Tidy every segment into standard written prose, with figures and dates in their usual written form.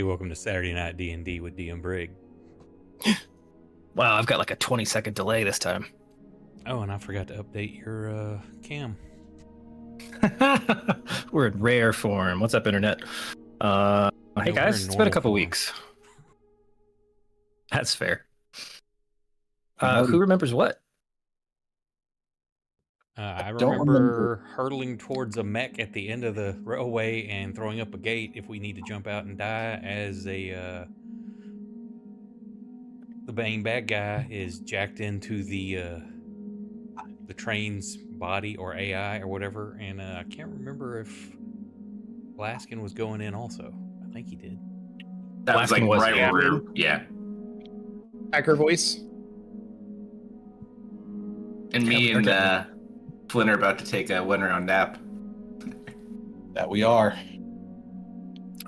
Welcome to Saturday Night D&D with DM Brig. Wow, I've got like a 20-second delay this time. Oh, and I forgot to update your cam. We're in rare form. What's up, internet? Hey guys, it's been a couple weeks. That's fair. Who remembers what? I remember hurtling towards a mech at the end of the railway and throwing up a gate if we need to jump out and die as the main bad guy is jacked into the train's body or AI or whatever, and I can't remember if Blaskin was going in also. I think he did. That was like right where we're, yeah. Hacker voice. And me and Flynn are about to take a one-round nap. That we are.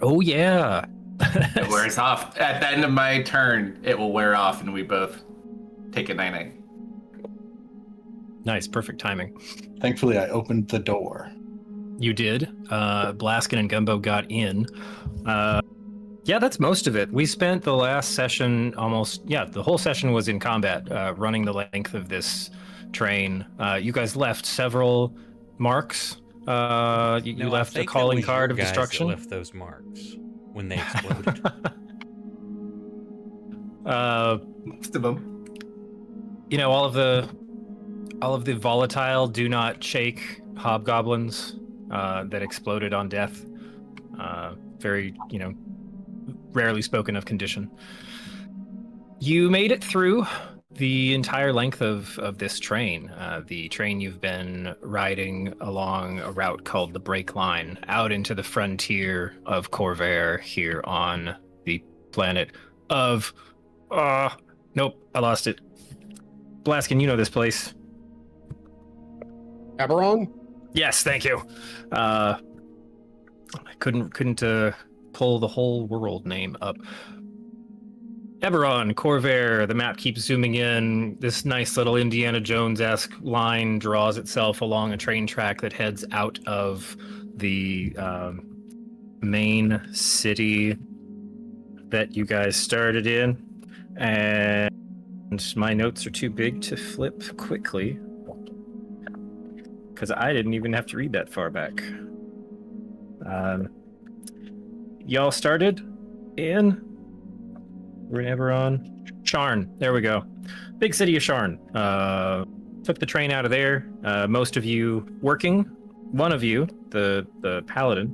Oh, yeah. It wears off. At the end of my turn, it will wear off, and we both take a night-night. Nice, perfect timing. Thankfully, I opened the door. You did. Blaskin and Gumbo got in. Yeah, that's most of it. We spent the last session the whole session was in combat, running the length of this train. You guys left several marks. You left a calling card of destruction. Left those marks when they exploded. Most of them. You know, all of the volatile, do not shake hobgoblins that exploded on death. Very, rarely spoken of condition. You made it through the entire length of this train. The train you've been riding along a route called the Break Line, out into the frontier of Corvair here on the planet of... nope, I lost it. Blaskin, you know this place. Eberron? Yes, thank you. I couldn't pull the whole world name up. Eberron, Corvair, the map keeps zooming in. This nice little Indiana Jones-esque line draws itself along a train track that heads out of the main city that you guys started in. And my notes are too big to flip quickly, because I didn't even have to read that far back. Y'all started in... We're in Eberron. Sharn, there we go. Big city of Sharn. Took the train out of there. Most of you working. One of you, the paladin,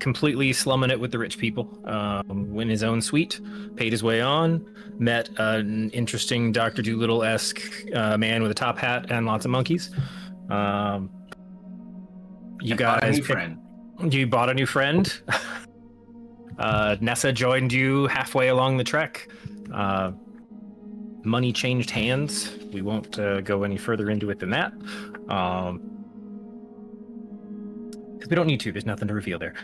completely slumming it with the rich people. In his own suite, paid his way on, met an interesting Dr. Dolittle-esque man with a top hat and lots of monkeys. You guys you bought a new friend. Nessa joined you halfway along the trek. Money changed hands. We won't go any further into it than that. Because we don't need to. There's nothing to reveal there.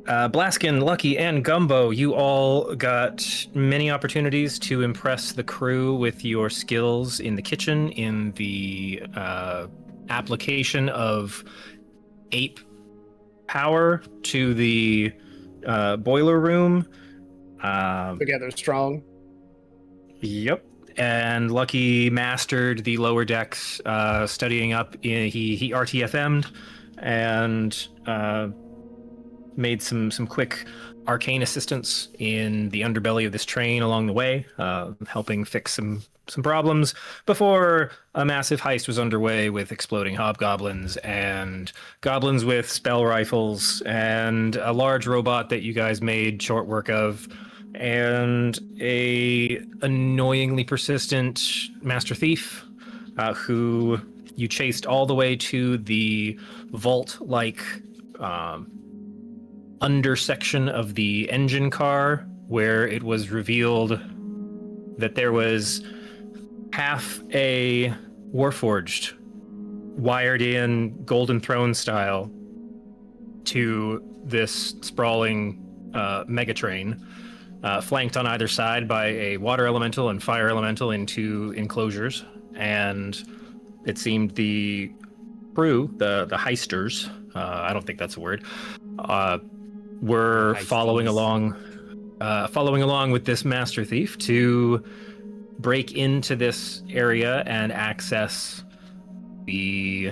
Blaskin, Lucky, and Gumbo, you all got many opportunities to impress the crew with your skills in the kitchen, in the application of ape power to the boiler room. Together strong. Yep. And Lucky mastered the lower decks, studying up. He RTFM'd and made some quick arcane assistance in the underbelly of this train along the way, helping fix some problems before a massive heist was underway with exploding hobgoblins and goblins with spell rifles and a large robot that you guys made short work of and a annoyingly persistent master thief who you chased all the way to the vault-like undersection of the engine car, where it was revealed that there was half a Warforged wired in Golden Throne style to this sprawling megatrain, flanked on either side by a water elemental and fire elemental in two enclosures. And it seemed the crew, the heisters, I don't think that's a word, were Heisties. following along with this master thief to break into this area and access the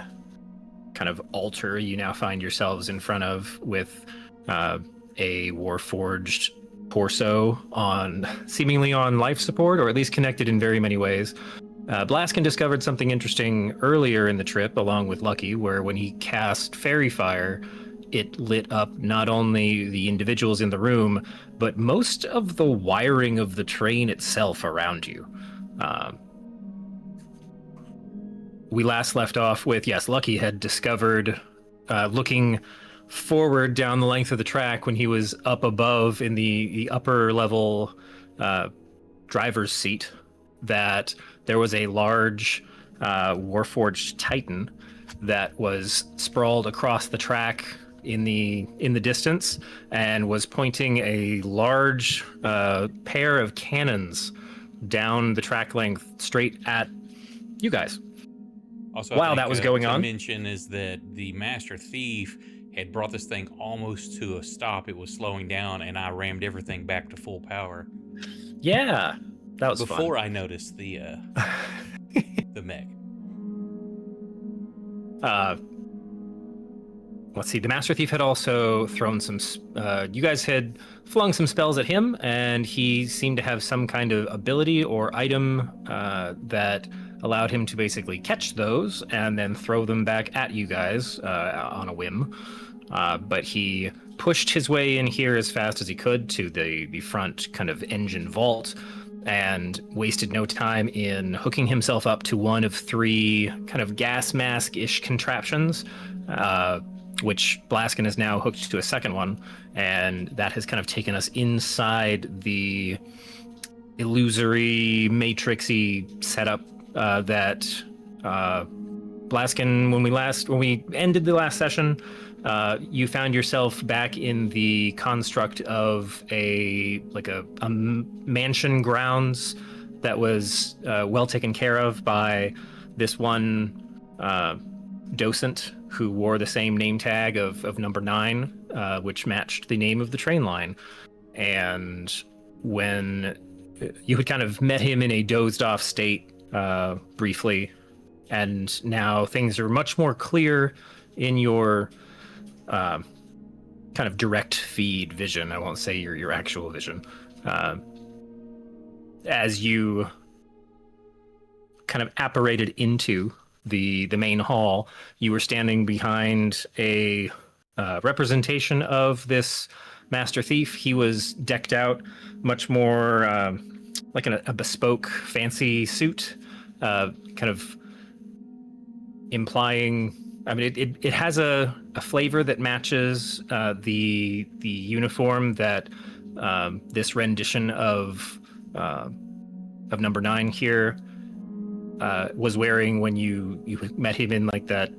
kind of altar you now find yourselves in front of, with a warforged torso seemingly on life support, or at least connected in very many ways. Blaskin discovered something interesting earlier in the trip, along with Lucky, where when he cast Fairy Fire, it lit up not only the individuals in the room, but most of the wiring of the train itself around you. We last left off with, yes, Lucky had discovered, looking forward down the length of the track when he was up above in the upper level driver's seat, that there was a large warforged Titan that was sprawled across the track in the distance, and was pointing a large pair of cannons down the track length straight at you guys. Also, while that was going to on, mention is that the master thief had brought this thing almost to a stop. It was slowing down, and I rammed everything back to full power. Yeah, that was before fun. I noticed the the mech. Let's see. The Master Thief had also thrown some. You guys had flung some spells at him, and he seemed to have some kind of ability or item that allowed him to basically catch those and then throw them back at you guys on a whim. But he pushed his way in here as fast as he could to the front kind of engine vault, and wasted no time in hooking himself up to one of three kind of gas mask-ish contraptions, which Blaskin is now hooked to a second one, and that has kind of taken us inside the illusory, matrixy setup that Blaskin, when we ended the last session, you found yourself back in the construct of a mansion grounds that was well taken care of by this one docent who wore the same name tag of number 9, which matched the name of the train line. And when you had kind of met him in a dozed off state briefly, and now things are much more clear in your kind of direct feed vision. I won't say your actual vision. As you kind of apparated into the main hall, you were standing behind a representation of this master thief. He was decked out much more like in a bespoke, fancy suit, kind of implying. I mean, it has a flavor that matches the uniform that this rendition of number 9 here was wearing when you met him in like that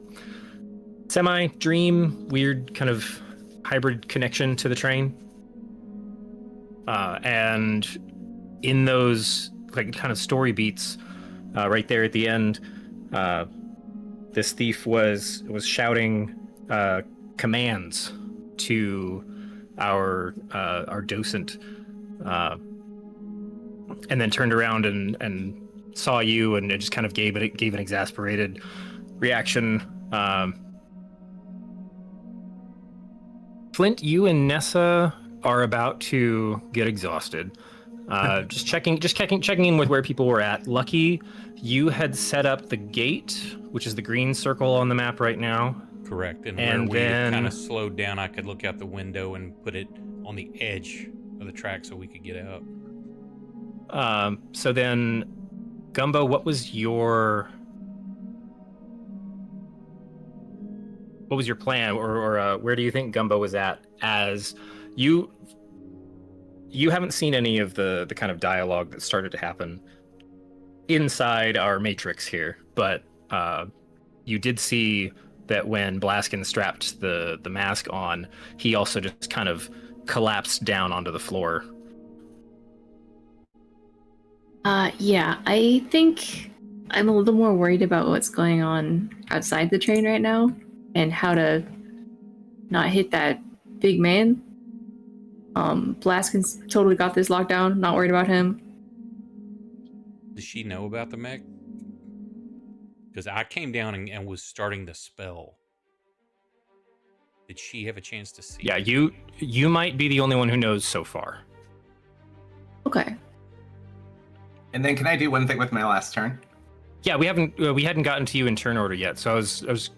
semi-dream, weird kind of hybrid connection to the train. And in those like kind of story beats, right there at the end, this thief was shouting commands to our docent, and then turned around and saw you, and it just kind of gave an exasperated reaction. Flint, you and Nessa are about to get exhausted. Just checking in with where people were at. Lucky, you had set up the gate, which is the green circle on the map right now. Correct. And where we kind of slowed down, I could look out the window and put it on the edge of the track so we could get out. So then, Gumbo, what was your plan, or where do you think Gumbo was at? As you haven't seen any of the kind of dialogue that started to happen inside our matrix here, but you did see that when Blaskin strapped the mask on, he also just kind of collapsed down onto the floor. Yeah, I think I'm a little more worried about what's going on outside the train right now and how to not hit that big man. Blaskin's totally got this locked down. Not worried about him. Does she know about the mech? Because I came down and was starting the spell. Did she have a chance to see? Yeah, it? you might be the only one who knows so far. Okay. And then can I do one thing with my last turn? Yeah, we hadn't gotten to you in turn order yet, so I was.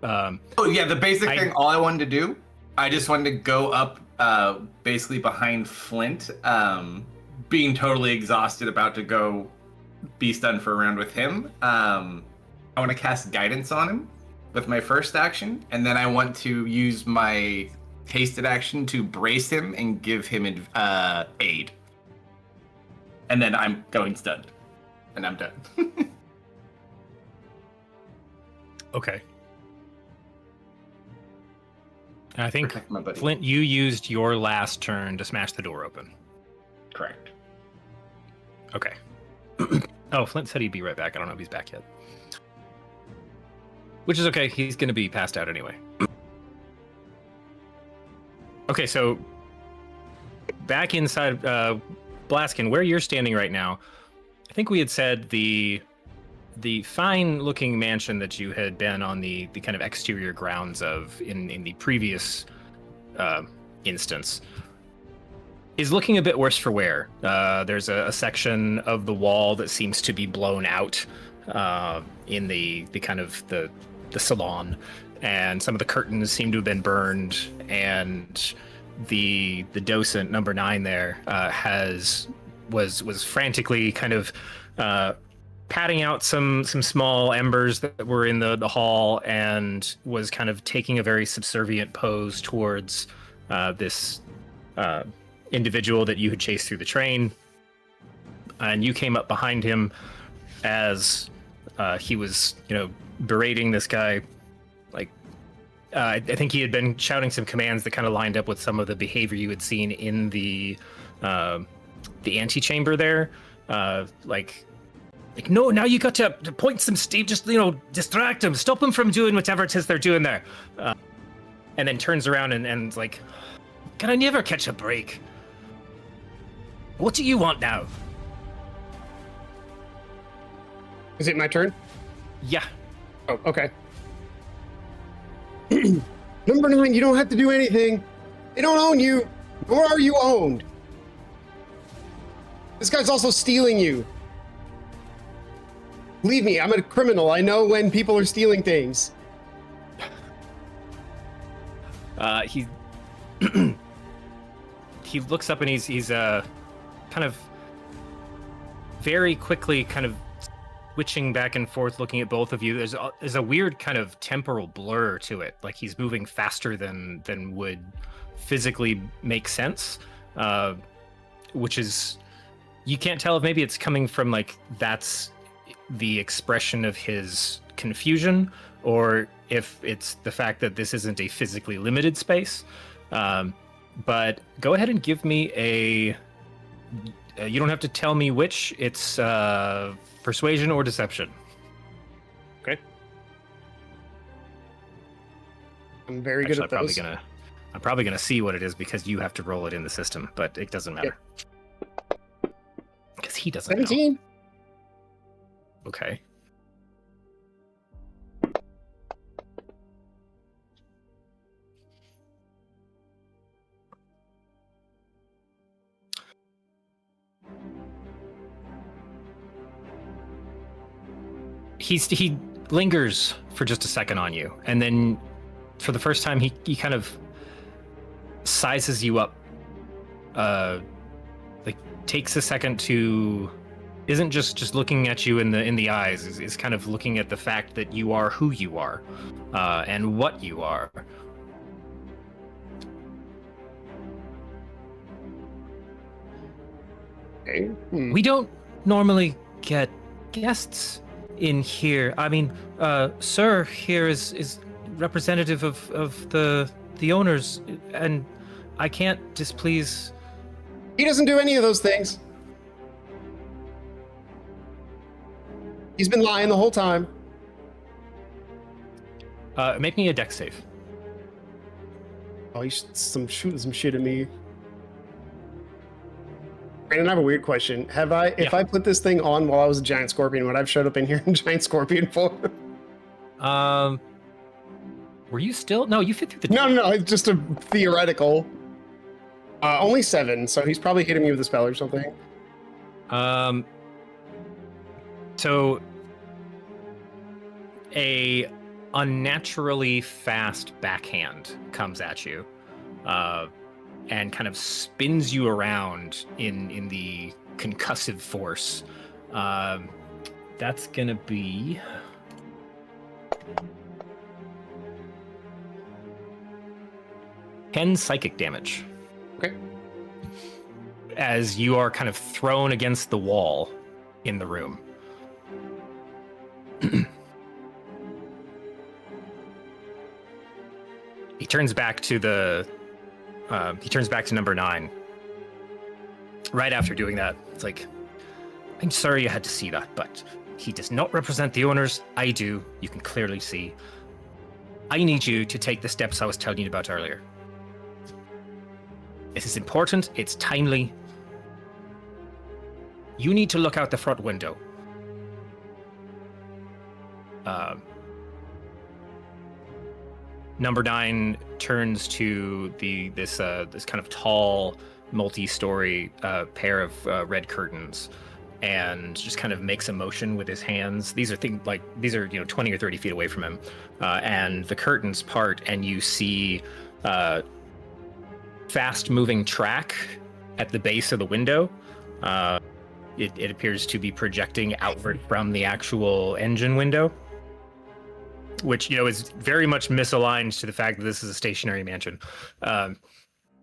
Oh yeah, the basic thing. All I wanted to do, I just wanted to go up, basically behind Flint, being totally exhausted, about to go be stunned for a round with him. I want to cast guidance on him with my first action, and then I want to use my hasted action to brace him and give him aid. And then I'm going stunned, and I'm done. Okay. And I think, Protect my buddy. Flint, you used your last turn to smash the door open. Correct. Okay. Oh, Flint said he'd be right back. I don't know if he's back yet. Which is okay. He's going to be passed out anyway. Okay, so back inside Blaskin, where you're standing right now, I think we had said the fine-looking mansion that you had been on the kind of exterior grounds of in the previous instance is looking a bit worse for wear. There's a section of the wall that seems to be blown out in the kind of the salon, and some of the curtains seem to have been burned, and the docent number 9 there was frantically kind of patting out some small embers that were in the hall, and was kind of taking a very subservient pose towards this individual that you had chased through the train. And you came up behind him as he was, berating this guy. Like, I think he had been shouting some commands that kind of lined up with some of the behavior you had seen in the antechamber there. Like, no, now you got to point some Steve, just, distract him, stop him from doing whatever it is they're doing there. And then turns around and like, can I never catch a break? What do you want now? Is it my turn? Yeah. Oh, okay. Number 9, you don't have to do anything. They don't own you, nor are you owned. This guy's also stealing you. Believe me, I'm a criminal. I know when people are stealing things. He he looks up and he's kind of very quickly kind of switching back and forth, looking at both of you. There's a weird kind of temporal blur to it, like he's moving faster than would physically make sense, which is, you can't tell if maybe it's coming from like that's the expression of his confusion, or if it's the fact that this isn't a physically limited space. But go ahead and give me a you don't have to tell me which. It's persuasion or deception. Okay. I'm very good at those. I'm probably gonna see what it is because you have to roll it in the system, but it doesn't matter. Because he doesn't 17. know. Okay. He lingers for just a second on you, and then for the first time he kind of sizes you up, like takes a second to, isn't just looking at you in the eyes, is kind of looking at the fact that you are who you are, and what you are. Okay. We don't normally get guests in here. I mean, sir here is representative of the owners, and I can't displease. He doesn't do any of those things. He's been lying the whole time. Make me a dex save. Oh, he's shooting some shit at me. Brandon, I have a weird question. If I put this thing on while I was a giant scorpion, would I have showed up in here in giant scorpion form? Were you still? No, you fit through the. No. It's just a theoretical. Only 7, so he's probably hitting me with a spell or something. So a unnaturally fast backhand comes at you, and kind of spins you around in the concussive force. That's gonna be 10 psychic damage. Okay. As you are kind of thrown against the wall in the room. He turns back to number 9. Right after doing that, it's like, I'm sorry you had to see that, but he does not represent the owners. I do. You can clearly see. I need you to take the steps I was telling you about earlier. This is important. It's timely. You need to look out the front window. Number 9 turns to this kind of tall, multi-story pair of red curtains, and just kind of makes a motion with his hands. These are 20 or 30 feet away from him, and the curtains part, and you see fast-moving track at the base of the window. It appears to be projecting outward from the actual engine window, which is very much misaligned to the fact that this is a stationary mansion.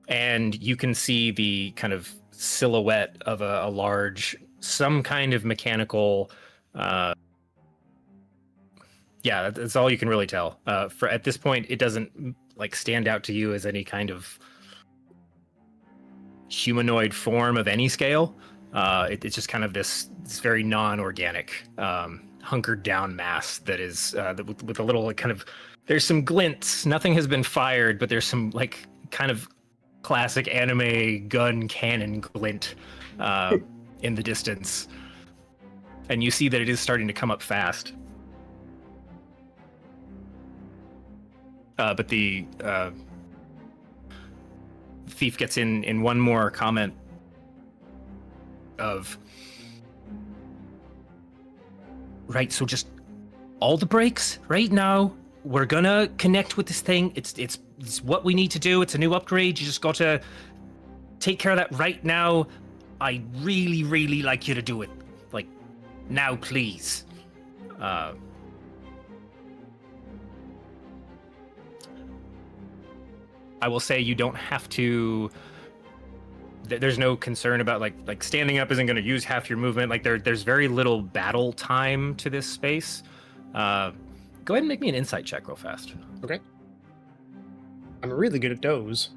And you can see the kind of silhouette of a large, some kind of mechanical. That's all you can really tell. At this point, it doesn't stand out to you as any kind of humanoid form of any scale. It's just kind of this very non-organic, hunkered down mass that is with a little kind of. There's some glints. Nothing has been fired, but there's some kind of classic anime gun cannon glint in the distance, and you see that it is starting to come up fast. But the thief gets in one more comment of, right, so just all the brakes right now. We're gonna connect with this thing. It's what we need to do. It's a new upgrade. You just got to take care of that right now. I really, really like you to do it. Now, please. I will say you don't have to. There's no concern about like standing up isn't going to use half your movement. There's very little battle time to this space. Go ahead and make me an insight check real fast. Okay. I'm really good at those.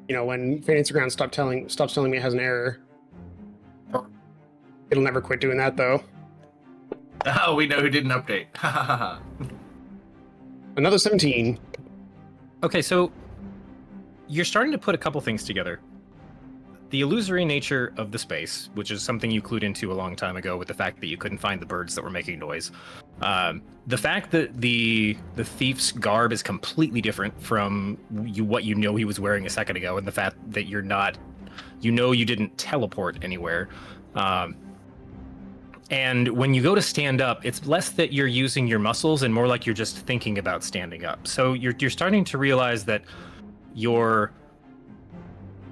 When Fancy Ground stops telling me it has an error. It'll never quit doing that, though. Oh, we know who did an update. Another 17. Okay, so you're starting to put a couple things together. The illusory nature of the space, which is something you clued into a long time ago with the fact that you couldn't find the birds that were making noise. The fact that the thief's garb is completely different from what he was wearing a second ago, and the fact that you're not, you didn't teleport anywhere. And when you go to stand up, it's less that you're using your muscles and more like you're just thinking about standing up. So you're starting to realize that your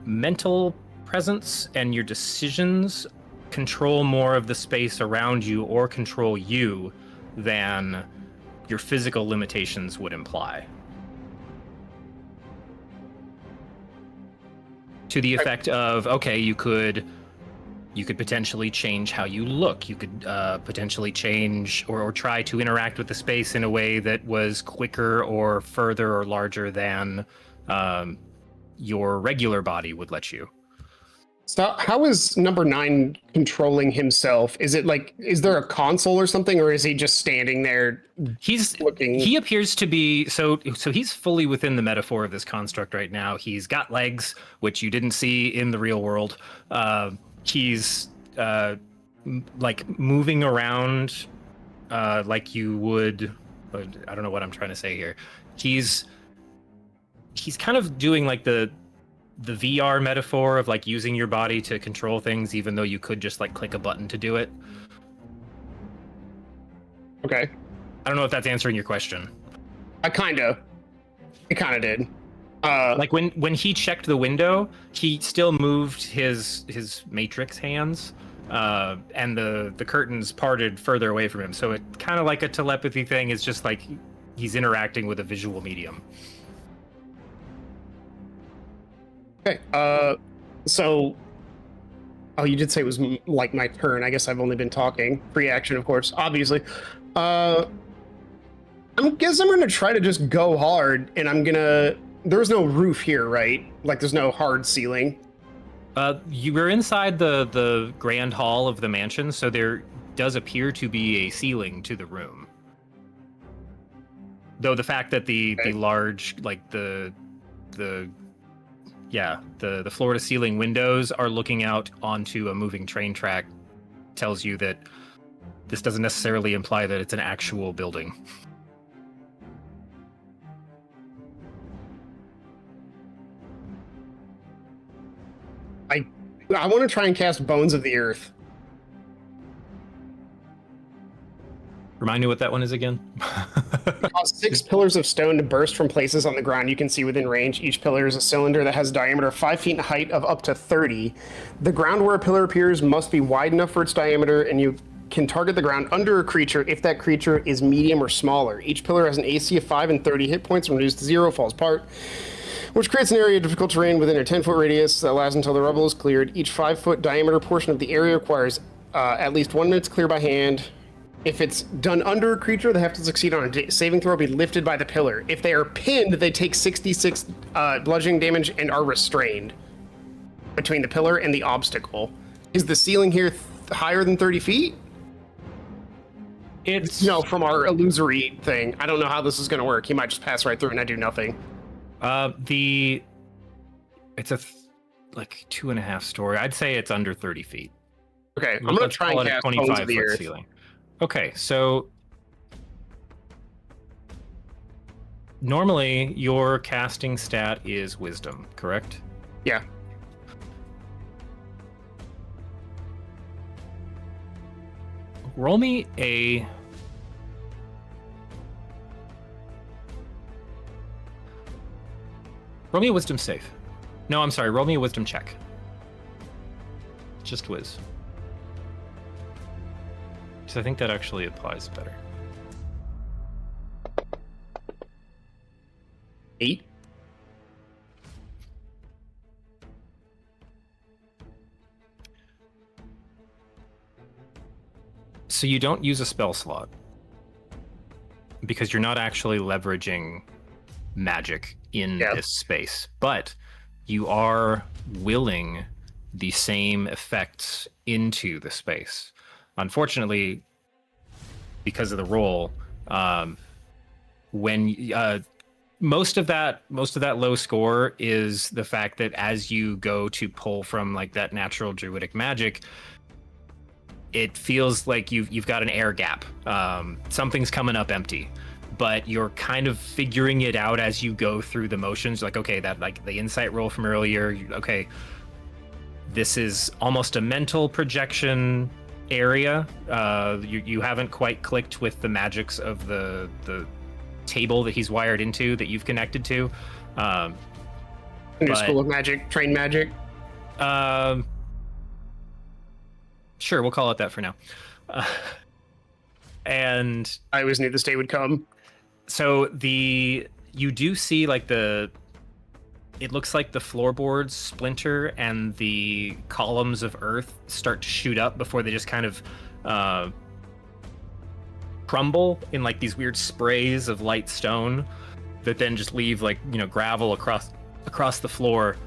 mental presence and your decisions control more of the space around you or control you than your physical limitations would imply. To the effect of, okay, you could potentially change how you look. You could potentially change or try to interact with the space in a way that was quicker or further or larger than your regular body would let you. So how is number 9 controlling himself? Is it like, is there a console or something, or is he just standing there looking? He appears to be so he's fully within the metaphor of this construct right now. He's got legs, which you didn't see in the real world. He's like moving around like you would. I don't know what I'm trying to say here. He's kind of doing like the VR metaphor of like using your body to control things, even though you could just like click a button to do it. Okay. I don't know if that's answering your question. It kind of did. Like when he checked the window, he still moved his matrix hands, and the curtains parted further away from him. So it kind of like a telepathy thing. It's just like he's interacting with a visual medium. Okay. So, oh, you did say it was like my turn. I guess I've only been talking. Free action, of course, obviously. I guess I'm gonna try to just go hard, and I'm gonna. There's no roof here, right? Like, there's no hard ceiling. You were inside the grand hall of the mansion, so there does appear to be a ceiling to the room. Though the fact that the large, like the floor to ceiling windows are looking out onto a moving train track tells you that this doesn't necessarily imply that it's an actual building. I want to try and cast Bones of the Earth. Remind me what that one is again. Cause 6 pillars of stone to burst from places on the ground you can see within range. Each pillar is a cylinder that has a diameter of 5 feet and height of up to 30. The ground where a pillar appears must be wide enough for its diameter, and you can target the ground under a creature if that creature is medium or smaller. Each pillar has an AC of 5 and 30 hit points. When reduced to 0, falls apart, which creates an area of difficult terrain within a 10-foot radius that lasts until the rubble is cleared. Each 5-foot diameter portion of the area requires at least 1 minute to clear by hand. If it's done under a creature, they have to succeed on a saving throw, be lifted by the pillar. If they are pinned, they take 66 bludgeoning damage and are restrained between the pillar and the obstacle. Is the ceiling here higher than 30 feet? It's from our illusory thing. I don't know how this is going to work. He might just pass right through and I do nothing. It's a like 2.5 story. I'd say it's under 30 feet. Okay, I'm going to try and cast Bones of the Earth. Ceiling. Okay, so normally your casting stat is Wisdom, correct? Yeah. Roll me a Wisdom save. No, I'm sorry. Roll me a Wisdom check. Just Wiz. So I think that actually applies better. 8. So you don't use a spell slot because you're not actually leveraging magic in this space, but you are willing the same effects into the space. Unfortunately, because of the roll, when most of that low score is the fact that as you go to pull from like that natural druidic magic, it feels like you've got an air gap. Something's coming up empty, but you're kind of figuring it out as you go through the motions. Like, okay, that like the insight roll from earlier. Okay, this is almost a mental projection area. You haven't quite clicked with the magics of the table that he's wired into that you've connected to. New school of magic, train magic. Sure, we'll call it that for now. And I always knew this day would come. So you do see like it looks like the floorboards splinter and the columns of earth start to shoot up before they just kind of crumble in like these weird sprays of light stone that then just leave like, gravel across the floor.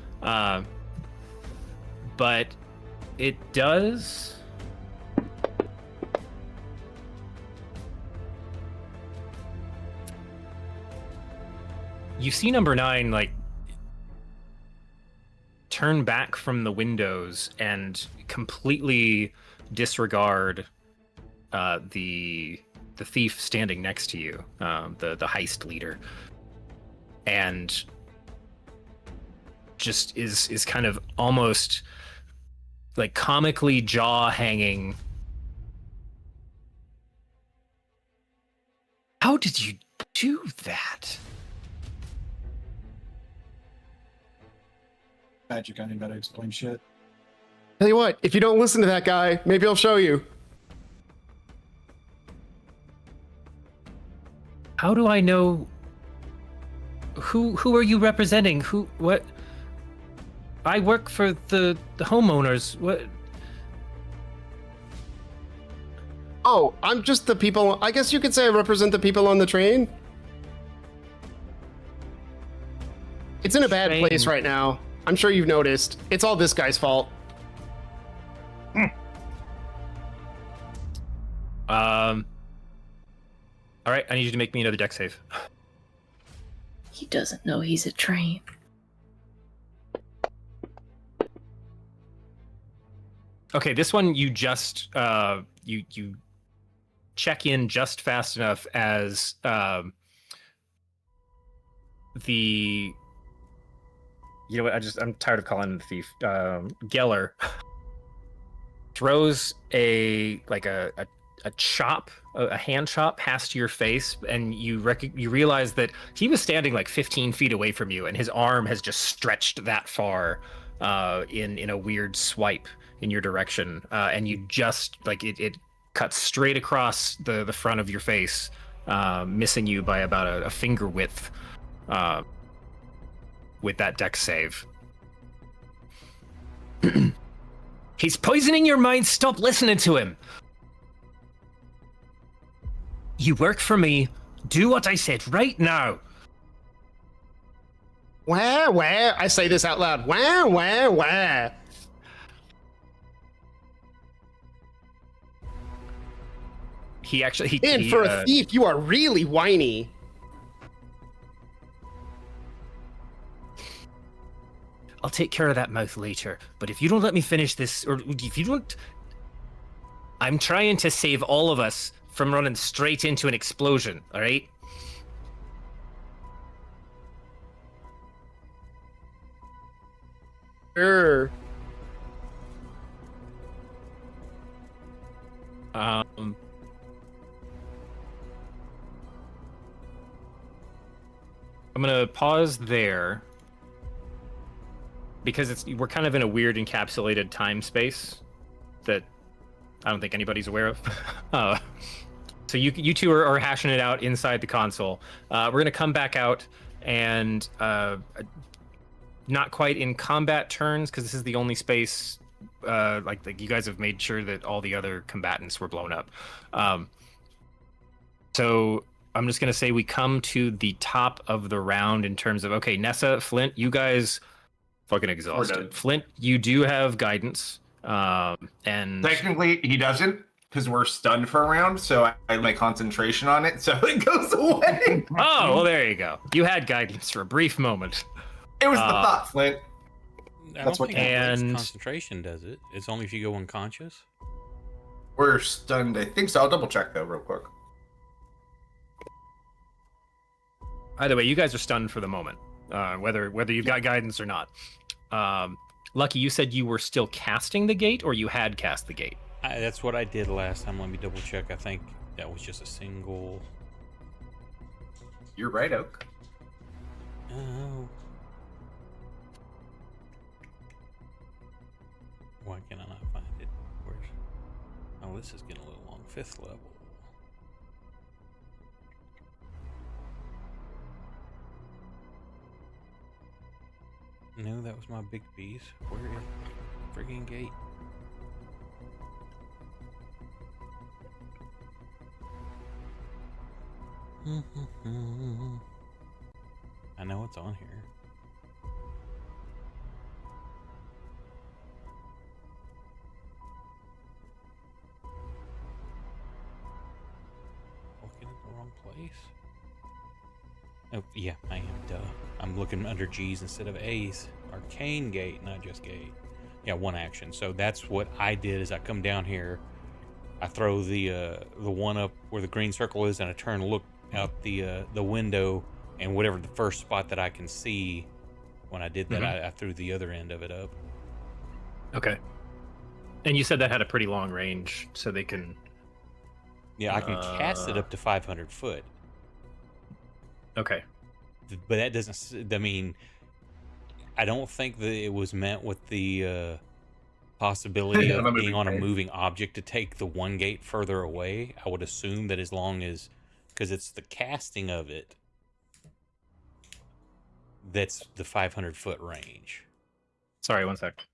but it does. You see number 9 like turn back from the windows and completely disregard the thief standing next to you, the heist leader, and just is kind of almost like comically jaw hanging. How did you do that? Magic, I ain't gotta explain shit. Tell you what, if you don't listen to that guy, maybe I'll show you. How do I know? Who are you representing? What? I work for the homeowners. What? Oh, I'm just the people. I guess you could say I represent the people on the train. It's in a bad Train. place right now. I'm sure you've noticed. It's all this guy's fault. All right, I need you to make me another deck save. He doesn't know he's a train. Okay, this one you just you check in just fast enough as the you know what, I'm tired of calling him the thief. Geller throws a chop, a hand chop past your face, and you realize that he was standing like 15 feet away from you, and his arm has just stretched that far in a weird swipe in your direction, and you just like it cuts straight across the front of your face, missing you by about a finger width with that dex save. He's poisoning your mind. Stop listening to him. You work for me. Do what I said right now. Wah, wah. I say this out loud. Wah, wah, wah. He actually... And for a thief, you are really whiny. I'll take care of that mouth later, but if you don't let me finish this, or if you don't... I'm trying to save all of us from running straight into an explosion, all right? Sure. I'm gonna pause there because we're kind of in a weird encapsulated time space that I don't think anybody's aware of. So you two are hashing it out inside the console. We're gonna come back out and not quite in combat turns because this is the only space like you guys have made sure that all the other combatants were blown up. So I'm just gonna say we come to the top of the round in terms of, okay, Nessa, Flint, you guys fucking exhausted. Flint, you do have guidance. And technically he doesn't, because we're stunned for a round, so I had my concentration on it, so it goes away. Oh, well, there you go. You had guidance for a brief moment. It was the thought, Flint. That's what and concentration does it. It's only if you go unconscious. We're stunned, I think so. I'll double check though real quick. Either way, you guys are stunned for the moment, whether you've got guidance or not. Lucky, you said you were still casting the gate, or you had cast the gate? That's what I did last time. Let me double check. I think that was just a single. You're right, Oak. Oh. Why can I not find it? Where's... Oh, this is getting a little long. 5th level. No, that was my big piece. Where is the friggin' gate? I know it's on here. wrong place. Oh, yeah, I am. Duh. I'm looking under G's instead of A's. Arcane gate, not just gate. Yeah, one action. So that's what I did. Is I come down here, I throw the one up where the green circle is, and I turn and look out the window, and whatever the first spot that I can see. When I did that, I threw the other end of it up. Okay. And you said that had a pretty long range, so they can. Yeah, I can cast it up to 500 foot. Okay. But that doesn't. I mean, I don't think that it was meant with the possibility of being on a moving object to take the one gate further away. I would assume that as long as, because it's the casting of it, that's the 500 foot range. Sorry, one sec.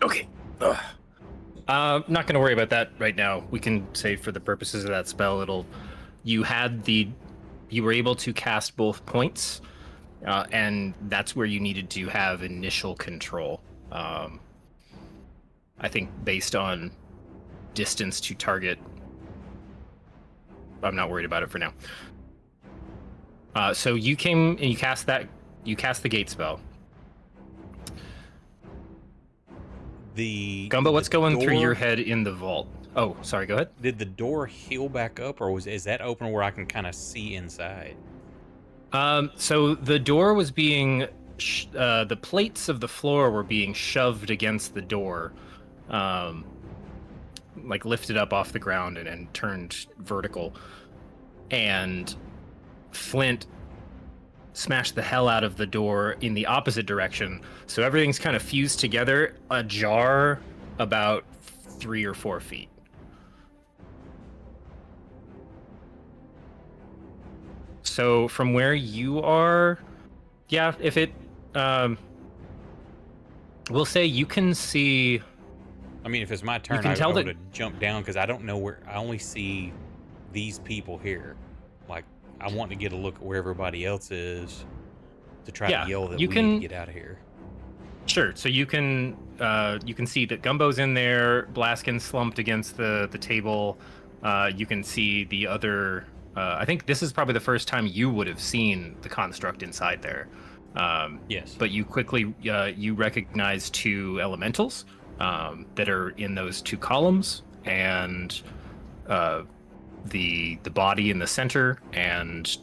Okay. Not going to worry about that right now. We can say for the purposes of that spell, you were able to cast both points, and that's where you needed to have initial control. I think based on distance to target, I'm not worried about it for now. So you came and you cast the gate spell. Gumbo, what's going through your head in the vault? Oh, sorry, go ahead. Did the door heal back up, or is that open where I can kind of see inside? So the door was being, the plates of the floor were being shoved against the door, like lifted up off the ground and turned vertical. And Flint smashed the hell out of the door in the opposite direction. So everything's kind of fused together, ajar about 3 or 4 feet. So from where you are, yeah, if it, we'll say you can see. I mean, if it's my turn, I would have jumped down because I don't know where. I only see these people here. Like, I want to get a look at where everybody else is to try to yell that we need to get out of here. Sure. So you can see that Gumbo's in there, Blaskin slumped against the table. You can see the other. I think this is probably the first time you would have seen the construct inside there. Yes. But you quickly you recognize 2 elementals that are in those 2 columns, and the body in the center, and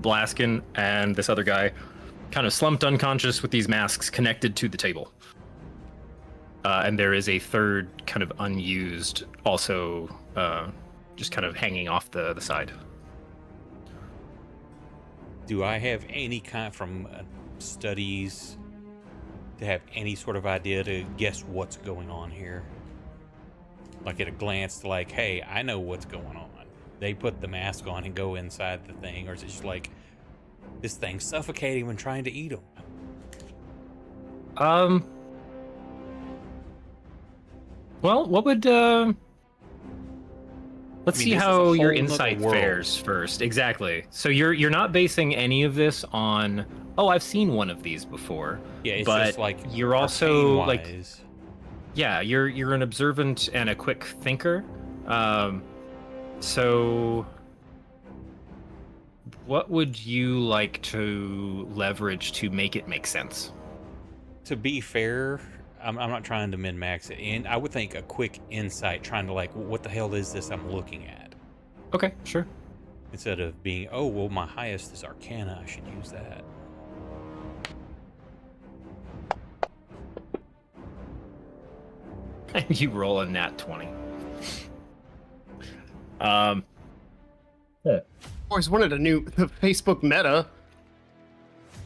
Blaskin and this other guy kind of slumped unconscious with these masks connected to the table. And there is a third kind of unused, also just kind of hanging off the side. Do I have any kind from studies to have any sort of idea to guess what's going on here? Like at a glance, like, hey, I know what's going on. They put the mask on and go inside the thing, or is it just like this thing's suffocating when trying to eat them? Well, what would let's see how your insight fares first. Exactly. So you're not basing any of this on, oh, I've seen one of these before. Yeah, it's but just like you're also like, wise. yeah, you're an observant and a quick thinker. So what would you like to leverage to make it make sense? To be fair, I'm not trying to min-max it, and I would think a quick insight, trying to like, what the hell is this I'm looking at? Okay, sure. Instead of being, oh, well, my highest is Arcana, I should use that. And you roll a nat 20. Always wanted the Facebook Meta,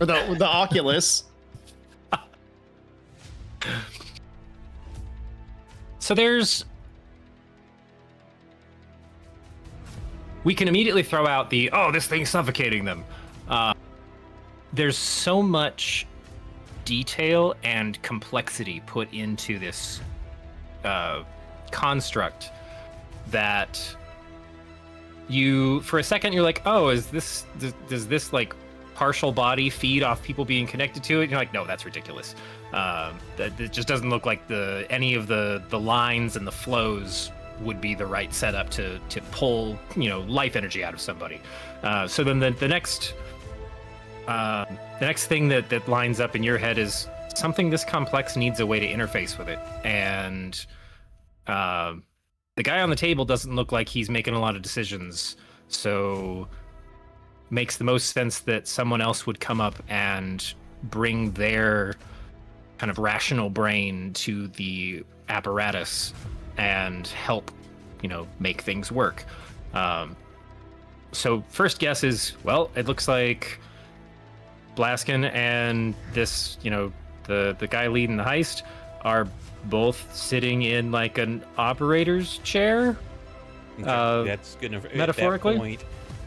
or the Oculus. So we can immediately throw out this thing's suffocating them. There's so much detail and complexity put into this construct that you, for a second, you're like, oh, does this like partial body feed off people being connected to it? And you're like, no, that's ridiculous. That it just doesn't look like any of the lines and the flows would be the right setup to pull life energy out of somebody. So then the next thing that lines up in your head is something this complex needs a way to interface with it, and the guy on the table doesn't look like he's making a lot of decisions, so makes the most sense that someone else would come up and bring their kind of rational brain to the apparatus and help, make things work. So first guess is, well, it looks like Blaskin and this, the guy leading the heist are both sitting in like an operator's chair. Okay, that's good enough. Metaphorically? At that point,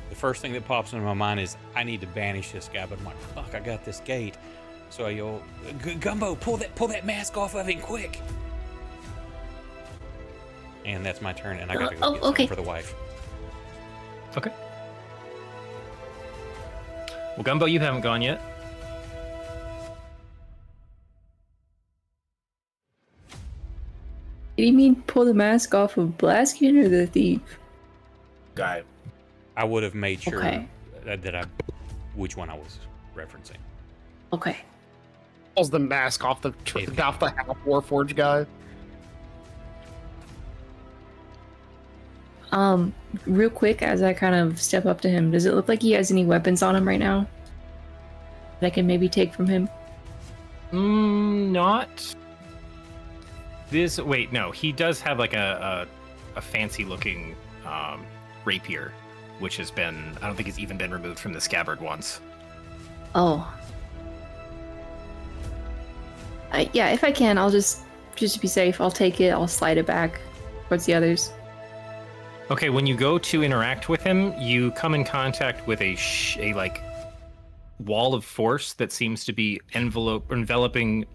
the first thing that pops into my mind is I need to banish this guy, but I'm like, fuck, I got this gate. So I yell, Gumbo, pull that mask off of him quick. And that's my turn, and I gotta go get something for the wife. Okay. Well, Gumbo, you haven't gone yet. Do you mean pull the mask off of Blaskin or the thief? Guy. I would have made sure Okay. which one I was referencing. Okay. Pulls the mask off the half Warforged guy. Real quick, as I kind of step up to him, does it look like he has any weapons on him right now that I can maybe take from him? Not this. Wait, no, he does have like a fancy looking rapier, which has been, I don't think it's even been removed from the scabbard once. Oh. Yeah, if I can, I'll just to be safe, I'll take it, I'll slide it back towards the others. Okay, when you go to interact with him, you come in contact with a like wall of force that seems to be enveloping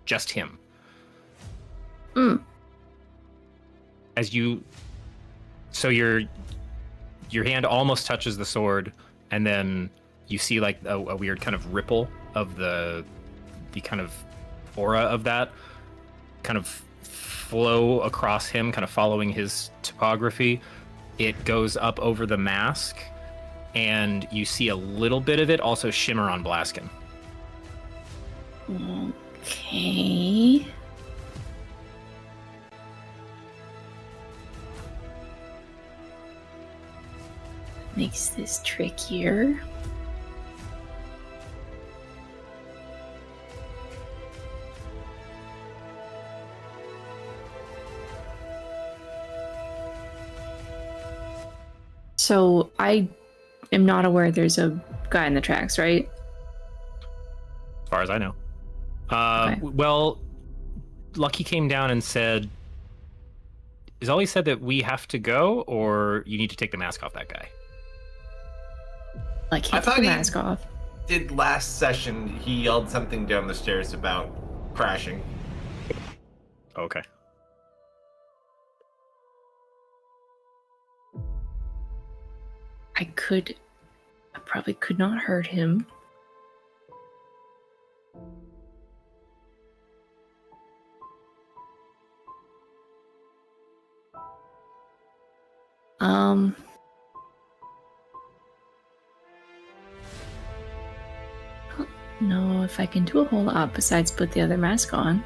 just him. So your hand almost touches the sword, and then you see like a weird kind of ripple of the kind of aura of that kind of flow across him, kind of following his topography. It goes up over the mask, and you see a little bit of it also shimmer on Blaskin. Okay. Makes this trickier. So I am not aware there's a guy in the tracks, right? As far as I know. Okay. Well, Lucky came down and said, is all he said that we have to go, or you need to take the mask off that guy? Like, I take thought the he- mask off. Did last session, he yelled something down the stairs about crashing. Okay. I probably could not hurt him. I don't know if I can do a whole lot besides put the other mask on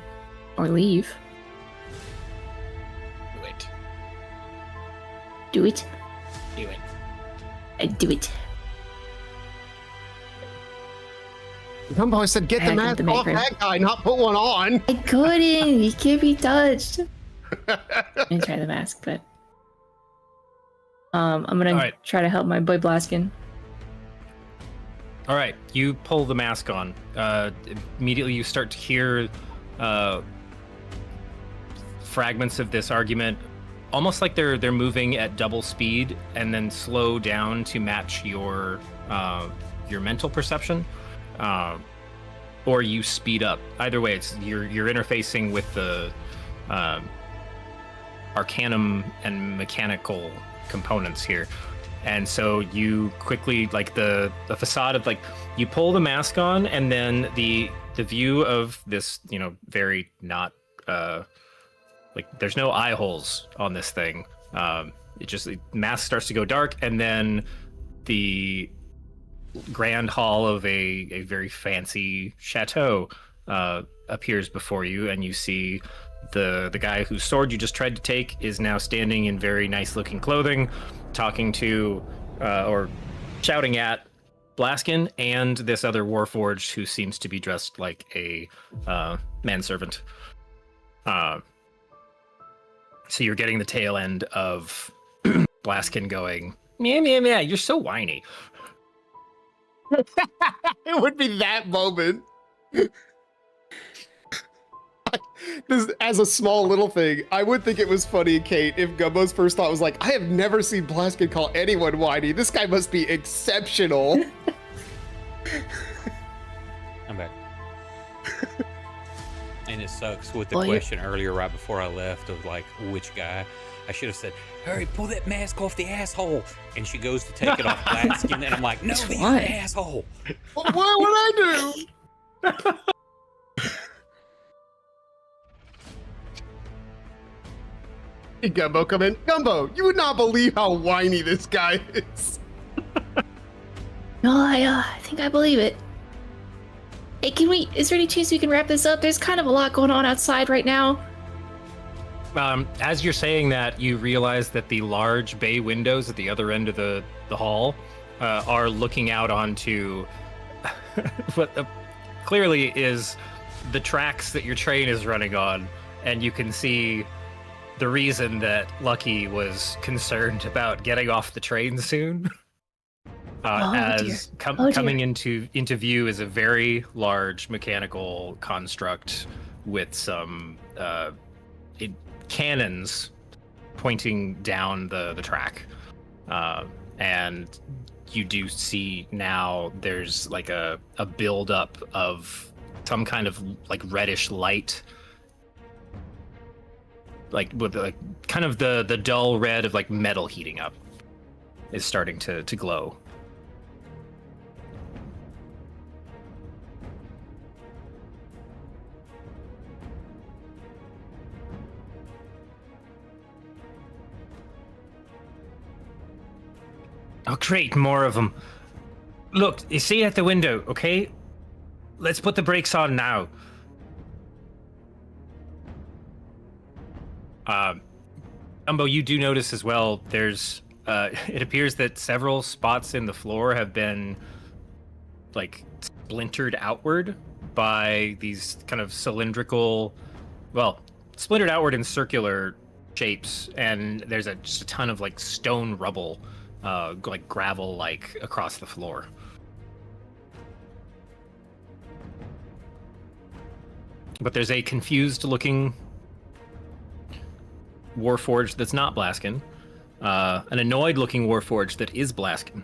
or leave. Do it. Do it. Do it. I do it. Gumbo said, get I the had mask to make off her- that guy, not put one on. I couldn't. He can't be touched. I'm gonna try the mask, but I'm gonna Alright. try to help my boy Blaskin. All right, you pull the mask on. Immediately, you start to hear fragments of this argument, almost like they're moving at double speed, and then slow down to match your mental perception, or you speed up. Either way, it's you're interfacing with arcanum and mechanical components here. And so you quickly, like the facade of, like, you pull the mask on, and then the view of this, you know, very not like, there's no eye holes on this thing. The mask starts to go dark, and then the grand hall of a very fancy chateau appears before you, and you see the guy whose sword you just tried to take is now standing in very nice looking clothing, talking to or shouting at Blaskin and this other warforged who seems to be dressed like a manservant. So you're getting the tail end of Blaskin going, meow, meow, meow, you're so whiny. It would be that moment. As a small little thing, I would think it was funny, Kate, if Gumbo's first thought was like, I have never seen Blaskin call anyone whiny. This guy must be exceptional. I'm back. And it sucks with the question earlier, right before I left, of like, which guy. I should have said, hurry, pull that mask off the asshole. And she goes to take it off Blaskin, and I'm like, no, the asshole. What would I do? Hey, Gumbo, come in. Gumbo, you would not believe how whiny this guy is. No, I think I believe it. Hey, is there any chance we can wrap this up? There's kind of a lot going on outside right now. As you're saying that, you realize that the large bay windows at the other end of the hall are looking out onto what clearly is the tracks that your train is running on, and you can see the reason that Lucky was concerned about getting off the train soon. Coming into view is a very large mechanical construct with some cannons pointing down the track, and you do see now there's like a buildup of some kind of like reddish light, like with like kind of the dull red of like metal heating up is starting to glow. Oh, great, more of them. Look, you see at the window, okay? Let's put the brakes on now. Umbo, you do notice as well, there's, it appears that several spots in the floor have been, like, splintered outward by these kind of cylindrical, well, splintered outward in circular shapes, and there's just a ton of, like, stone rubble, like gravel-like across the floor. But there's a confused-looking warforged that's not Blaskin, an annoyed-looking warforged that is Blaskin.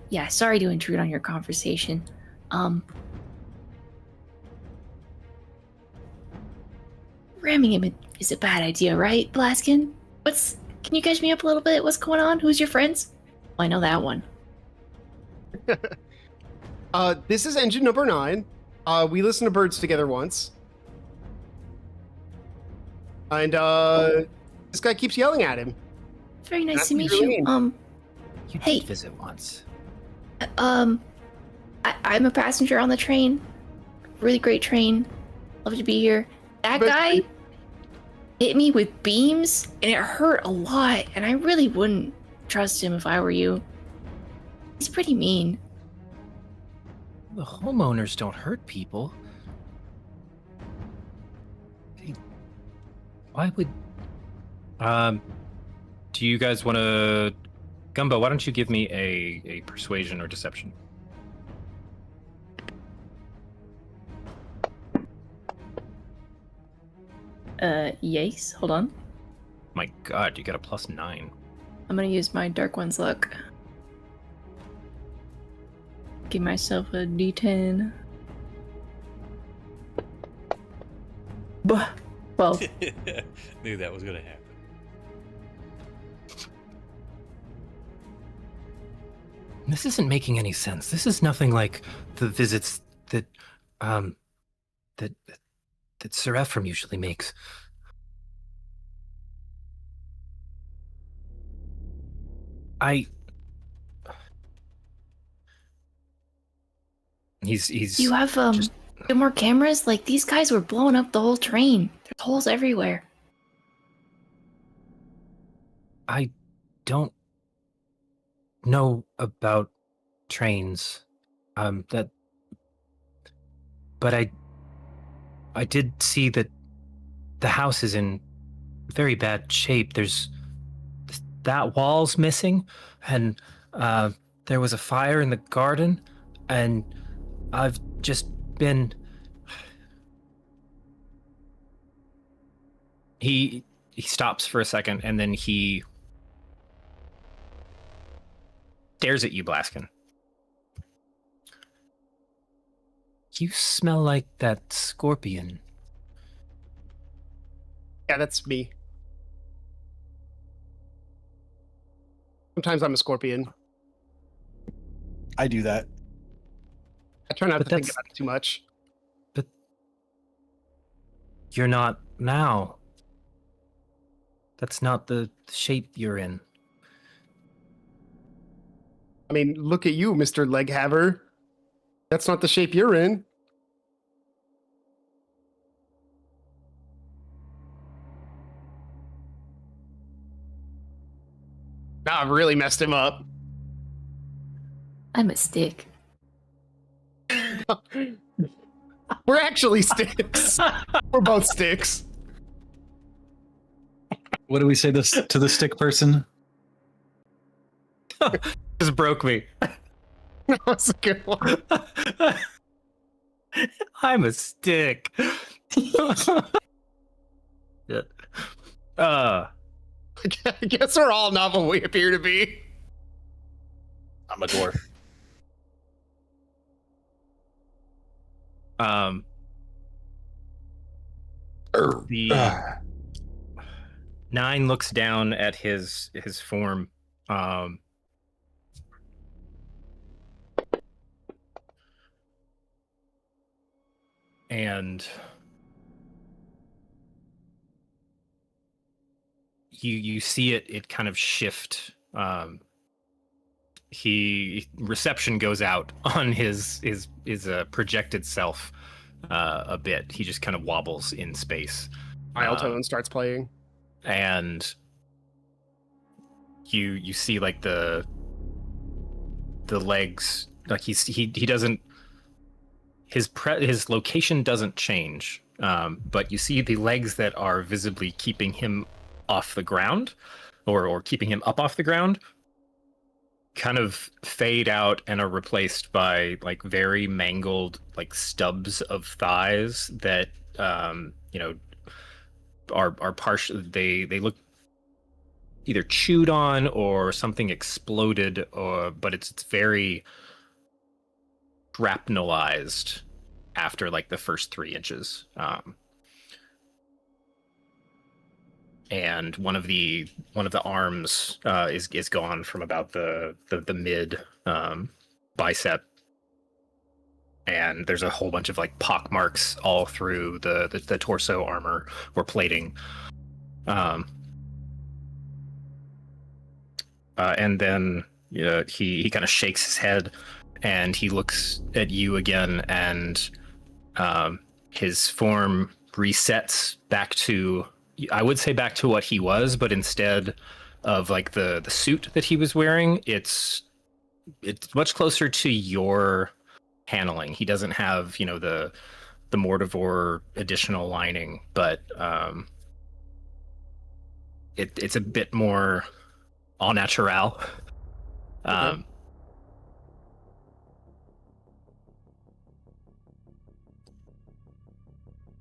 Yeah, sorry to intrude on your conversation. Ramming him is a bad idea, right, Blaskin? Can you catch me up a little bit? What's going on? Who's your friends? Oh, I know that one. This is engine number 9. We listened to birds together once. And, this guy keeps yelling at him. Very nice to meet you. You hey. did visit once. I'm a passenger on the train. Really great train. Love to be here. That guy hit me with beams, and it hurt a lot, and I really wouldn't trust him if I were you. He's pretty mean. The homeowners don't hurt people. Why would... do you guys want to... Gumbo, why don't you give me a persuasion or deception? Yes. Hold on. My god, you got a +9. I'm gonna use my Dark One's luck. Give myself a D10. 12. Knew that was gonna happen. This isn't making any sense. This is nothing like the visits that that Sir Ephraim usually makes. He's You have just, more cameras? Like, these guys were blowing up the whole train. There's holes everywhere. I don't know about trains. But I did see that the house is in very bad shape. That wall's missing, and there was a fire in the garden, and I've just been. He stops for a second, and then he stares at you, Blaskin. You smell like that scorpion. Yeah, that's me. Sometimes I'm a scorpion. I do that. I try not But to think that's- about it too much. But you're not now. That's not the shape you're in. I mean, look at you, Mr. Leghaver. That's not the shape you're in. Nah, I've really messed him up. I'm a stick. We're actually sticks. We're both sticks. What do we say this to the stick person? Just broke me. That was a good one. I'm a stick. Yeah. I guess we're all not what we appear to be. I'm a dwarf. The 9 looks down at his form. And you see it kind of shift. Reception goes out on his projected self a bit. He just kind of wobbles in space. Tone starts playing. And you see like the legs, like he doesn't, his location doesn't change, but you see the legs that are visibly keeping him off the ground, or keeping him up off the ground, kind of fade out and are replaced by like very mangled like stubs of thighs that are partial. They look either chewed on or something exploded, but it's very shrapnelized after like the first 3 inches. And one of the arms is gone from about the mid bicep, and there's a whole bunch of like pock marks all through the torso armor or plating. And then he kind of shakes his head and he looks at you again, and his form resets back to, I would say, back to what he was, but instead of like the suit that he was wearing, it's much closer to your handling. He doesn't have the Mortivore additional lining, but it's a bit more au naturel. Okay.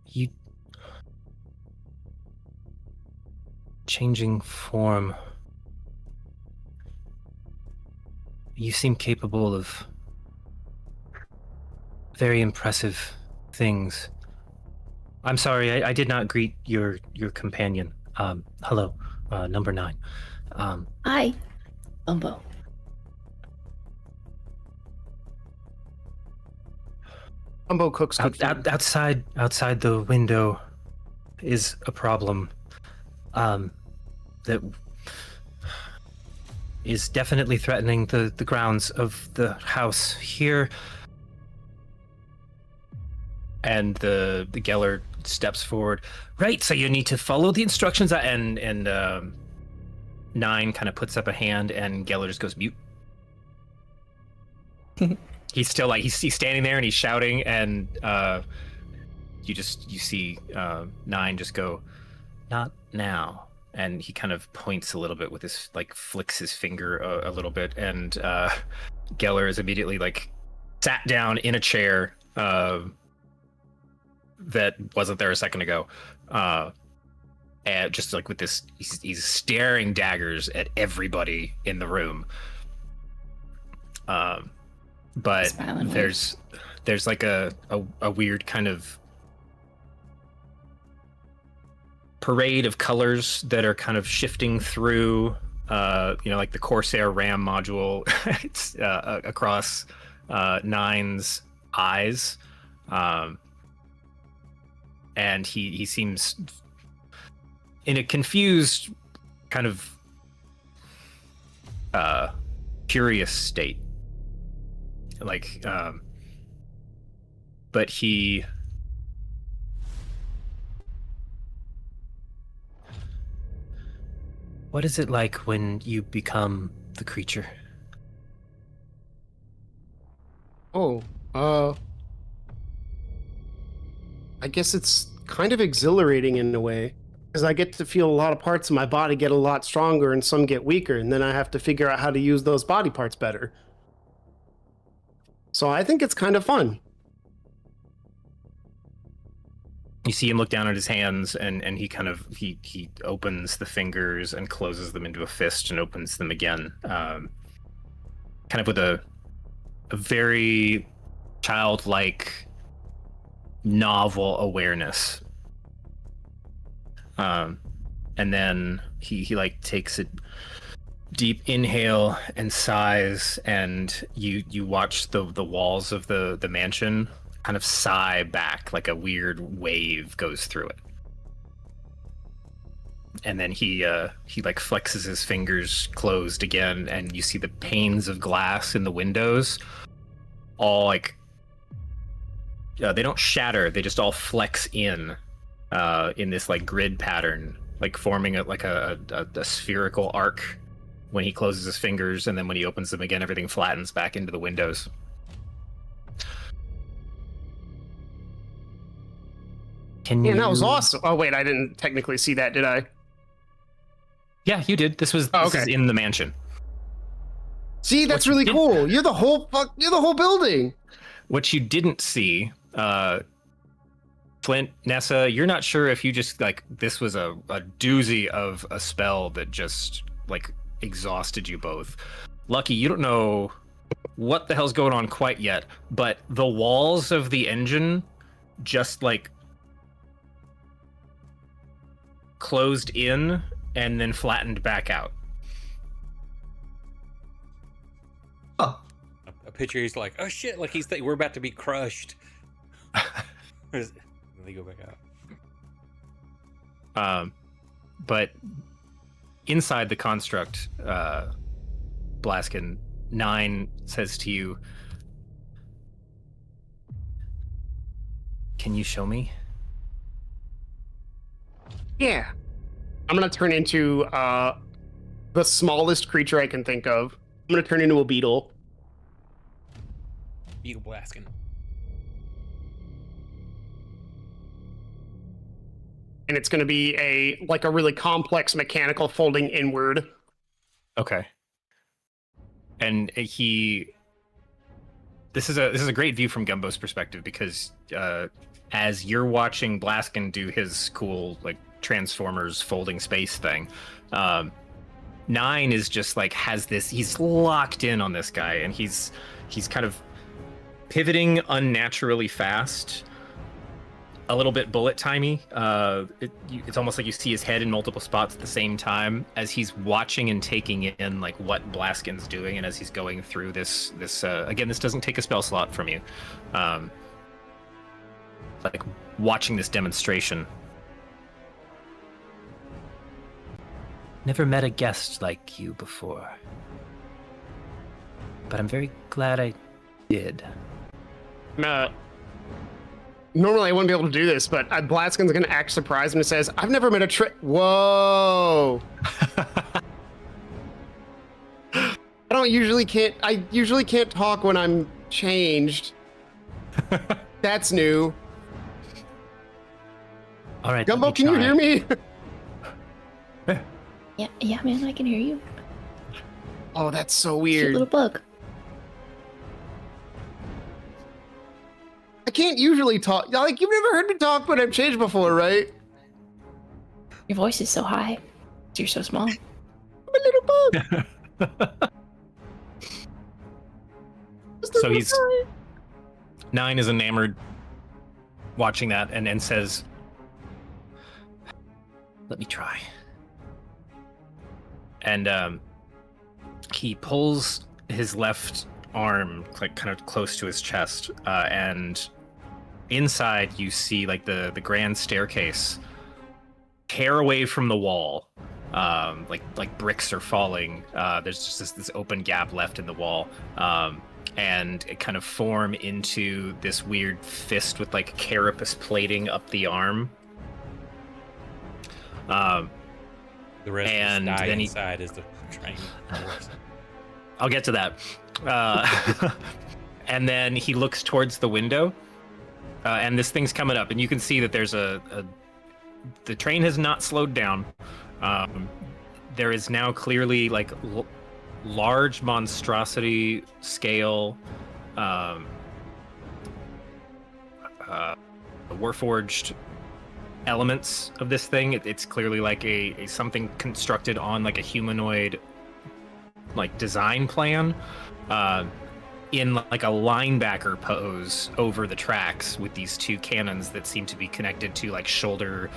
You changing form. You seem capable of very impressive things. I'm sorry, I did not greet your companion. Hello, number 9. Hi, Bumbo. Umbo cooks good food. Outside the window is a problem that is definitely threatening the grounds of the house here. And the Geller steps forward. Right, so you need to follow the instructions. And 9 kind of puts up a hand, and Geller just goes mute. He's still like he's standing there and he's shouting, and you see 9 just go, not now. And he kind of points a little bit with his flicks his finger a little bit, and Geller is immediately sat down in a chair that wasn't there a second ago, and just with this, he's staring daggers at everybody in the room. But there's a weird kind of parade of colors that are kind of shifting through, like the Corsair RAM module. It's across 9's eyes, and he seems in a confused, kind of curious state. But he what is it like when you become the creature? I guess it's kind of exhilarating in a way, because I get to feel a lot of parts of my body get a lot stronger and some get weaker, and then I have to figure out how to use those body parts better. So I think it's kind of fun. You see him look down at his hands, and he kind of he opens the fingers and closes them into a fist and opens them again, kind of with a very childlike, novel awareness. And then he takes a deep inhale and sighs, and you watch the walls of the mansion kind of sigh back, like a weird wave goes through it. And then he flexes his fingers closed again, and you see the panes of glass in the windows all they don't shatter, they just all flex in this grid pattern, forming a spherical arc when he closes his fingers, and then when he opens them again, everything flattens back into the windows. Yeah, that was awesome. Oh wait, I didn't technically see that, did I? Yeah, you did. This is in the mansion. See, that's really cool. You're the whole building. What you didn't see, Flint, Nessa, you're not sure if you just this was a doozy of a spell that just exhausted you both. Lucky, you don't know what the hell's going on quite yet, but the walls of the engine just closed in and then flattened back out. Oh. A picture, he's like, oh shit, we're about to be crushed. Then they go back out. But inside the construct, Blaskin, 9 says to you, can you show me? Yeah. I'm going to turn into the smallest creature I can think of. I'm going to turn into a beetle. Beetle Blaskin. And it's going to be a really complex mechanical folding inward. Okay. And this is a great view from Gumbo's perspective, because as you're watching Blaskin do his cool Transformers folding space thing, 9 is just has this, he's locked in on this guy, and he's kind of pivoting unnaturally fast, a little bit bullet timey. It's almost like you see his head in multiple spots at the same time as he's watching and taking in like what Blaskin's doing, and as he's going through this again, this doesn't take a spell slot from you. Like watching this demonstration. Never met a guest like you before, but I'm very glad I did. Normally I wouldn't be able to do this, but Blaskin's gonna act surprised when it says, "I've never met a Whoa!" I usually can't talk when I'm changed. That's new. All right, Gumbo, can you hear me? Yeah, man, I can hear you. Oh, that's so Cute weird. little bug. I can't usually talk. Like, you've never heard me talk when I'm changed before, right? Your voice is so high. You're so small. I'm a little bug. So he's 9 is enamored watching that and says, "Let me try." And he pulls his left arm like kind of close to his chest, and inside you see like the grand staircase tear away from the wall. Like bricks are falling. There's just this open gap left in the wall. And it kind of form into this weird fist with like carapace plating up the arm. The rest And of the then he- inside is the train. I'll get to that. And then he looks towards the window, and this thing's coming up, and you can see that there's the train has not slowed down. There is now clearly like large monstrosity scale warforged elements of this thing. It's clearly like a something constructed on like a humanoid like design plan, in like a linebacker pose over the tracks with these two cannons that seem to be connected to like shoulder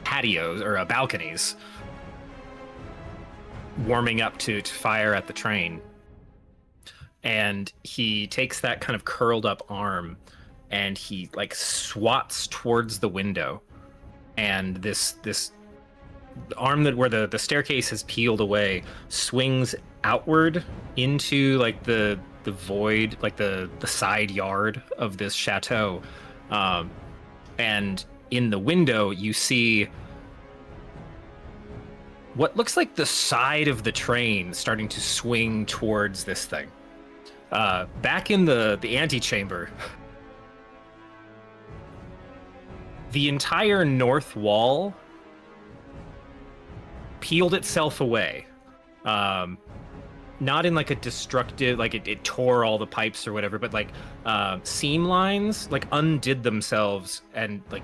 patios or balconies, warming up to fire at the train. And he takes that kind of curled up arm and he like swats towards the window, and this arm that where the staircase has peeled away swings outward into like the void, like the side yard of this chateau. And in the window you see what looks like the side of the train starting to swing towards this thing. Back in the antechamber, the entire north wall peeled itself away. Not in like a destructive, like it tore all the pipes or whatever, but like seam lines like undid themselves, and like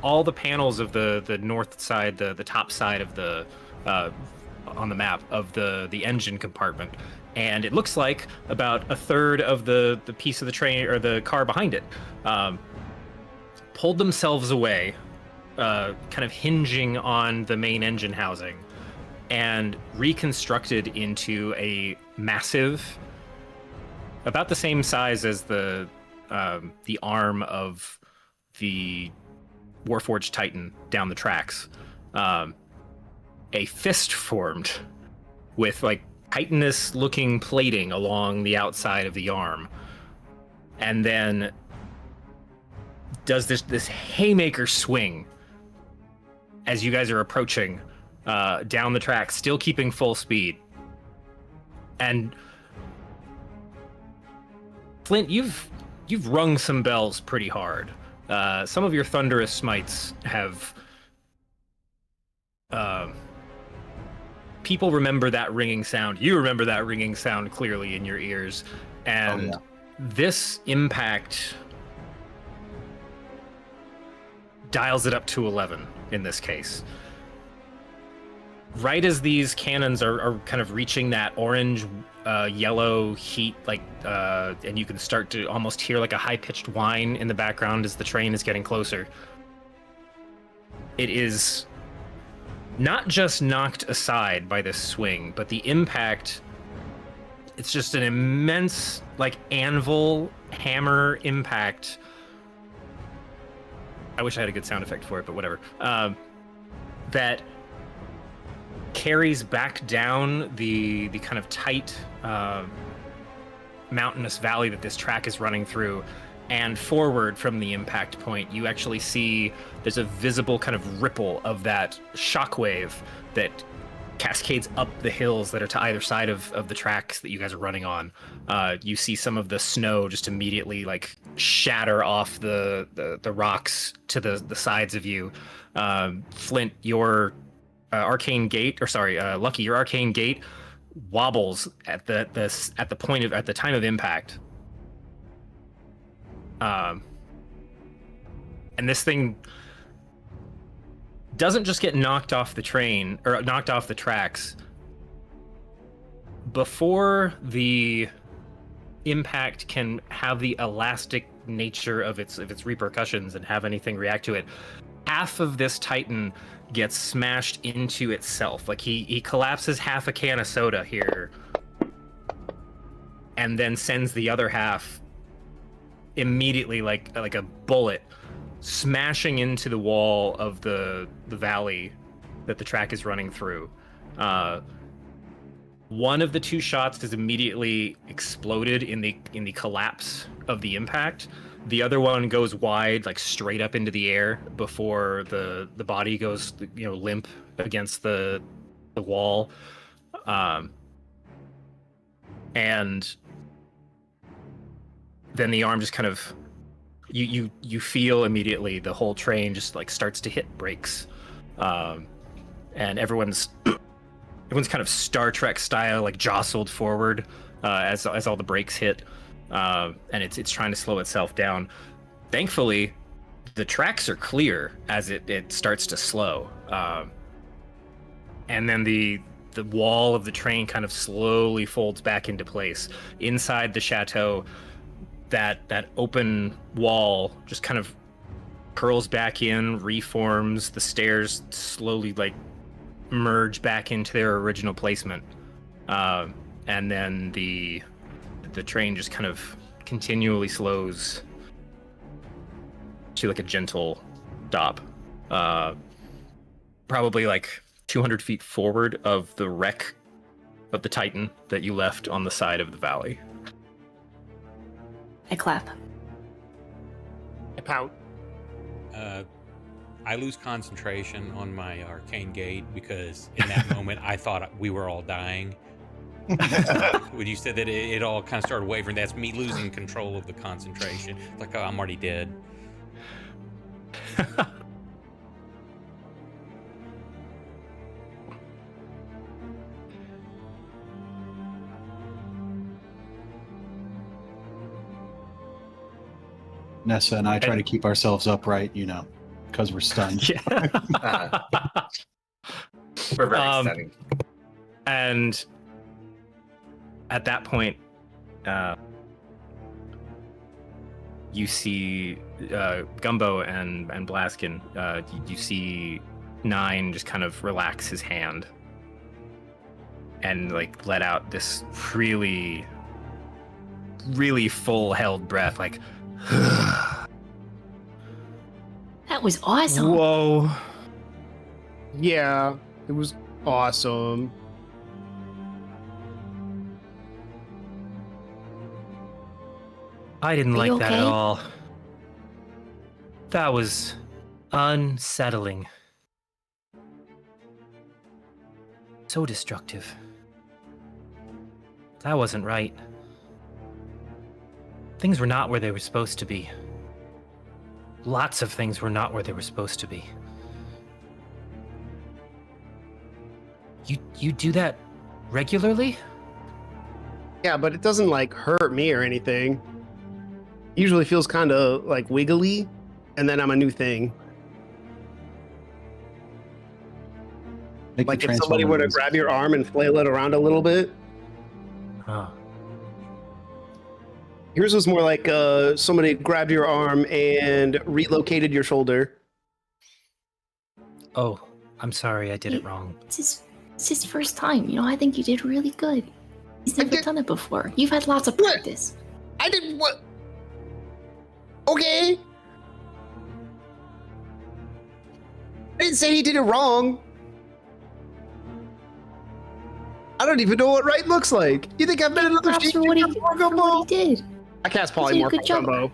all the panels of the north side, the top side of the on the map of the engine compartment, and it looks like about a third of the piece of the train or the car behind it pulled themselves away, kind of hinging on the main engine housing, and reconstructed into a massive, about the same size as the arm of the Warforged Titan down the tracks. A fist formed with like chitinous looking plating along the outside of the arm, and then does this haymaker swing as you guys are approaching down the track, still keeping full speed. And Flint, you've rung some bells pretty hard. Some of your thunderous smites have people remember that ringing sound. You remember that ringing sound clearly in your ears, and this impact dials it up to 11 in this case. right as these cannons are kind of reaching that orange yellow heat, and you can start to almost hear like a high-pitched whine in the background as the train is getting closer. It is not just knocked aside by this swing, but the impact, it's just an immense like anvil hammer impact. I wish I had a good sound effect for it, but whatever. That carries back down the kind of tight mountainous valley that this track is running through, and forward from the impact point you actually see there's a visible kind of ripple of that shockwave that cascades up the hills that are to either side of the tracks that you guys are running on. You see some of the snow just immediately like shatter off the rocks to the sides of you. Flint, your arcane gate, or sorry, Lucky, your arcane gate wobbles at the time of impact. And this thing doesn't just get knocked off the train or knocked off the tracks. Before the impact can have the elastic nature of its repercussions and have anything react to it, half of this Titan gets smashed into itself. Like he collapses half a can of soda here and then sends the other half immediately like a bullet smashing into the wall of the valley that the track is running through. One of the two shots is immediately exploded in the collapse of the impact. The other one goes wide, like straight up into the air before the body goes, limp against the wall. And then the arm just kind of, you feel immediately the whole train just like starts to hit brakes, and everyone's kind of Star Trek style like jostled forward as all the brakes hit, and it's trying to slow itself down. Thankfully, the tracks are clear as it starts to slow, and then the wall of the train kind of slowly folds back into place. Inside the chateau, that open wall just kind of curls back in, reforms. The stairs slowly like merge back into their original placement, and then the train just kind of continually slows to like a gentle stop, probably like 200 feet forward of the wreck of the Titan that you left on the side of the valley. I clap. I pout. I lose concentration on my arcane gate because in that moment I thought we were all dying. When you said that it all kind of started wavering, that's me losing control of the concentration. Like, oh, I'm already dead. Nessa and I try to keep ourselves upright, because we're stunned. Yeah. We're very stunning. And at that point, you see Gumbo and Blaskin. You see Nine just kind of relax his hand and like let out this really, really full held breath, like. That was awesome. Whoa. Yeah, it was awesome. I didn't Are like you that at okay? all. That was unsettling. So destructive. That wasn't right. Things were not where they were supposed to be. Lots of things were not where they were supposed to be. You do that regularly? Yeah, but it doesn't like hurt me or anything. Usually feels kind of like wiggly, and then I'm a new thing. Make Like the if somebody were to Transformers. grab your arm and flail it around a little bit. Huh. Yours was more like somebody grabbed your arm and relocated your shoulder. Oh, I'm sorry, I did it wrong. It's his first time. You know, I think you did really good. He's I never did- done it before. You've had lots of What? practice. I didn't what? Okay. I didn't say he did it wrong. I don't even know what right looks like. You think I've been another Props sheep for what he Gumbo? did. I cast You did a polymorph good on job. Gumbo.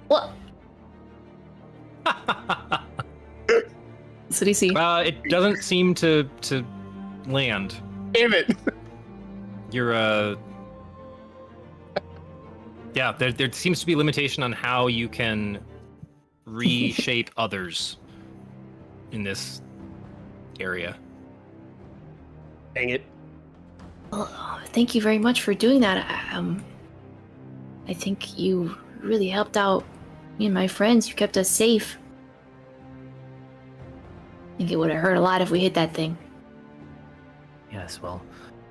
What? So do you see? It doesn't seem to land. Damn it. You're yeah, there seems to be limitation on how you can reshape others in this area. Dang it. Well, thank you very much for doing that. I think you really helped out me and my friends. You kept us safe. I think it would have hurt a lot if we hit that thing. Yes, well,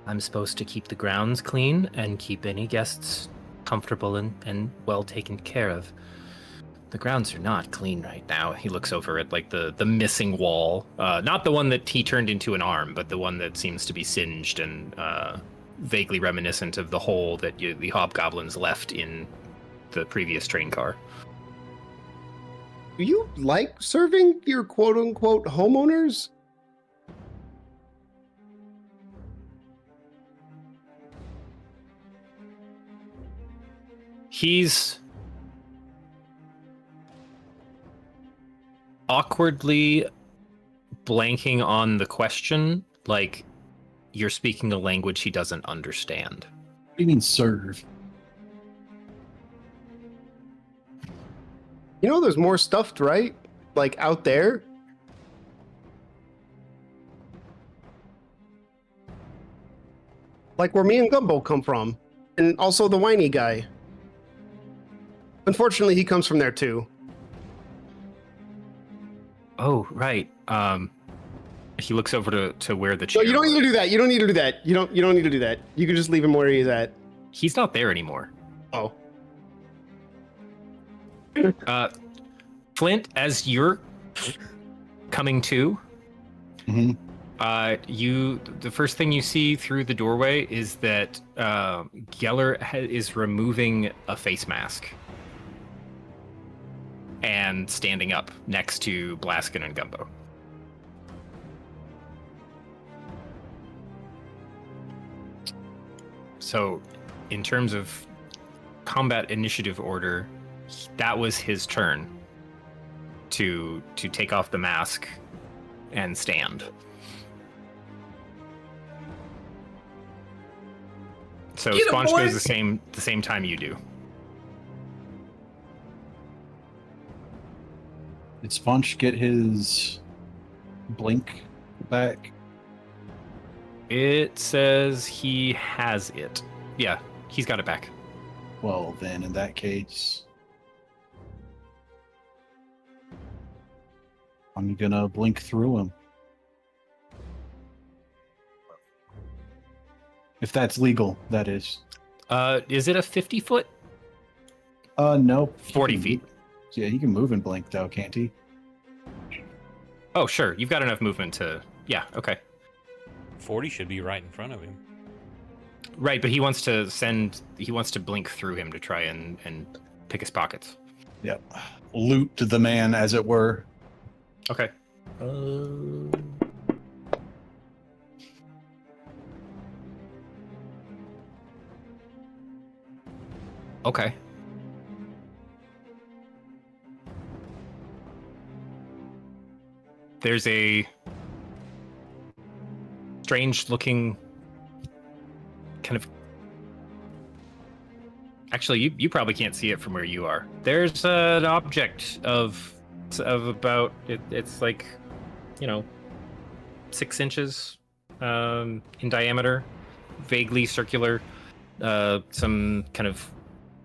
I'm supposed to keep the grounds clean and keep any guests comfortable and well taken care of. The grounds are not clean right now. He looks over at like the missing wall, not the one that he turned into an arm, but the one that seems to be singed and vaguely reminiscent of the hole that the hobgoblins left in the previous train car. Do you like serving your quote unquote homeowners? He's awkwardly blanking on the question, like you're speaking a language he doesn't understand. What do you mean serve? You know, there's more stuffed, right? Like out there. Like where me and Gumbo come from. And also the whiny guy. Unfortunately, he comes from there too. Oh, right. He looks over to where the No, chair. you don't need to do that. You don't need to do that. You don't need to do that. You can just leave him where he's at. He's not there anymore. Oh. Flint, as you're coming to, Hmm. the first thing you see through the doorway is that Geller is removing a face mask and standing up next to Blaskin and Gumbo. So, in terms of combat initiative order, that was his turn to take off the mask and stand. So Get 'em, Sponge boy! goes the same time you do. Did Sponge get his blink back? It says he has it. Yeah, he's got it back. Well, then in that case, I'm gonna blink through him. If that's legal, that is. Is it a 50-foot? No. 40 feet. Yeah, he can move and blink though, can't he? Oh, sure. You've got enough movement to... Yeah, okay. 40 should be right in front of him. Right, but he wants to blink through him to try and pick his pockets. Yep. Loot the man, as it were. Okay. Okay. There's a strange looking kind of... Actually, you probably can't see it from where you are. There's an object of about... It's like, 6 inches in diameter, vaguely circular, some kind of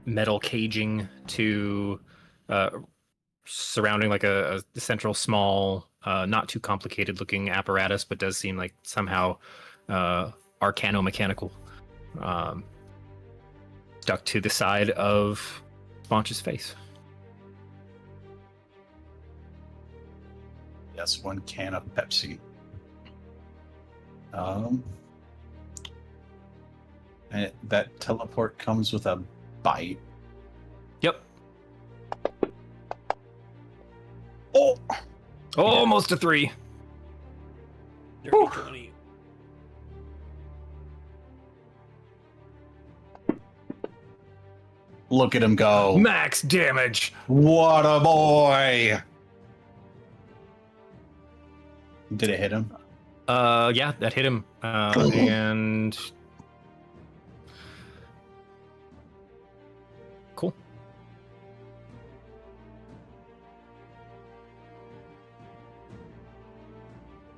metal caging to surrounding like a central small not too complicated looking apparatus, but does seem like somehow arcano-mechanical, stuck to the side of Sponge's face. Yes, 1 can of Pepsi. And that teleport comes with a bite. Yep. Oh! Oh, almost a 3. Dirty 20. Look at him go. Max damage. What a boy! Did it hit him? Yeah, that hit him. And cool.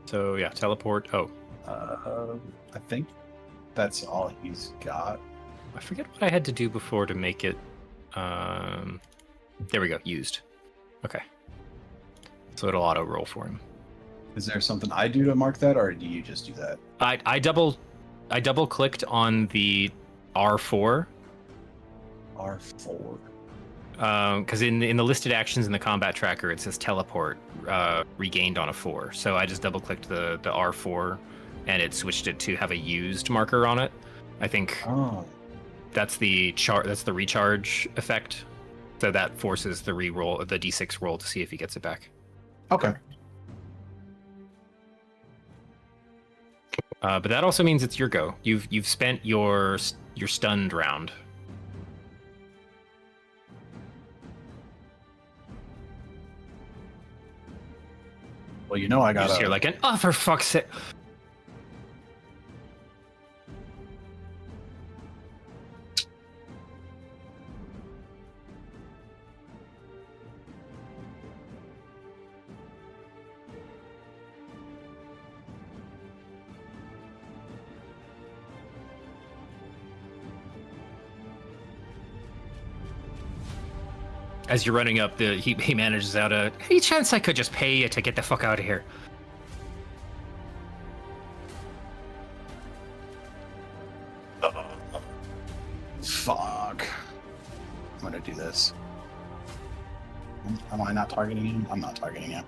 So yeah, teleport. Oh, I think that's all he's got. I forget what I had to do before to make it. There we go. Used. Okay. So it'll auto roll for him. Is there something I do to mark that, or do you just do that? I double clicked on the R4. R4. Because in the listed actions in the combat tracker, it says teleport regained on a 4. So I just double clicked the R4, and it switched it to have a used marker on it. I think that's the recharge effect. So that forces the re-roll, the D6 roll, to see if he gets it back. Okay. But that also means it's your go. You've spent your stunned round. Well, you know I You got just hear like an "oh, for fuck's sake." As you're running up, he manages out a, any chance I could just pay you to get the fuck out of here? Fuck. I'm gonna do this. Am I not targeting him? I'm not targeting him.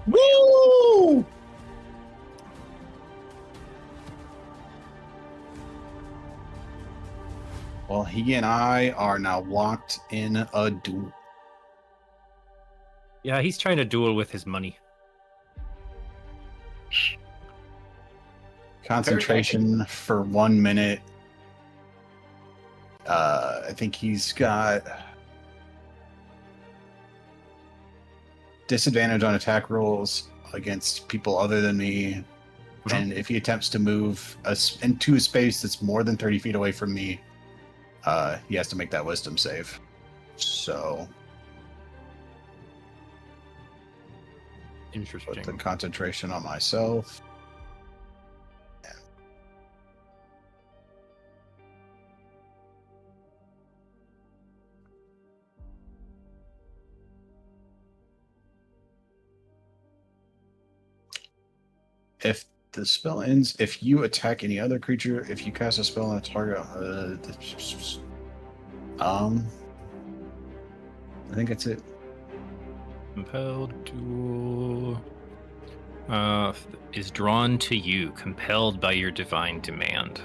Woo! Well, he and I are now locked in a duel. Yeah, he's trying to duel with his money. Concentration for 1 minute. I think he's got disadvantage on attack rolls against people other than me. And if he attempts to move into a space that's more than 30 feet away from me, he has to make that wisdom save. So Interesting. put the concentration on myself. If the spell ends, if you attack any other creature, if you cast a spell on a target, I think that's it. Compelled duel is drawn to you, compelled by your divine demand.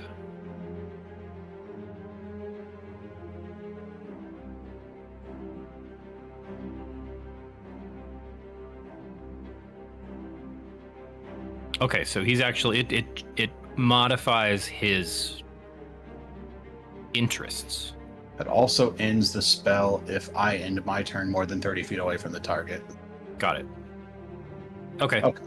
Okay, so he's actually it modifies his interests. It also ends the spell if I end my turn more than 30 feet away from the target. Got it. Okay. Okay.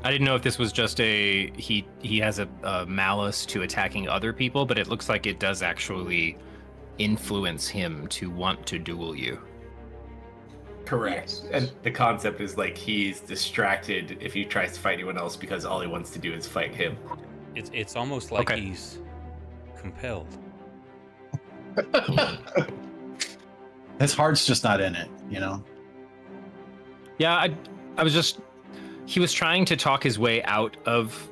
I didn't know if this was just he has a malice to attacking other people, but it looks like it does actually influence him to want to duel you. Correct. And the concept is like he's distracted if he tries to fight anyone else because all he wants to do is fight him. It's almost like Okay. he's compelled. His heart's just not in it, you know? Yeah, I was just... He was trying to talk his way out of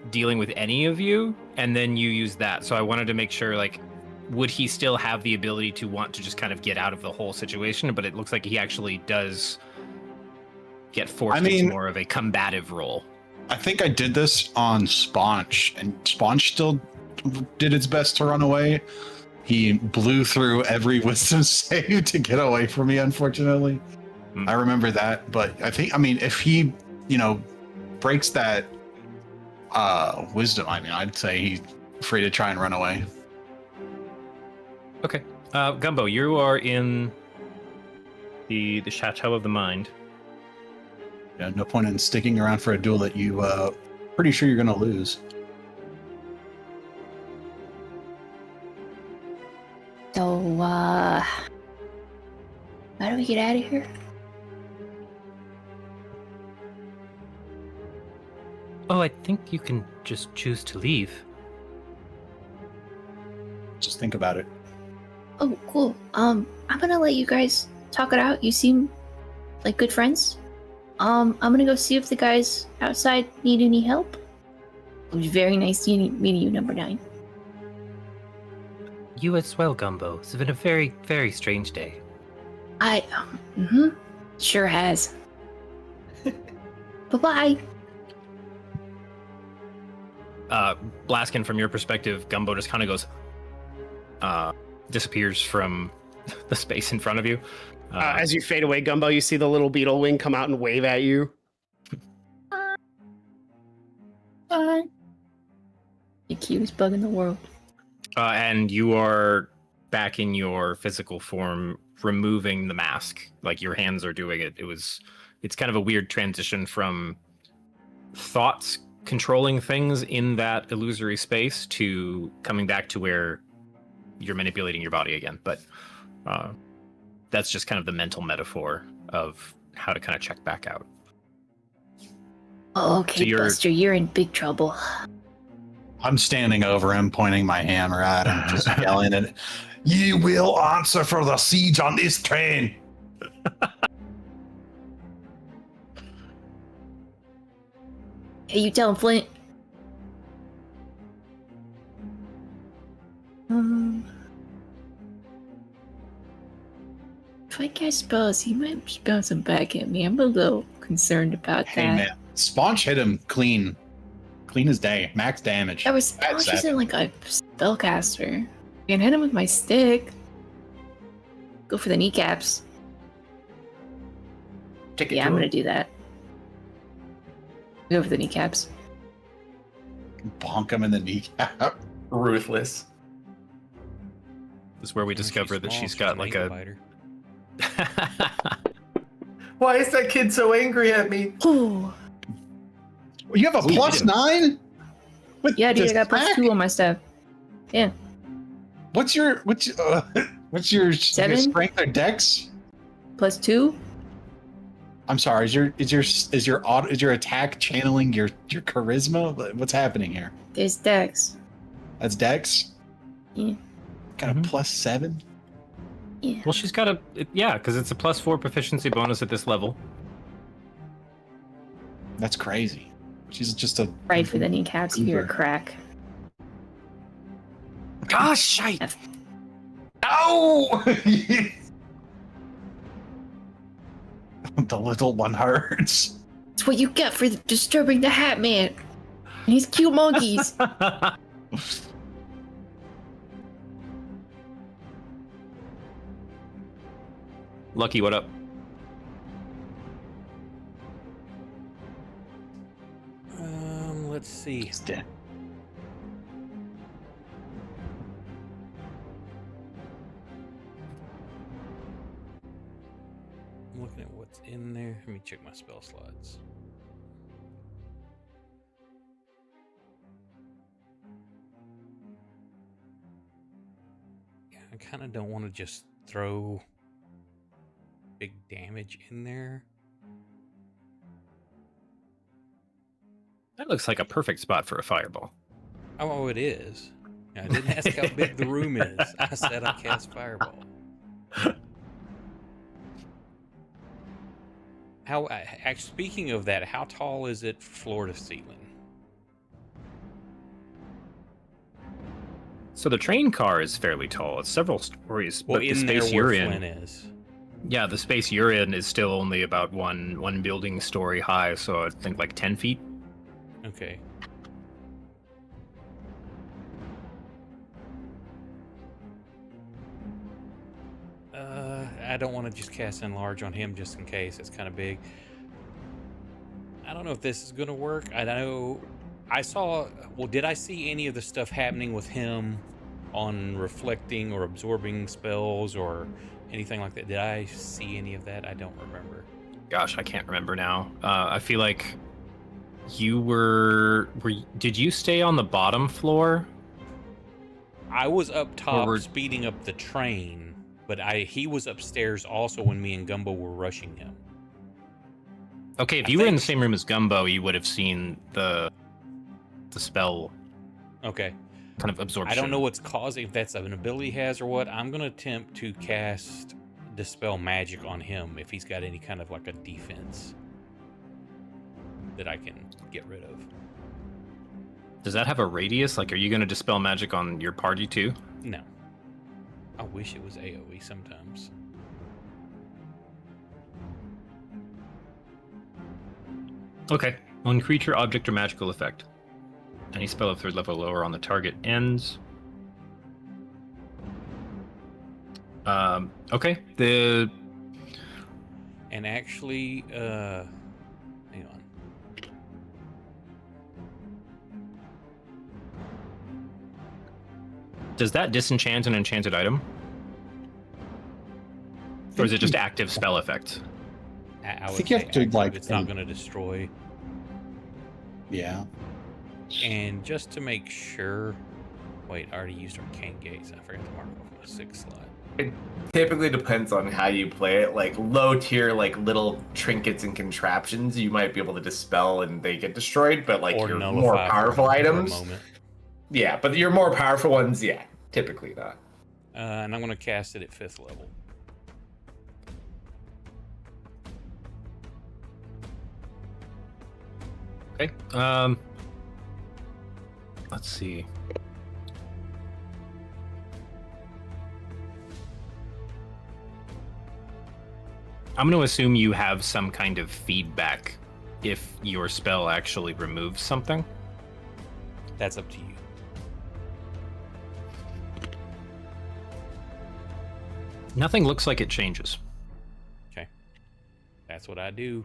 dealing with any of you, and then you used that. So I wanted to make sure, like, would he still have the ability to want to just kind of get out of the whole situation? But it looks like he actually does get forced into more of a combative role. I think I did this on Sponge, and Sponge still did its best to run away. He blew through every wisdom save to get away from me, unfortunately. I remember that, but I mean, if he, breaks that wisdom, I'd say he's free to try and run away. Okay. Gumbo, you are in the Chateau of the Mind. Yeah, no point in sticking around for a duel that you pretty sure you're gonna lose. So, how do we get out of here? Oh, I think you can just choose to leave. Just think about it. Oh, cool. I'm gonna let you guys talk it out. You seem like good friends. I'm gonna go see if the guys outside need any help. It was very nice meeting you, number 9. You as well, Gumbo. It's been a very, very strange day. Sure has. Bye-bye. Blaskin, from your perspective, Gumbo just kind of goes, disappears from the space in front of you. As you fade away, Gumbo, you see the little beetle wing come out and wave at you. The cutest bug in the world. And you are back in your physical form, removing the mask. Like, your hands are doing it. It's kind of a weird transition from thoughts controlling things in that illusory space to coming back to where you're manipulating your body again. But that's just kind of the mental metaphor of how to kind of check back out. Okay, So Buster, you're in big trouble. I'm standing over him, pointing my hammer at him, just yelling at it. You will answer for the siege on this train. Hey, you tell him, Flint. If I cast spells, he might be bouncing back at me. I'm a little concerned about Hey, that. man. Sponge hit him clean. Clean as day. Max damage. I was isn't like a spellcaster. I can hit him with my stick. Go for the kneecaps. Take it I'm gonna do that. Go for the kneecaps. Bonk him in the kneecap. Ruthless. This is where we discover that she's got like a... biter. Why is that kid so angry at me? Ooh. You have a +9? Yeah, dude, I this got +2 on my stuff. Yeah. What's your your 7? strength or dex? +2? I'm sorry. Is your attack channeling your charisma? What's happening here? There's Dex. That's dex. Yeah. Got a +7. Yeah. Well, she's got because it's a +4 proficiency bonus at this level. That's crazy. She's just a Right for the kneecaps, you hear a crack. gosh, shite. Ow! The little one hurts. It's what you get for disturbing the Hat Man. And his cute monkeys. Lucky, what up? Let's see. He's dead. I'm looking at what's in there. Let me check my spell slots. Yeah, I kind of don't want to just throw big damage in there. That looks like a perfect spot for a fireball. Oh, it is. I didn't ask how big the room is. I said I cast fireball. How? Speaking of that, how tall is it floor to ceiling? So the train car is fairly tall. It's several stories, Well, but the in there space where you're in, Flynn is. yeah, the space you're in is still only about one building story high. So I think like 10 feet. Okay. I don't want to just cast enlarge on him just in case. It's kind of big. I don't know if this is going to work. I know I saw. Well, did I see any of the stuff happening with him on reflecting or absorbing spells or anything like that? Did I see any of that? I don't remember. Gosh, I can't remember now. I feel like you were. Did you stay on the bottom floor? I was up top were- speeding up the train, but he was upstairs also when me and Gumbo were rushing him. Okay, if I you were in the think- same room as Gumbo, you would have seen the spell Okay. kind of absorption. I don't know what's causing, if that's an ability he has or what. I'm going to attempt to cast Dispel Magic on him if he's got any kind of like a defense that I can get rid of. Does that have a radius? Like, are you going to dispel magic on your party too? No. I wish it was AoE sometimes. Okay. One creature, object, or magical effect. Any spell of 3rd level or lower on the target ends. Okay. And actually, hang on. Does that disenchant an enchanted item? Or is it just active spell effect? I would think you say have to, active. like, It's not going to destroy. Yeah. And just to make sure, wait, I already used Arcane Gaze. I forgot to mark off my 6th slot. It typically depends on how you play it. Like low tier, like little trinkets and contraptions, you might be able to dispel and they get destroyed. But like Or your nullify more for- powerful for a items, moment. yeah. But your more powerful ones, yeah, typically not. And I'm going to cast it at 5th level. Okay. Let's see. I'm going to assume you have some kind of feedback if your spell actually removes something. That's up to you. Nothing looks like it changes. Okay. That's what I do.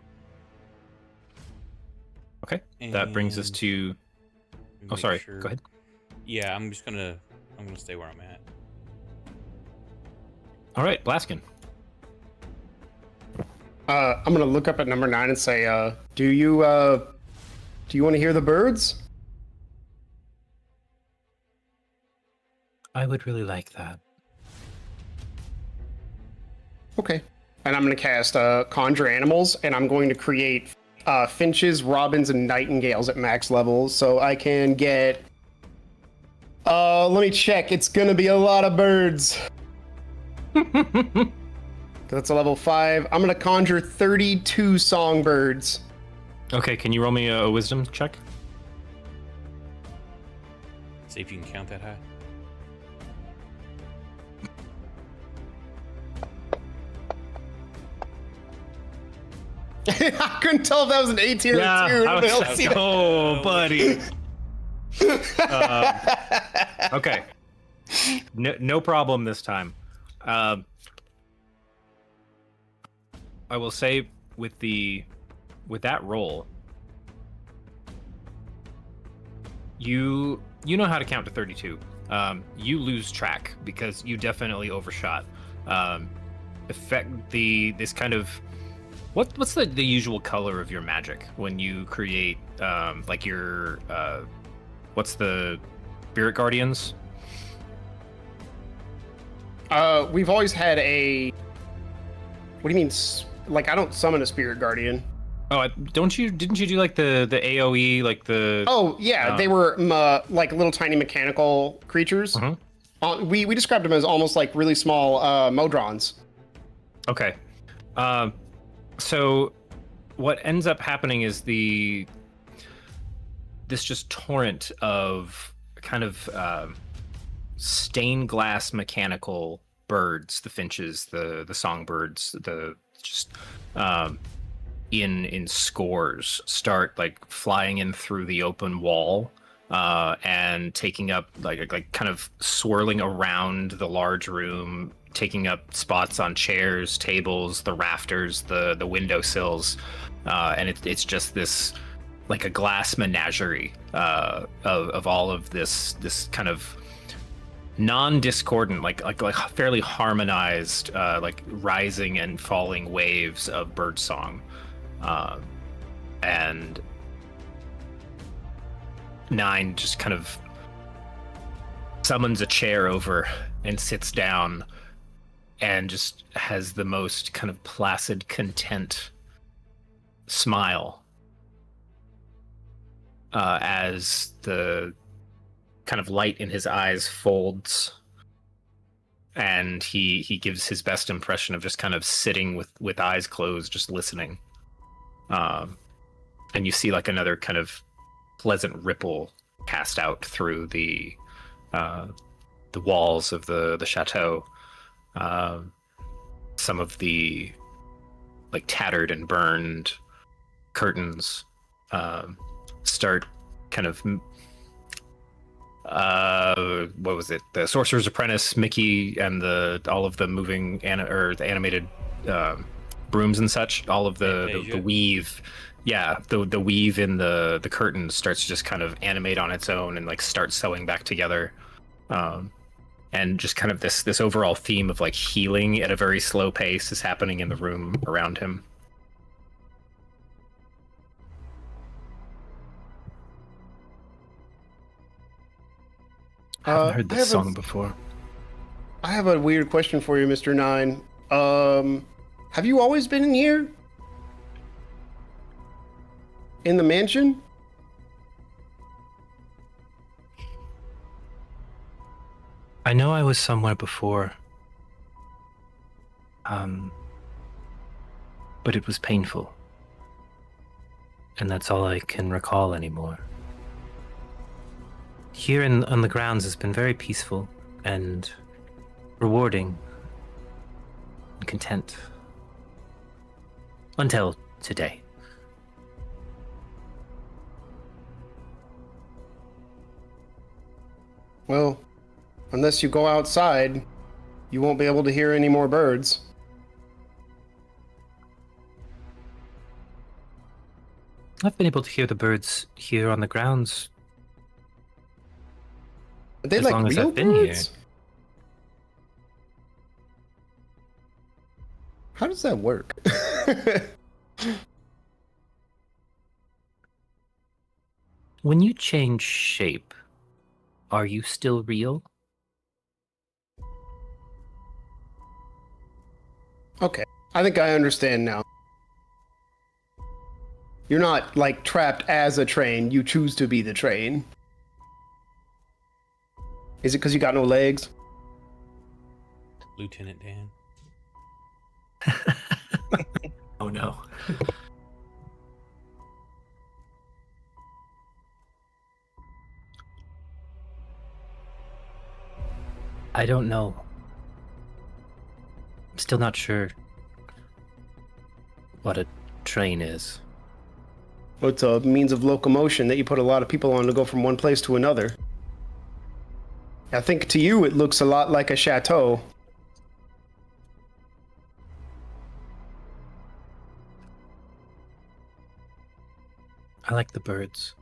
Okay. That brings us And to. Oh, make sorry. sure- Go ahead. Yeah, I'm gonna stay where I'm at. All right, Blaskin. I'm gonna look up at number 9 and say, do you want to hear the birds? I would really like that. Okay. And I'm gonna cast Conjure Animals, and I'm going to create finches, robins, and nightingales at max levels, so I can get. Let me check. It's gonna be a lot of birds. That's a level 5. I'm gonna conjure 32 songbirds. Okay, can you roll me a wisdom check? See if you can count that high. I couldn't tell if that was an 18 or a 2. I Nobody was else see like, that. oh, buddy. Okay. No problem this time. I will say with that roll, you know how to count to 32. You lose track because you definitely overshot. This kind of what's the usual color of your magic when you create like your what's the spirit guardians? We've always had a. What do you mean? Like, I don't summon a spirit guardian. Oh, didn't you do like the AoE, like the? Oh yeah, they were like little tiny mechanical creatures. Mhm. We described them as almost like really small modrons. Okay. So what ends up happening is this just torrent of kind of stained glass mechanical birds, the finches, the songbirds, the just in scores start like flying in through the open wall and taking up like kind of swirling around the large room, taking up spots on chairs, tables, the rafters, the windowsills, and it's just this like a glass menagerie of all of this kind of non-discordant, like fairly harmonized, like rising and falling waves of birdsong, and 9 just kind of summons a chair over and sits down and just has the most kind of placid, content smile as the kind of light in his eyes folds, and he gives his best impression of just kind of sitting with eyes closed, just listening. And you see like another kind of pleasant ripple cast out through the walls of the chateau. Some of the like tattered and burned curtains start kind of what was it? The Sorcerer's Apprentice, Mickey, and all of the moving the animated brooms and such. All of the weave, the weave in the curtains starts to just kind of animate on its own and like start sewing back together, and just kind of this overall theme of like healing at a very slow pace is happening in the room around him. I haven't heard this song before. I have a weird question for you, Mr. 9. Have you always been in here? In the mansion? I know I was somewhere before. But it was painful. And that's all I can recall anymore. Here on the grounds has been very peaceful and rewarding and content. Until today. Well, unless you go outside, you won't be able to hear any more birds. I've been able to hear the birds here on the grounds. Are they as like long as real I've been birds? here. How does that work? When you change shape, are you still real? Okay, I think I understand now. You're not like trapped as a train, you choose to be the train. Is it because you got no legs? Lieutenant Dan. Oh no. I don't know. I'm still not sure what a train is. Well, it's a means of locomotion that you put a lot of people on to go from one place to another. I think to you it looks a lot like a chateau. I like the birds.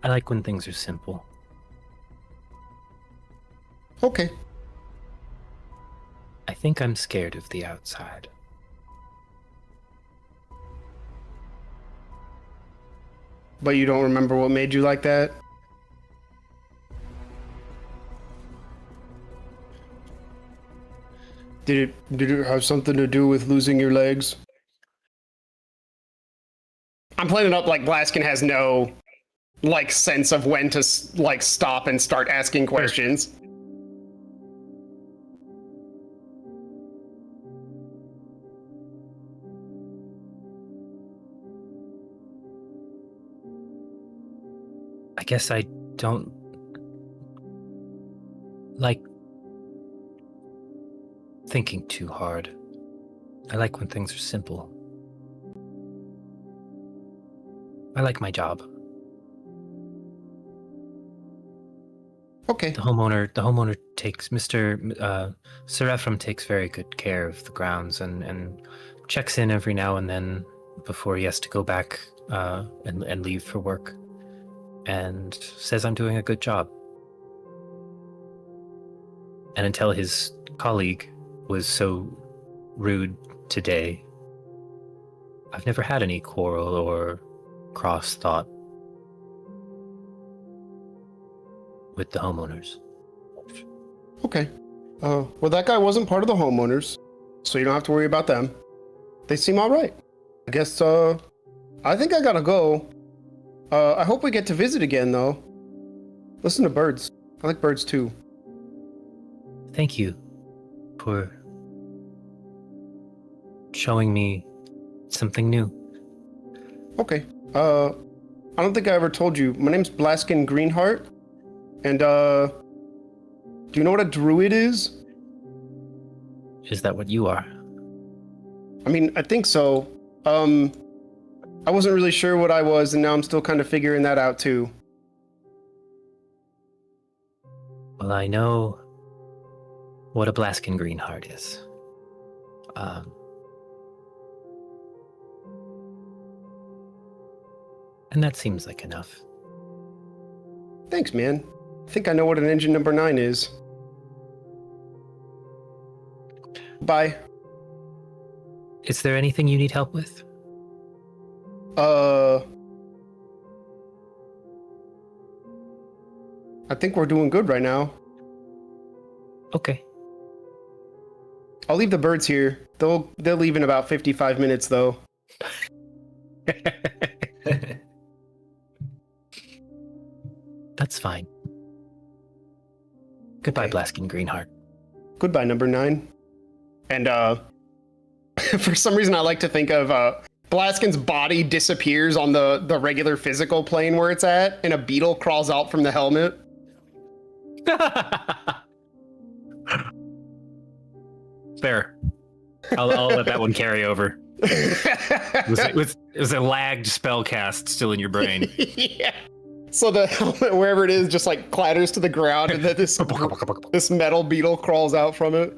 I like when things are simple. Okay. I think I'm scared of the outside. But you don't remember what made you like that? Did it have something to do with losing your legs? I'm playing it up like Blaskin has no like sense of when to like stop and start asking questions. I guess I don't like thinking too hard. I like when things are simple. I like my job. Okay. The homeowner takes Sir Ephraim takes very good care of the grounds and checks in every now and then before he has to go back and leave for work, and says I'm doing a good job. And until his colleague was so rude today, I've never had any quarrel or cross thought with the homeowners. Okay. Well, that guy wasn't part of the homeowners, so you don't have to worry about them. They seem all right. I guess, I think I gotta go. I hope we get to visit again, though. Listen to birds. I like birds, too. Thank you for showing me something new. Okay. I don't think I ever told you. My name's Blaskin Greenheart. And, do you know what a druid is? Is that what you are? I mean, I think so. I wasn't really sure what I was, and now I'm still kind of figuring that out, too. Well, I know what a Blaskin Greenheart is. And that seems like enough. Thanks, man. I think I know what an engine number 9 is. Bye. Is there anything you need help with? I think we're doing good right now. Okay. I'll leave the birds here. They'll leave in about 55 minutes, though. That's fine. Goodbye, Okay. Blaskin Greenheart. Goodbye, number 9. And, for some reason I like to think of, Blaskin's body disappears on the regular physical plane where it's at, and a beetle crawls out from the helmet. Fair. I'll let that one carry over. It was a lagged spell cast still in your brain. Yeah. So the helmet, wherever it is, just like clatters to the ground, and then this metal beetle crawls out from it.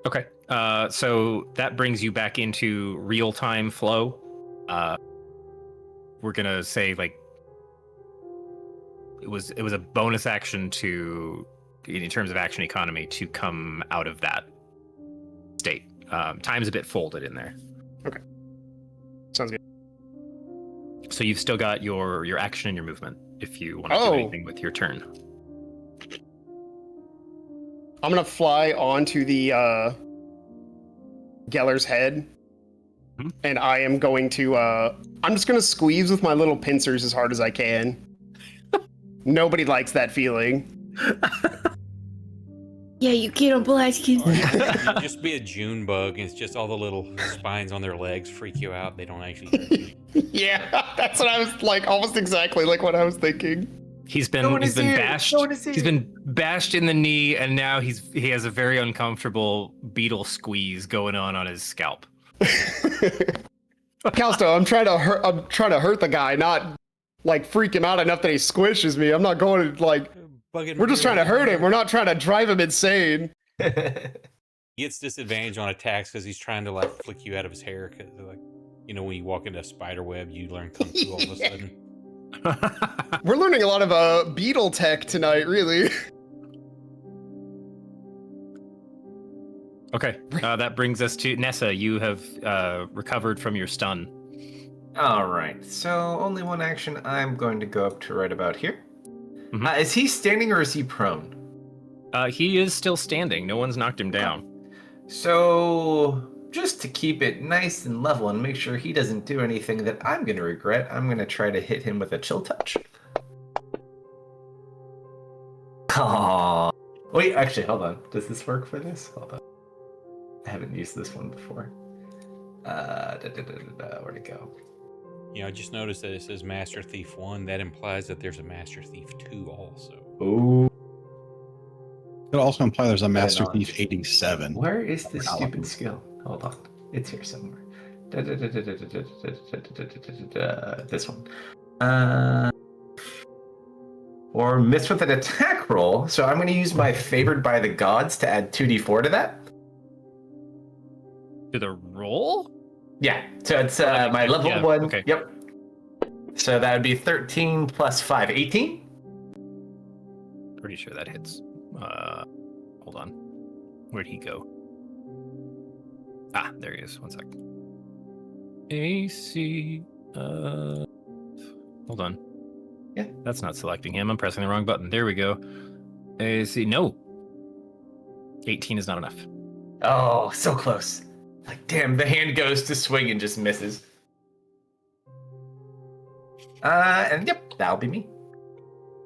Okay. So that brings you back into real-time flow. We're gonna say like it was a bonus action to, in terms of action economy, to come out of that state. Time's a bit folded in there. Okay. Sounds good. So you've still got your action and your movement if you want to do anything with your turn. I'm gonna fly onto the Geller's head, and I am going to I'm just gonna squeeze with my little pincers as hard as I can. Nobody likes that feeling. Yeah, you get them, Blaskin. You just be a June bug, and it's just all the little spines on their legs freak you out. They don't actually. Yeah, that's what I was like, almost exactly like what I was thinking. He's been bashed. He's been bashed in the knee, and now he has a very uncomfortable beetle squeeze going on his scalp. Calsto, I'm trying to hurt the guy, not like freak him out enough that he squishes me. I'm not going to like. We're just trying to hurt him. We're not trying to drive him insane. He gets disadvantage on attacks because he's trying to like flick you out of his hair. Cause like, you know, when you walk into a spider web, you learn kung fu all of a sudden. We're learning a lot of beetle tech tonight, really. Okay, that brings us to Nessa. You have recovered from your stun. All right. So only one action. I'm going to go up to right about here. Mhm. Is he standing or is he prone? He is still standing. No one's knocked him down. So just to keep it nice and level and make sure he doesn't do anything that I'm going to regret, I'm going to try to hit him with a chill touch. Oh, wait, actually, hold on. Does this work for this? Hold on. I haven't used this one before. Where'd it go? You know, I just noticed that it says Master Thief 1. That implies that there's a Master Thief 2 also. Ooh. It could also imply there's a Master Thief 87. Where is this stupid skill? Hold on. It's here somewhere. This one. Or miss with an attack roll. So I'm going to use my Favored by the Gods to add 2d4 to that. To the roll? Yeah. So it's my level 1. Okay. Yep. So that would be 13 plus 5. 18? Pretty sure that hits. Hold on. Where'd he go? Ah, there he is. One sec. AC. Hold on. Yeah. That's not selecting him. I'm pressing the wrong button. There we go. AC. No. 18 is not enough. Oh, so close. Like, damn, the hand goes to swing and just misses. And yep, that'll be me.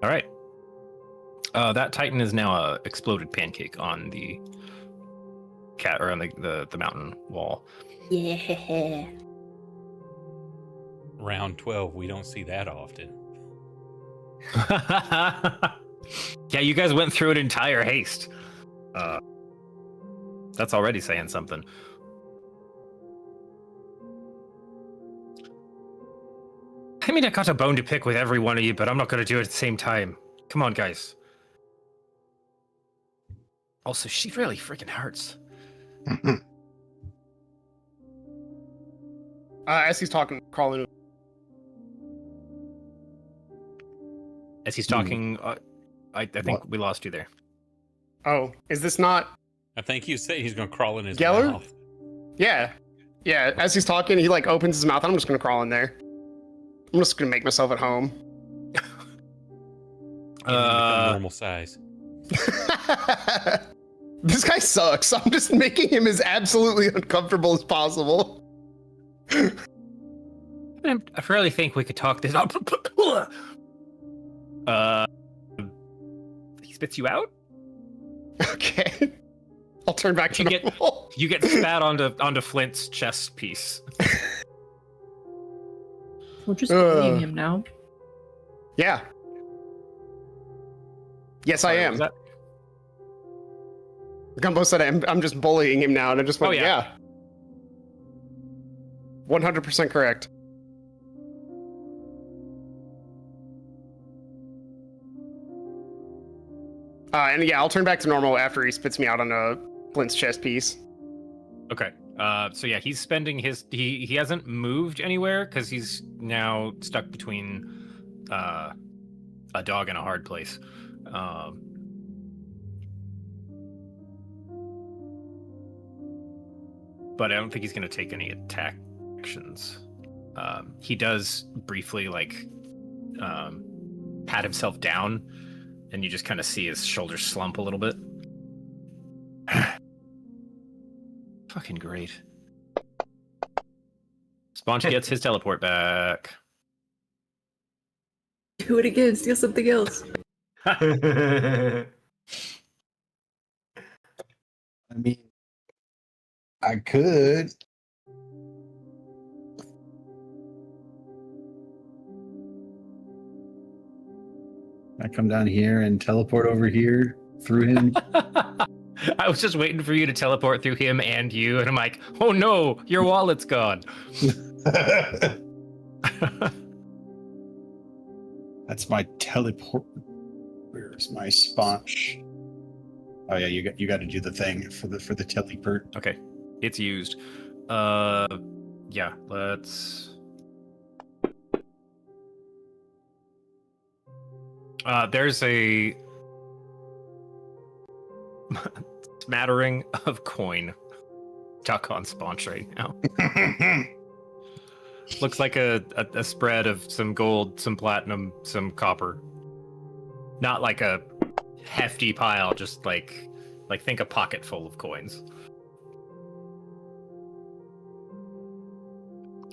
All right. That Titan is now a exploded pancake on the cat or on the mountain wall. Yeah. Round 12, we don't see that often. Yeah, you guys went through an entire haste. That's already saying something. I mean, I got a bone to pick with every one of you, but I'm not going to do it at the same time. Come on, guys. Also, she really freaking hurts. As he's talking, crawling. As he's talking, I think we lost you there. Oh, is this not I think you say he's going to crawl in his Geller? mouth. Yeah. Yeah, as he's talking, he like opens his mouth. I'm just gonna crawl in there. I'm just gonna make myself at home. Normal size. This guy sucks. I'm just making him as absolutely uncomfortable as possible. I really think we could talk this out. He spits you out? Okay. I'll turn back to normal. You get spat onto Flint's chest piece. We're just bullying him now. Yeah. Yes, I am. Gumbo said I'm just bullying him now, and I just went, yeah. 100% correct. And yeah, I'll turn back to normal after he spits me out on a Flint's chest piece. Okay. So yeah, he's spending his he hasn't moved anywhere because he's now stuck between a dog and a hard place. But I don't think he's going to take any attack actions. He does briefly pat himself down, and you just kind of see his shoulders slump a little bit. Fucking great. Sponge gets his teleport back. Do it again. Steal something else. I mean, I could. I come down here and teleport over here through him. I was just waiting for you to teleport through him and you, and I'm like, oh no, your wallet's gone. That's my teleport. Where's my sponge? Oh yeah, you got to do the thing for the teleport. Okay, it's used. Yeah, let's. There's a smattering of coin stuck on Sponge right now. Looks like a spread of some gold, some platinum, some copper. Not like a hefty pile, just like think a pocket full of coins.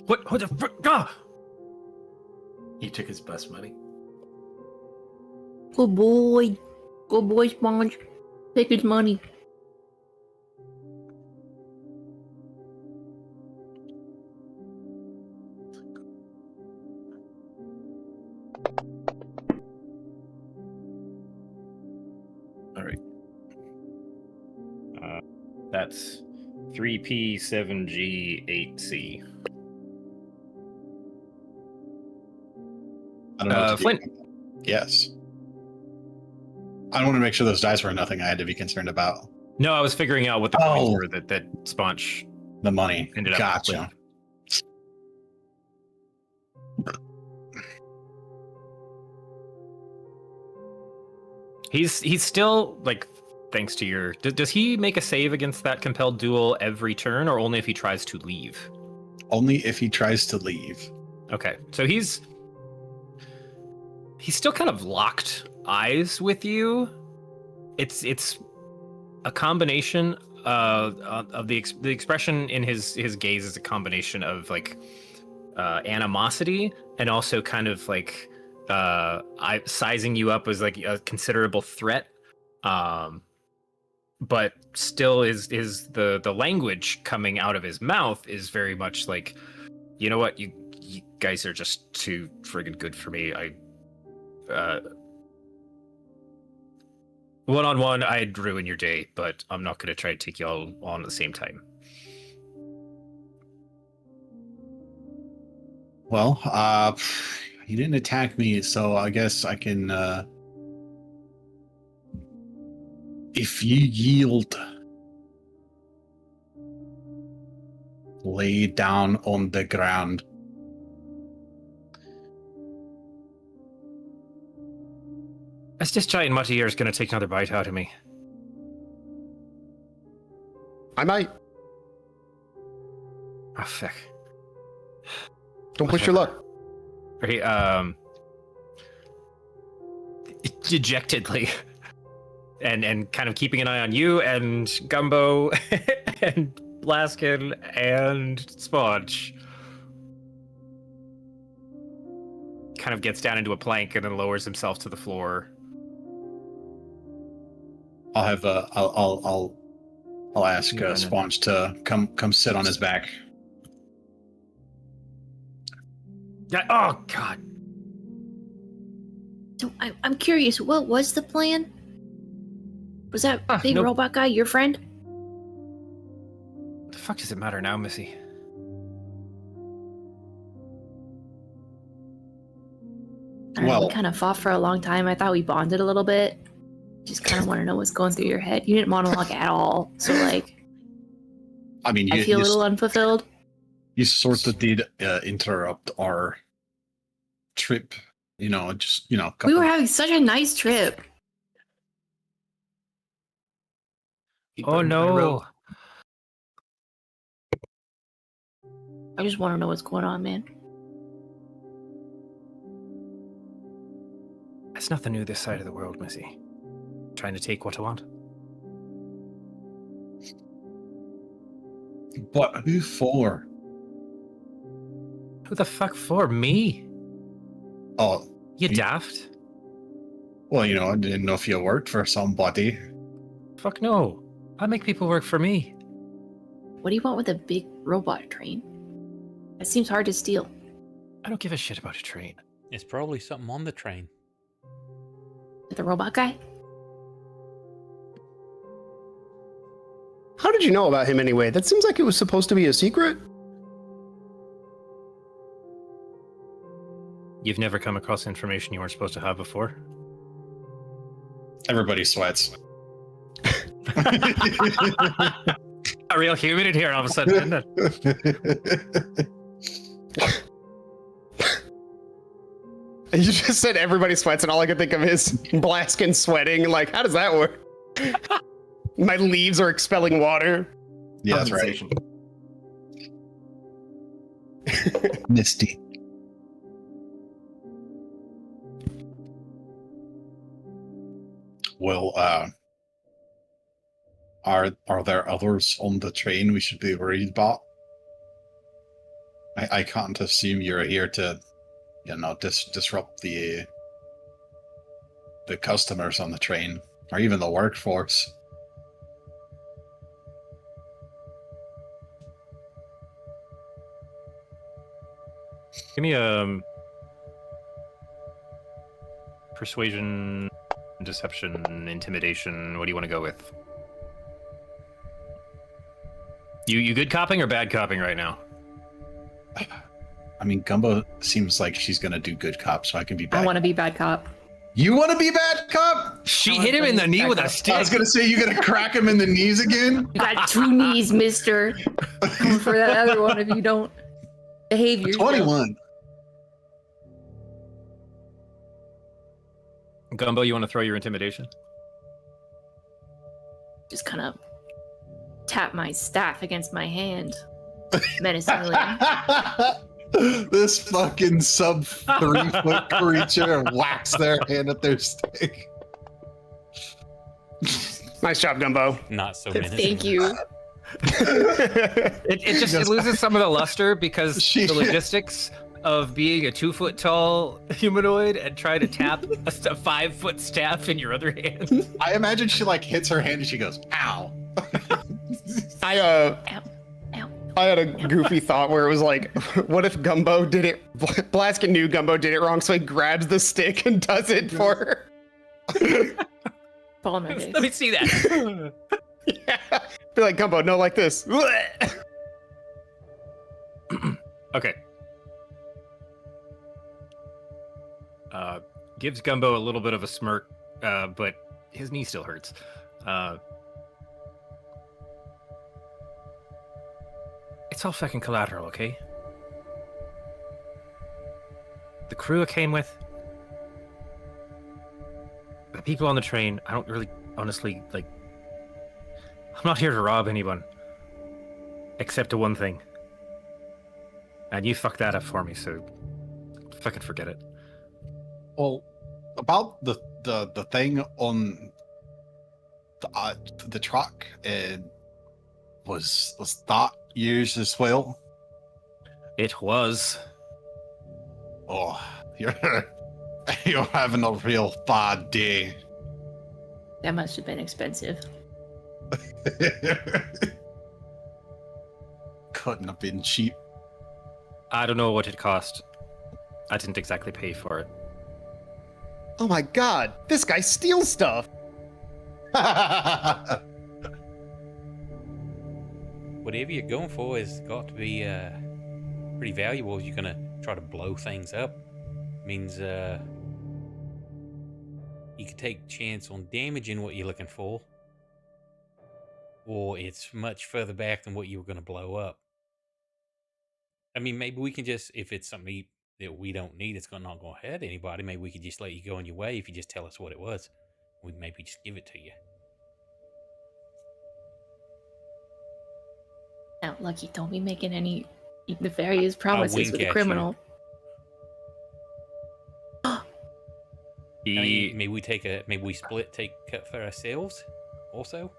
What the frick? Ah! He took his bus money. Good boy. Good boy, Sponge. Take his money. All right. That's 3P7G8C. I don't know what to Flint. do. Yes. I want to make sure those dice were nothing I had to be concerned about. No, I was figuring out what the coins were that Sponge The money. ended up Gotcha. with. He's still like, thanks to your. Does he make a save against that compelled duel every turn, or only if he tries to leave? Only if he tries to leave. Okay, so he's still kind of locked eyes with you. It's a combination of the expression in his gaze is a combination of like animosity and also kind of like sizing you up as like a considerable threat. But still is the language coming out of his mouth is very much like, you know what, you guys are just too friggin' good for me. One-on-one, I'd ruin your day, but I'm not going to try to take you all on at the same time. Well, he didn't attack me, so I guess I can. If you yield, lay down on the ground. That's this giant mutty here is going to take another bite out of me. I might. Oh, fuck. Don't push your luck. Right, dejectedly, and kind of keeping an eye on you and Gumbo and Blaskin and Sponge. Kind of gets down into a plank and then lowers himself to the floor. I'll have I'll ask Sponge to come sit on his back. Yeah. Oh God. So I'm curious, what was the plan? Was that big nope. robot guy your friend? What the fuck does it matter now, Missy? I don't know, we kind of fought for a long time. I thought we bonded a little bit. Just kind of want to know what's going through your head. You didn't monologue at all, so like, I mean, I feel a little unfulfilled. You sort of did interrupt our trip. You know, just We were having such a nice trip. Oh no! I just want to know what's going on, man. It's nothing new this side of the world, Missy. Trying to take what I want. But who for? Who the fuck for? Me? Oh, You daft? well, I didn't know if you worked for somebody. Fuck no. I make people work for me. What do you want with a big robot train? That seems hard to steal. I don't give a shit about a train. It's probably something on the train. With the robot guy? How did you know about him anyway? That seems like it was supposed to be a secret. You've never come across information you weren't supposed to have before? Everybody sweats. A real human in here all of a sudden, isn't it? You just said everybody sweats, and all I could think of is Blaskin sweating. Like, how does that work? My leaves are expelling water. Yeah, that's right. Misty. Well, are there others on the train we should be worried about? I can't assume you're here to, disrupt the customers on the train or even the workforce. Give me a persuasion, deception, intimidation. What do you want to go with? You good copping or bad copping right now? I mean, Gumbo seems like she's gonna do good cop, so I can be bad. I want to be bad cop. You want to be bad cop? She hit him in the knee with a stick. I was gonna say, you gonna crack him in the knees again? You got 2 knees, mister. Coming for that other one if you don't behave yourself. 21. Gumbo, you want to throw your intimidation? Just kind of tap my staff against my hand menacingly. This fucking sub 3-foot creature whacks their hand at their stick. Nice job, Gumbo. Not so menacing. Thank you. It loses some of the luster because She- the logistics of being a 2-foot tall humanoid and trying to tap a 5-foot staff in your other hand. I imagine she like hits her hand and she goes, ow. Ow. I had a goofy thought where it was like, what if Gumbo did it? Blaskin knew Gumbo did it wrong, so he grabs the stick and does it for her. Fall on my face. Let me see that. Yeah. Be like, Gumbo, no, like this. Okay. Gives Gumbo a little bit of a smirk, but his knee still hurts. It's all fucking collateral, okay? The crew I came with, the people on the train, I don't really, honestly, like, I'm not here to rob anyone. Except to one thing. And you fucked that up for me, so fucking forget it. Well, about the thing on the truck, was that yours as well? It was. Oh, you're having a real bad day. That must have been expensive. Couldn't have been cheap. I don't know what it cost. I didn't exactly pay for it. Oh my god, this guy steals stuff. Whatever you're going for has got to be pretty valuable if you're gonna try to blow things up. Means you could take a chance on damaging what you're looking for, or it's much further back than what you were gonna blow up. I mean, maybe we can just, if it's something that we don't need, it's not gonna hurt anybody, maybe we could just let you go on your way if you just tell us what it was. We'd maybe just give it to you. Now, Lucky, don't be making any nefarious promises wink with a at criminal. I mean, maybe we take cut for ourselves also.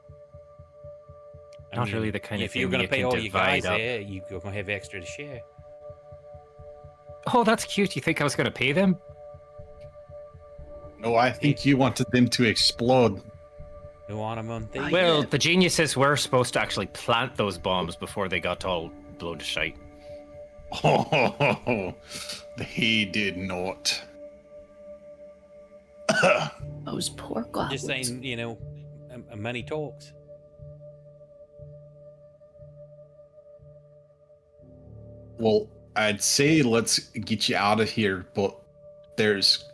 I Not mean, really the kind of if you're thing gonna you pay can all your guys divide up. there, you're gonna have extra to share. Oh, that's cute. You think I was going to pay them? No, I think you wanted them to explode. No honor among thieves. Well, the geniuses were supposed to actually plant those bombs before they got all blown to shite. Oh, he did not. Those poor goblins. Just saying, money talks. Well, I'd say let's get you out of here, but there's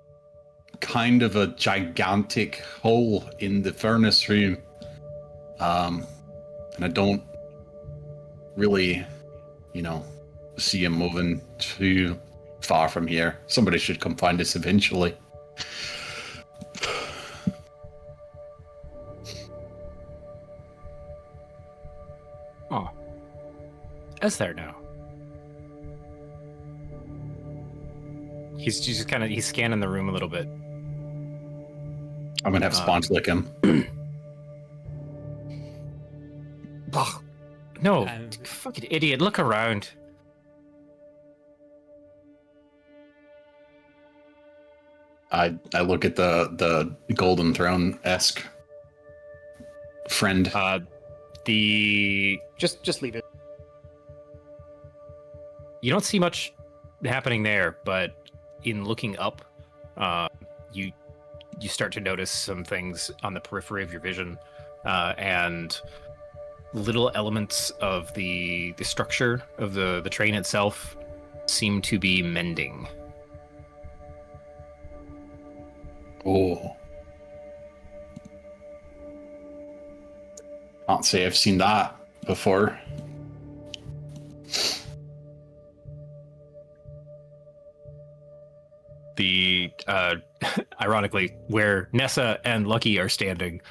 kind of a gigantic hole in the furnace room. And I don't really, see him moving too far from here. Somebody should come find us eventually. Oh. Is there now? He's just he's scanning the room a little bit. I'm gonna have Sponge lick him. Ugh. No, Um, fucking idiot, look around. I look at the Golden Throne-esque friend. The Just leave it. You don't see much happening there, but in looking up, you start to notice some things on the periphery of your vision, and little elements of the structure of the train itself seem to be mending. Oh. Can't say I've seen that before. The ironically, where Nessa and Lucky are standing,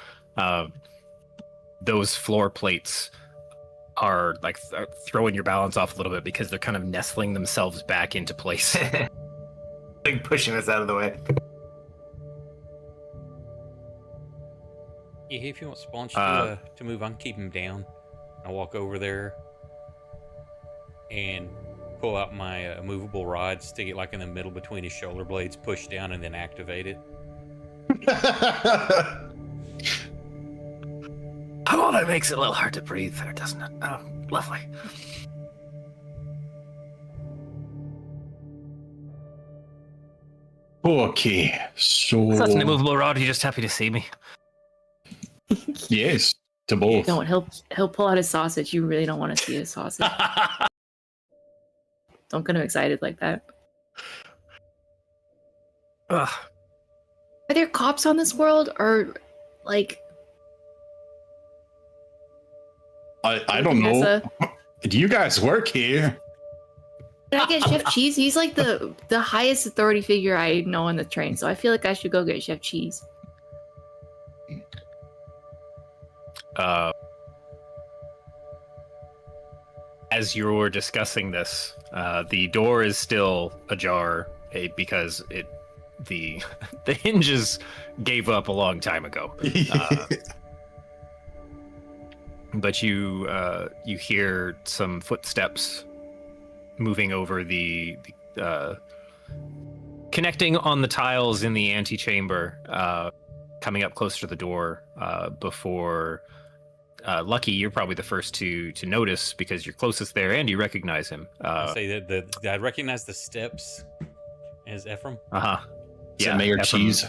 those floor plates are like throwing your balance off a little bit because they're kind of nestling themselves back into place. Like pushing us out of the way. Yeah, if you want Sponge to move, I can keep him down. I'll walk over there and pull out my movable rod, stick it like in the middle between his shoulder blades, push down, and then activate it. Oh, that makes it a little hard to breathe there, doesn't it? Oh, lovely. Okay, so That's an immovable rod. Are you just happy to see me? yes, to both. Don't. He'll pull out his sausage. You really don't want to see his sausage. Don't get him excited like that. Ugh. Are there cops on this world, or like? I don't know. Nessa? Do you guys work here? Can I get Chef Cheese? He's like the highest authority figure I know on the train, so I feel like I should go get Chef Cheese. As you're discussing this, the door is still ajar because the hinges gave up a long time ago. But you hear some footsteps moving over the connecting on the tiles in the antechamber, coming up closer to the door before. Lucky, you're probably the first to notice because you're closest there and you recognize him. I say that I recognize the steps as Ephraim. Is it Mayor Ephraim. Cheese?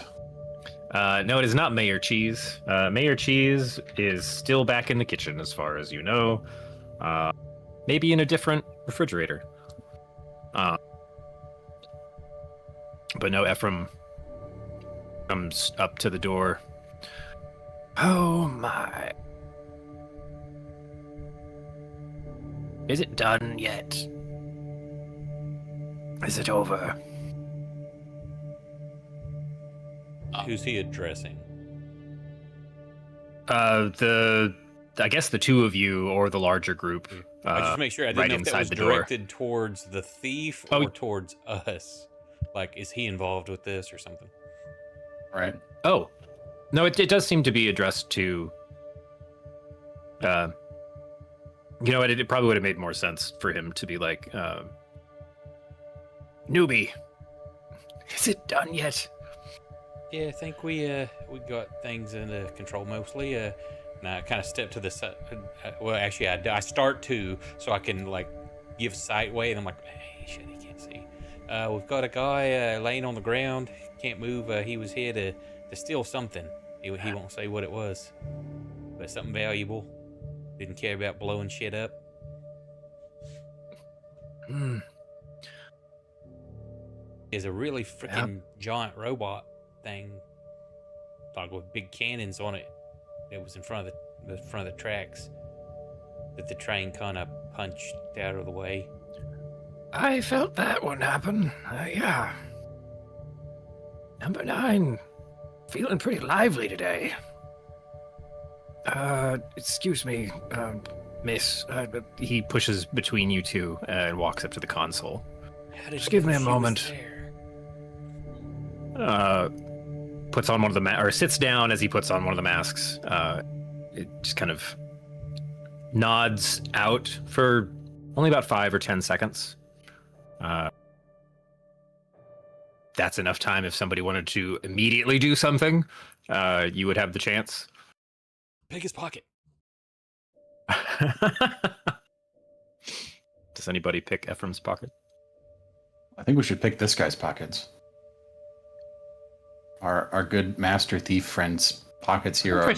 No, it is not Mayor Cheese. Mayor Cheese is still back in the kitchen, as far as you know. Maybe in a different refrigerator. But no, Ephraim comes up to the door. Oh my. Is it done yet? Is it over? Who's he addressing? I guess the two of you or the larger group. I just make sure I didn't right know if that inside was the door. directed towards the thief or towards us. Like, is he involved with this or something? Right. Oh, no, it does seem to be addressed to. You know what? It probably would have made more sense for him to be like, newbie. Is it done yet? Yeah, I think we got things under control mostly. And I kind of step to the side. Well, actually, I start to so I can like give sight way, and I'm like, hey, shit, he can't see. We've got a guy laying on the ground, can't move. He was here to steal something. He won't say what it was, but something valuable. Didn't care about blowing shit up. There's a really freaking giant robot thing, like with big cannons on it. It was in front of the tracks that the train kind of punched out of the way. I felt that one happen. Yeah. Number 9, feeling pretty lively today. Excuse me, miss. He pushes between you two and walks up to the console. Just give me a moment. Puts on one of the or sits down as he puts on one of the masks. It just kind of nods out for only about 5 or 10 seconds. that's enough time if somebody wanted to immediately do something, you would have the chance. Pick his pocket. Does anybody pick Ephraim's pocket? I think we should pick this guy's pockets. Our good master thief friend's pockets here are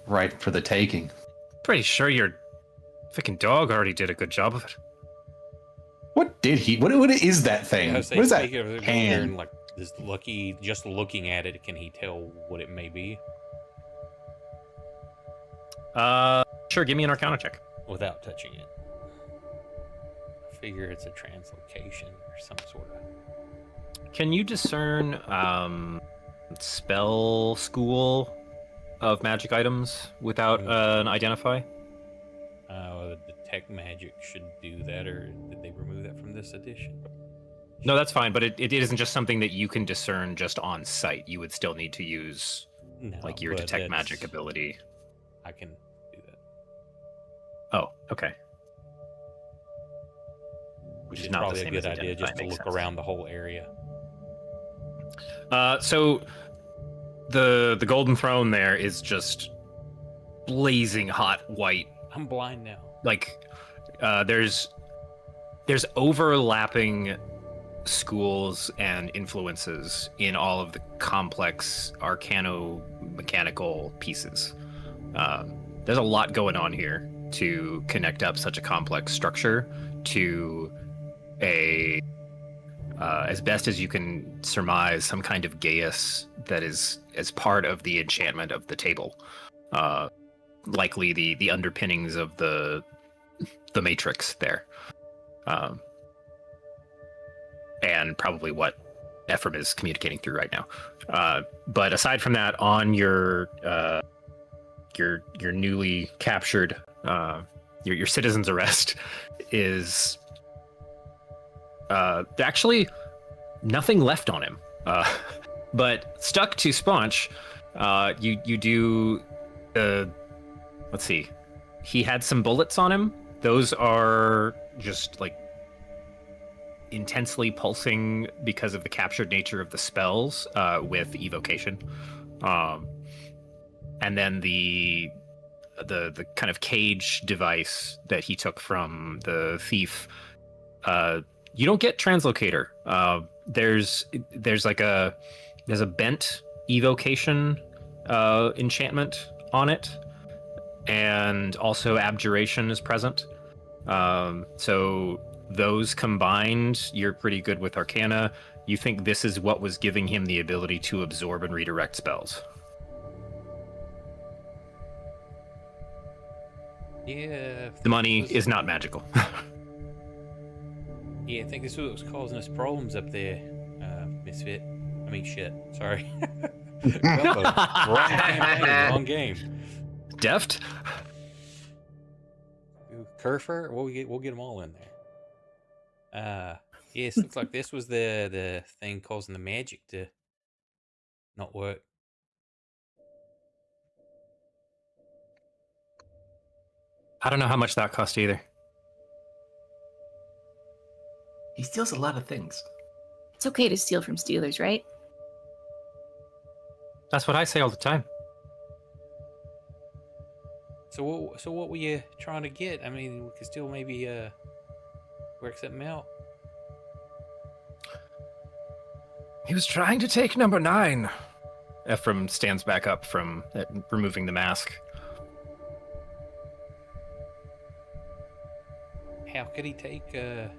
ripe for the taking. Pretty sure your freaking dog already did a good job of it. What did he? What is that thing? I What was saying, is that speaking of it, hand? like, is Lucky just looking at it? Can he tell what it may be Sure, give me an Arcana check. without touching it? I figure it's a translocation or some sort of. Can you discern spell school of magic items without an identify? The detect magic should do that, or did they remove that from this edition? No, that's fine, but it isn't just something that you can discern just on site. You would still need to use No, like your but detect that's- magic ability. I can do that. Oh, okay. Which is not the probably a same good as idea just to identify, look makes sense. around the whole area. So the golden throne there is just blazing hot white. I'm blind now. Like there's overlapping schools and influences in all of the complex arcano-mechanical pieces. There's a lot going on here to connect up such a complex structure to a as best as you can surmise, some kind of geas that is as part of the enchantment of the table. Likely the underpinnings of the matrix there. And probably what Ephraim is communicating through right now. But aside from that, on your newly captured your citizen's arrest is actually nothing left on him. But stuck to Sponge, you do let's see. He had some bullets on him. Those are just like intensely pulsing because of the captured nature of the spells with evocation. And then the kind of cage device that he took from the thief, you don't get translocator. There's a bent evocation enchantment on it, and also abjuration is present. So those combined, you're pretty good with Arcana. You think this is what was giving him the ability to absorb and redirect spells. Yeah. The money is not magical. Yeah, I think this is what was causing us problems up there, Misfit. I mean, shit. Sorry. Wrong game. Deft? Kerfer? We'll get them all in there. Yes, looks like this was the thing causing the magic to not work. I don't know how much that cost either. He steals a lot of things. It's okay to steal from stealers, right? That's what I say all the time. So what were you trying to get? I mean, we could still maybe work something out. He was trying to take number 9. Ephraim stands back up from removing the mask. How could he take the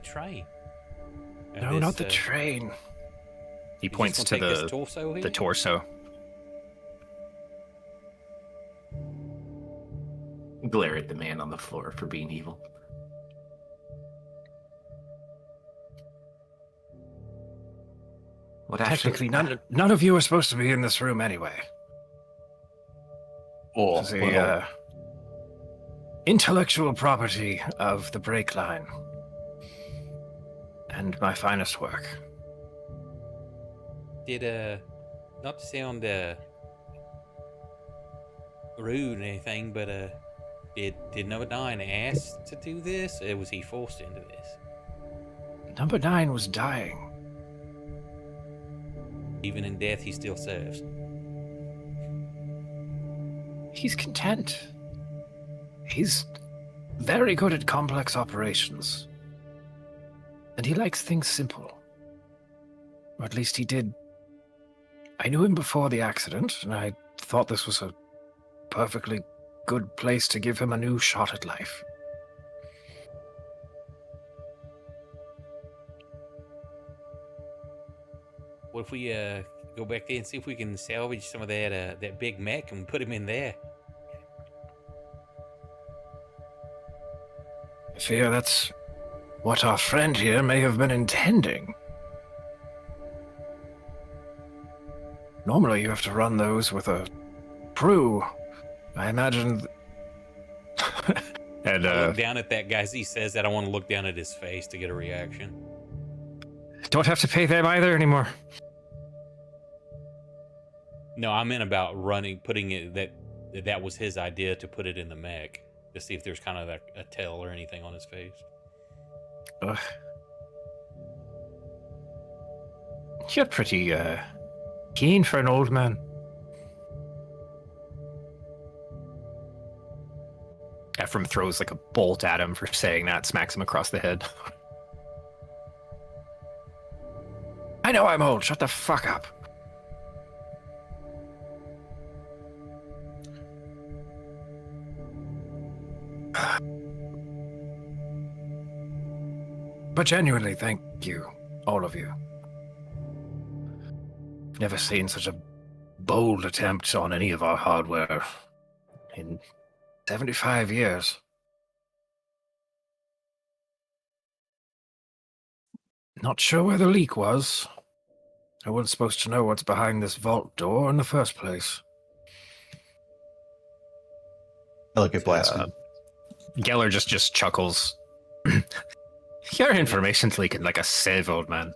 train? No, not the train. He points to this torso here? the torso. Glare at the man on the floor for being evil. What Technically, none of you are supposed to be in this room anyway. Oh, This is the intellectual property of the break line. And my finest work. Did not to sound rude or anything, but did number 9 ask to do this, or was he forced into this? Number 9 was dying. Even in death, he still serves. He's content. He's very good at complex operations. And he likes things simple. Or at least he did. I knew him before the accident, and I thought this was a perfectly good place to give him a new shot at life. What if we go back there and see if we can salvage some of that big mech and put him in there? I fear that's what our friend here may have been intending. Normally you have to run those with a crew. I imagine... and, I look down at that guy as he says that. I want to look down at his face to get a reaction. Don't have to pay them either anymore. No, I meant about putting it, that was his idea to put it in the mech to see if there's kind of a tail or anything on his face. Ugh. You're pretty, keen for an old man. Ephraim throws like a bolt at him for saying that, smacks him across the head. I know I'm old, shut the fuck up. But genuinely, thank you, all of you. I've never seen such a bold attempt on any of our hardware in 75 years. Not sure where the leak was. I wasn't supposed to know what's behind this vault door in the first place. I look at Blaskin. Geller just chuckles. Your information's leaking like a sieve, old man.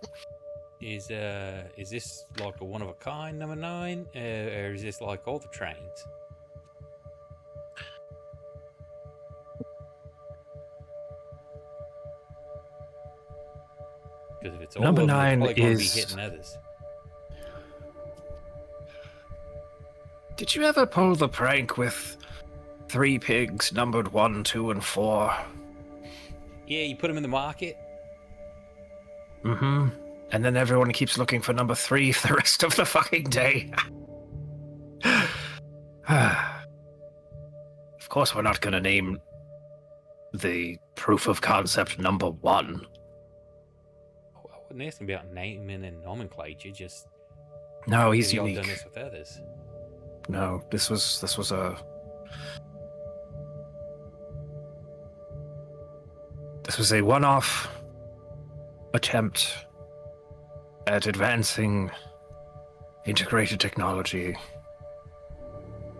Is this like a one of a kind number 9, or is this like all the trains? Because if it's all Number of them, 9 it's probably going to be is- hitting others. Did you ever pull the prank with 3 pigs numbered 1, 2, and 4? Yeah, you put them in the market. Mm-hmm. And then everyone keeps looking for number 3 for the rest of the fucking day. Of course, we're not going to name the proof of concept number 1. I wasn't asking about naming and nomenclature. Just No, he's have y'all unique. done this with others? No, this was a... This was a one-off attempt at advancing integrated technology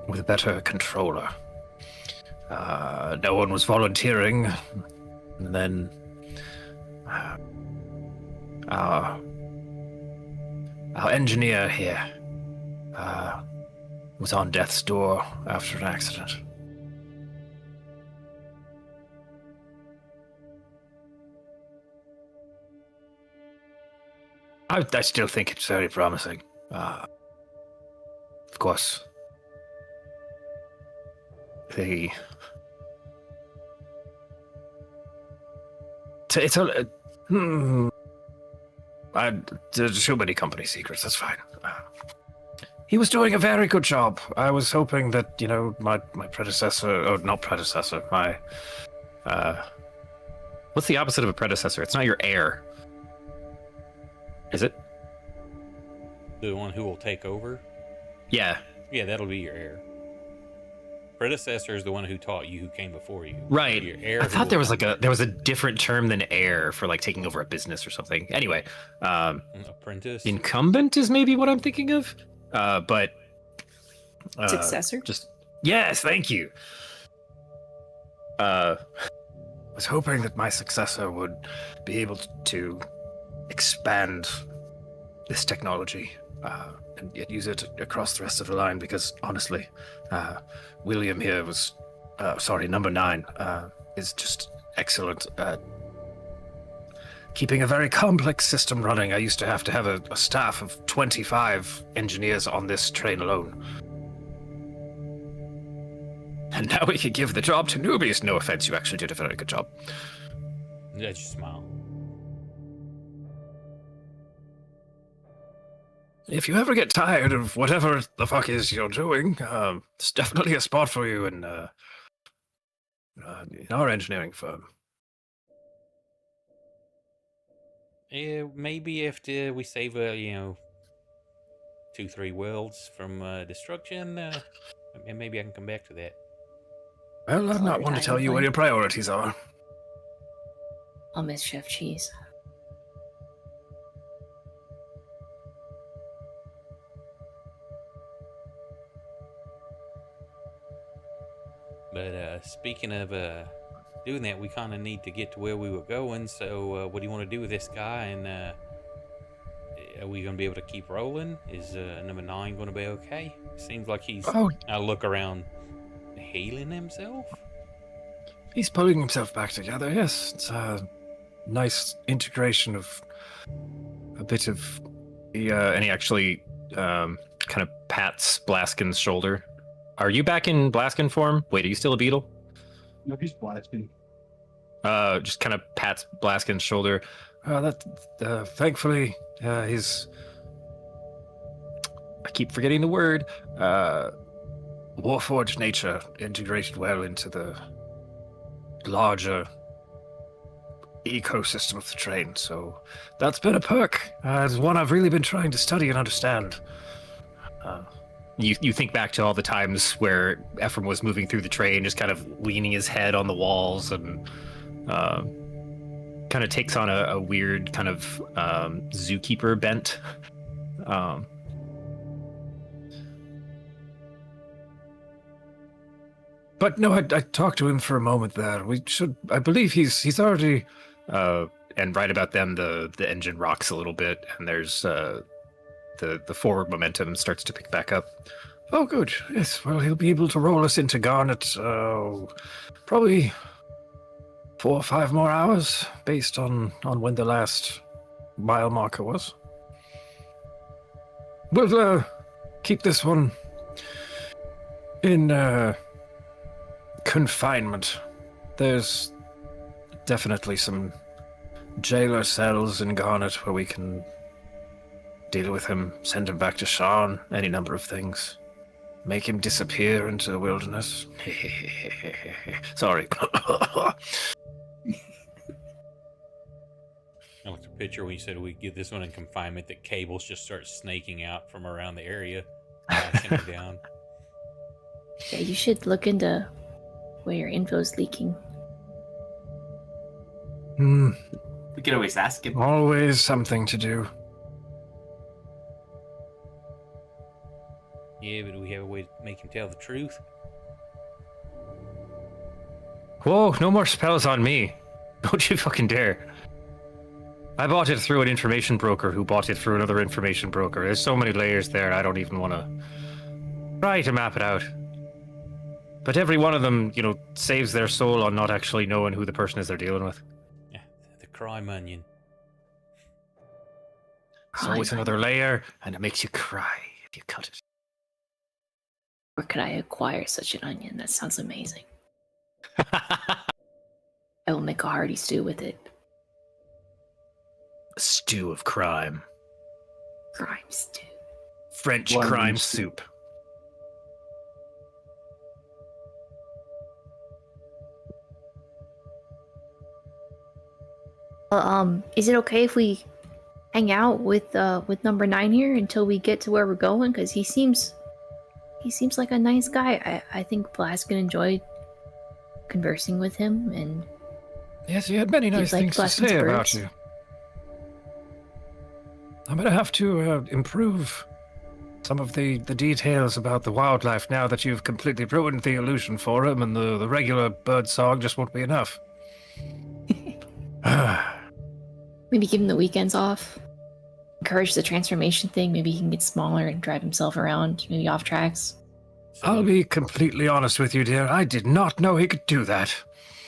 with a better controller. No one was volunteering, and then our engineer here was on death's door after an accident. I still think it's very promising. Of course, there's too many company secrets. That's fine. He was doing a very good job. I was hoping that, my predecessor, or not predecessor, my what's the opposite of a predecessor? It's not your heir. Is it? The one who will take over? Yeah. Yeah, that'll be your heir. Predecessor is the one who taught you, who came before you. Right. Your heir I who thought will there was come there was a different term than heir for like taking over a business or something. Anyway, apprentice. incumbent is maybe what I'm thinking of. But Successor? just yes, thank you. I was hoping that my successor would be able to expand this technology and yet use it across the rest of the line, because honestly, William here was number 9 is just excellent at keeping a very complex system running. I used to have a staff of 25 engineers on this train alone. And now we could give the job to newbies. No offense, you actually did a very good job. Yeah, just smile. If you ever get tired of whatever the fuck is you're doing, it's definitely a spot for you in our engineering firm. Yeah, maybe if we save 2-3 worlds from destruction, and maybe I can come back to that. Well, I'm not one to tell you what your priorities are. I'll miss Chef Cheese. But speaking of doing that, we kind of need to get to where we were going. So what do you want to do with this guy? And are we going to be able to keep rolling? Is number 9 going to be okay? Seems like he's... I look around, healing himself? He's pulling himself back together, yes. It's a nice integration of a bit of... and he actually kind of pats Blaskin's shoulder. Are you back in Blaskin form? Wait, are you still a beetle? No, he's Blaskin. Just kind of pats Blaskin's shoulder. Thankfully, his... I keep forgetting the word. Warforged nature integrated well into the larger ecosystem of the train. So that's been a perk. It's one I've really been trying to study and understand. You think back to all the times where Ephraim was moving through the train, just kind of leaning his head on the walls and kind of takes on a weird kind of zookeeper bent. But no, I talked to him for a moment there. I believe he's already, and right about then the engine rocks a little bit and there's the forward momentum starts to pick back up. Oh, good. Yes, well, he'll be able to roll us into Garnet probably 4 or 5 more hours based on when the last mile marker was. We'll keep this one in confinement. There's definitely some jailer cells in Garnet where we can deal with him, send him back to Sean, any number of things. Make him disappear into the wilderness. Sorry. I like the picture when you said we get this one in confinement, that cables just start snaking out from around the area, lashing it down. Yeah, you should look into where your info's leaking. We could always ask him. Always something to do. Yeah, but do we have a way to make him tell the truth? Whoa, no more spells on me. Don't you fucking dare. I bought it through an information broker who bought it through another information broker. There's so many layers there, I don't even want to try to map it out. But every one of them, saves their soul on not actually knowing who the person is they're dealing with. Yeah, the crime onion. It's always another layer, and it makes you cry if you cut it. Where could I acquire such an onion? That sounds amazing. I will make a hearty stew with it. A stew of crime. Crime stew. French crime soup. Is it okay if we hang out with number 9 here until we get to where we're going? Because he seems like a nice guy. I think Blaskin enjoyed conversing with him, and yes, he had many nice things to say about you. I'm gonna have to improve some of the details about the wildlife now that you've completely ruined the illusion for him, and the regular bird song just won't be enough. Maybe give him the weekends off. Encourage the transformation thing. Maybe he can get smaller and drive himself around, maybe off tracks. I'll be completely honest with you, dear. I did not know he could do that.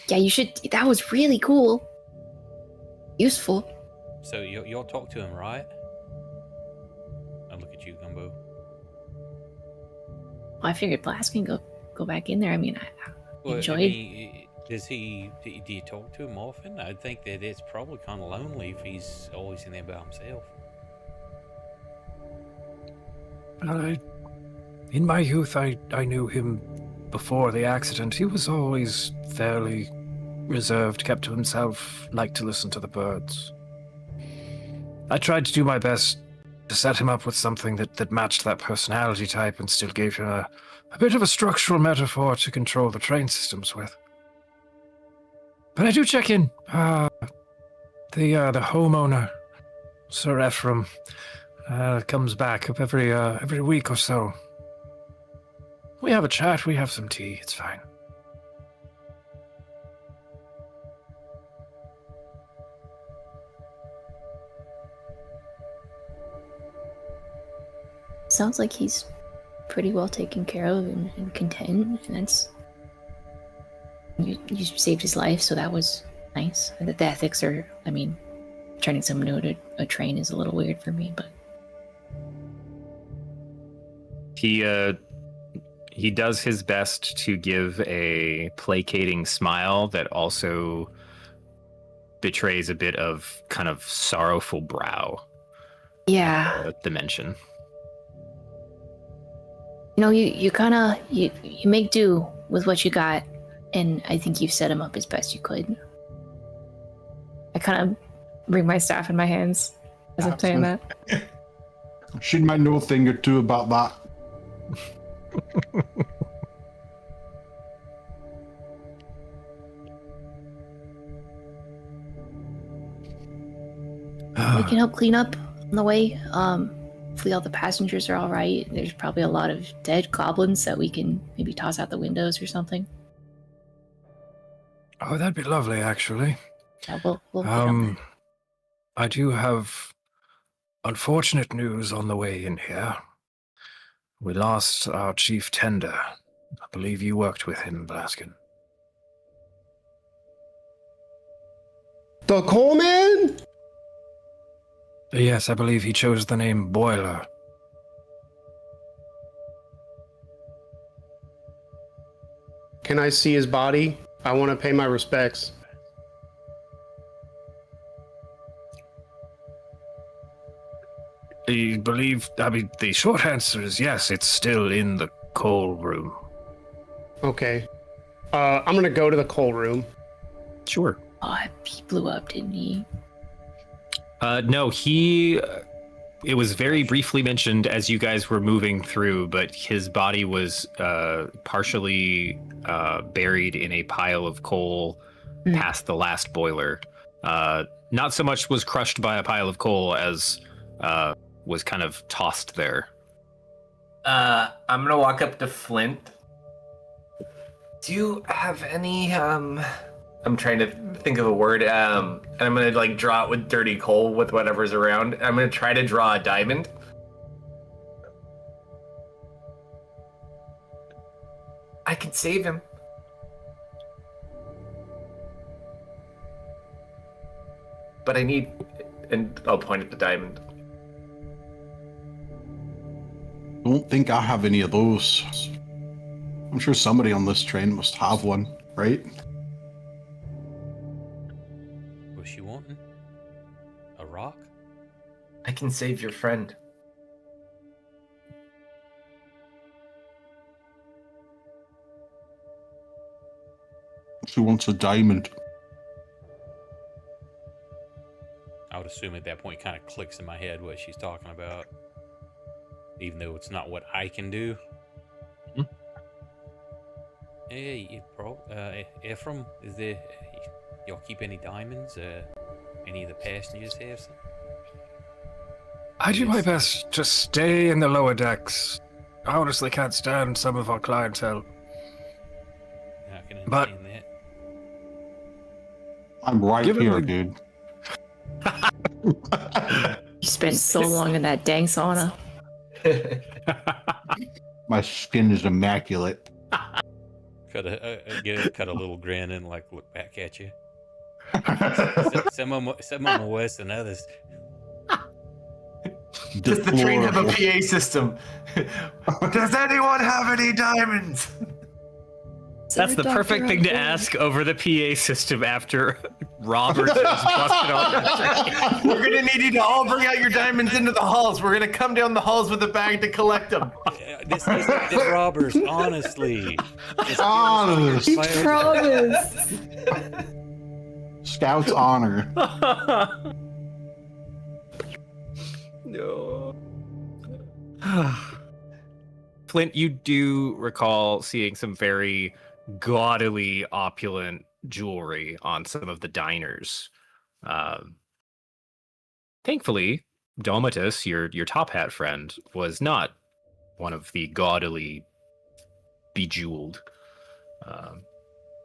Yeah, you should. That was really cool. Useful. So you'll talk to him, right? I look at you, Gumbo. I figured Blast can go back in there. I mean, I Well, enjoyed. I mean, do you talk to him often? I think that it's probably kind of lonely if he's always in there by himself. In my youth, I knew him before the accident. He was always fairly reserved, kept to himself, liked to listen to the birds. I tried to do my best to set him up with something that matched that personality type and still gave him a bit of a structural metaphor to control the train systems with. But I do check in. The homeowner, Sir Ephraim, comes back up every week or so. We have a chat, we have some tea, it's fine. Sounds like he's pretty well taken care of and content, and that's you saved his life, so that was nice. And the ethics are, I mean, turning someone into a train is a little weird for me, but he does his best to give a placating smile that also betrays a bit of kind of sorrowful brow. yeah. Dimension. You know, you make do with what you got, and I think you've set him up as best you could. I kind of bring my staff in my hands as I'm saying that. She might know a thing or two about that. We can help clean up on the way. Hopefully all the passengers are all right. There's probably a lot of dead goblins that we can maybe toss out the windows or something. Oh, that'd be lovely, actually. Yeah, we'll get on that. I do have unfortunate news on the way in here. We lost our chief tender. I believe you worked with him, Blaskin. The Coleman? Yes, I believe he chose the name Boiler. Can I see his body? I want to pay my respects. The short answer is yes, it's still in the coal room. Okay. I'm gonna go to the coal room. Sure. Oh, he blew up, didn't he? No, it was very briefly mentioned as you guys were moving through, but his body was partially buried in a pile of coal past the last boiler. Not so much was crushed by a pile of coal as was kind of tossed there. I'm gonna walk up to Flint. Do you have any I'm trying to think of a word. And I'm gonna like draw it with dirty coal with whatever's around. I'm gonna try to draw a diamond. I can save him. But I need, and I'll point at the diamond. Don't think I have any of those. I'm sure somebody on this train must have one, right? What's she wanting? A rock? I can save your friend. She wants a diamond. I would assume at that point it kind of clicks in my head what she's talking about. Even though it's not what I can do. Hey, Ephraim, is there... Y'all keep any diamonds? Any of the passengers have some? I do my best to stay in the lower decks. I honestly can't stand some of our clientele. I can But- understand that. I'm right Given here, the- dude. You spent so long in that dang sauna. My skin is immaculate. Cut a little grin and like look back at you. Some of them are worse than others. Does the train have a PA system? Does anyone have any diamonds? That's the perfect thing to ask over the PA system after Robert has busted on that train. We're gonna need you to all bring out your diamonds into the halls. We're gonna come down the halls with a bag to collect them. This robbers, honestly. Honest. Promise. Scout's honor. No. Flint, you do recall seeing some very gaudily opulent jewelry on some of the diners. Thankfully, Domitus, your top hat friend, was not one of the gaudily bejeweled.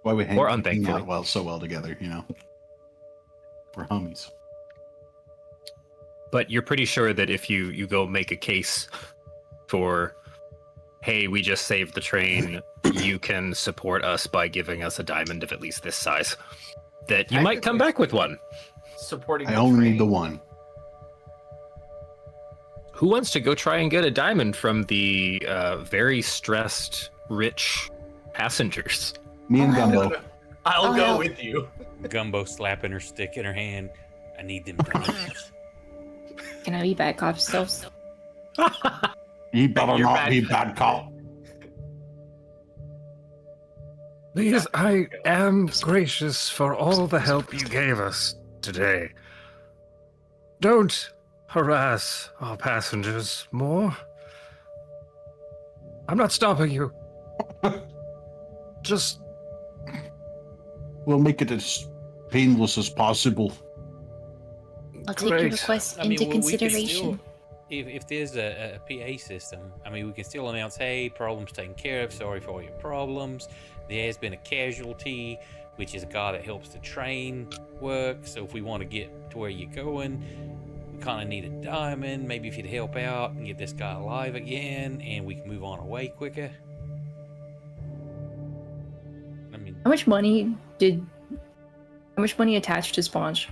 Why we hang out unthankfully. so well together, you know? We're homies. But you're pretty sure that if you go make a case for, hey, we just saved the train, you can support us by giving us a diamond of at least this size, that you might come back with one. Supporting. I only need the one. Who wants to go try and get a diamond from the very stressed, rich passengers? Me and Gumbo. I'll go with you. Gumbo slapping her stick in her hand. I need them diamonds. Can I be bad cop still? You better You're not bad. be bad cop. Please, I am gracious for all the help you gave us today. Don't harass our passengers more. I'm not stopping you. Just We'll make it as painless as possible. I'll take your Great. request I mean, into well, we can consideration. still, if there's a PA system, I mean, we can still announce, hey, problems taken care of. Sorry for all your problems. There has been a casualty, which is a guy that helps the train work. So if we want to get to where you're going, we kind of need a diamond. Maybe if you'd help out and get this guy alive again, and we can move on away quicker. I mean, How much money attached to Sponge?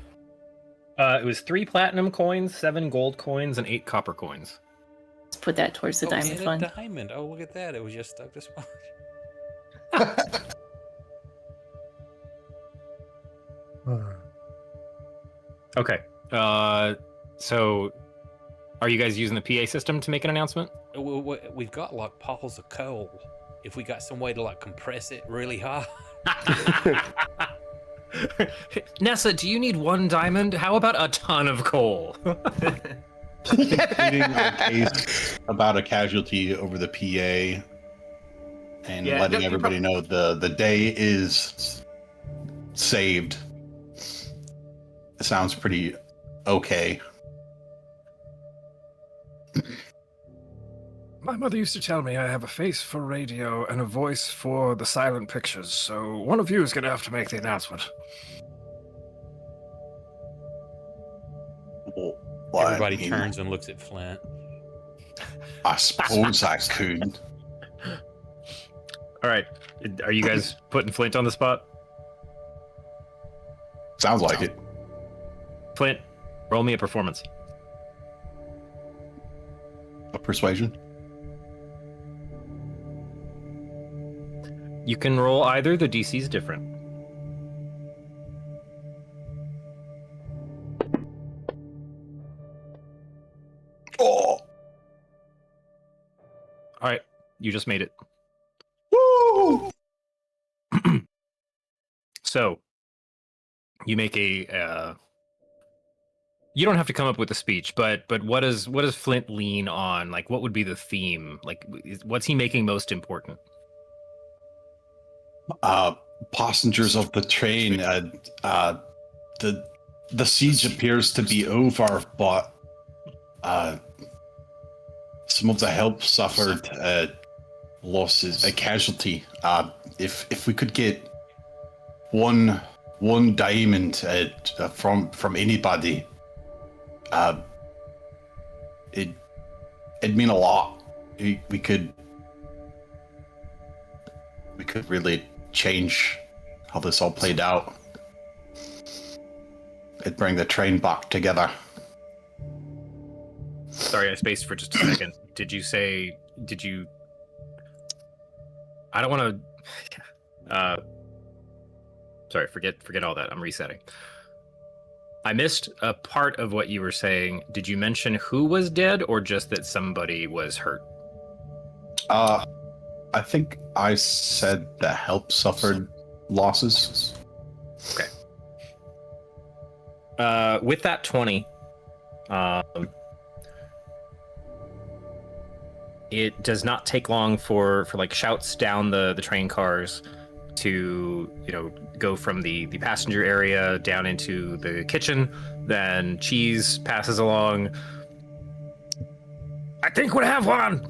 It was 3 platinum coins, 7 gold coins, and 8 copper coins. Let's put that towards the diamond and a fund. diamond. Oh, look at that. It was just stuck to Sponge. Okay. So are you guys using the PA system to make an announcement? We've got like piles of coal. If we got some way to like compress it really hard. Nessa, do you need 1 diamond? How about a ton of coal? Pleading our case about a casualty over the PA and Yeah, letting you everybody know the day is saved. It sounds pretty okay. My mother used to tell me I have a face for radio and a voice for the silent pictures, so one of you is going to have to make the announcement. Well, Everybody I mean, turns and looks at Flint. I suppose I could. All right. Are you guys putting Flint on the spot? Sounds like it. Flint, roll me a performance. A persuasion? You can roll either. The DC's different. Oh! All right. You just made it. Woo! So you make a you don't have to come up with a speech, but what does Flint lean on? Like, what would be the theme? Like, what's he making most important? Passengers of the train, the siege appears to be over, but some of the help suffered losses, a casualty. If we could get one diamond from anybody, it'd mean a lot. We could really change how this all played out. It'd bring the train back together. Sorry, I spaced for just a second. I don't want to. Sorry, forget all that. I'm resetting. I missed a part of what you were saying. Did you mention who was dead, or just that somebody was hurt? I think I said the help suffered losses. Okay. With that 20, it does not take long for like shouts down the train cars to, go from the passenger area down into the kitchen. Then Cheese passes along. I think we have one.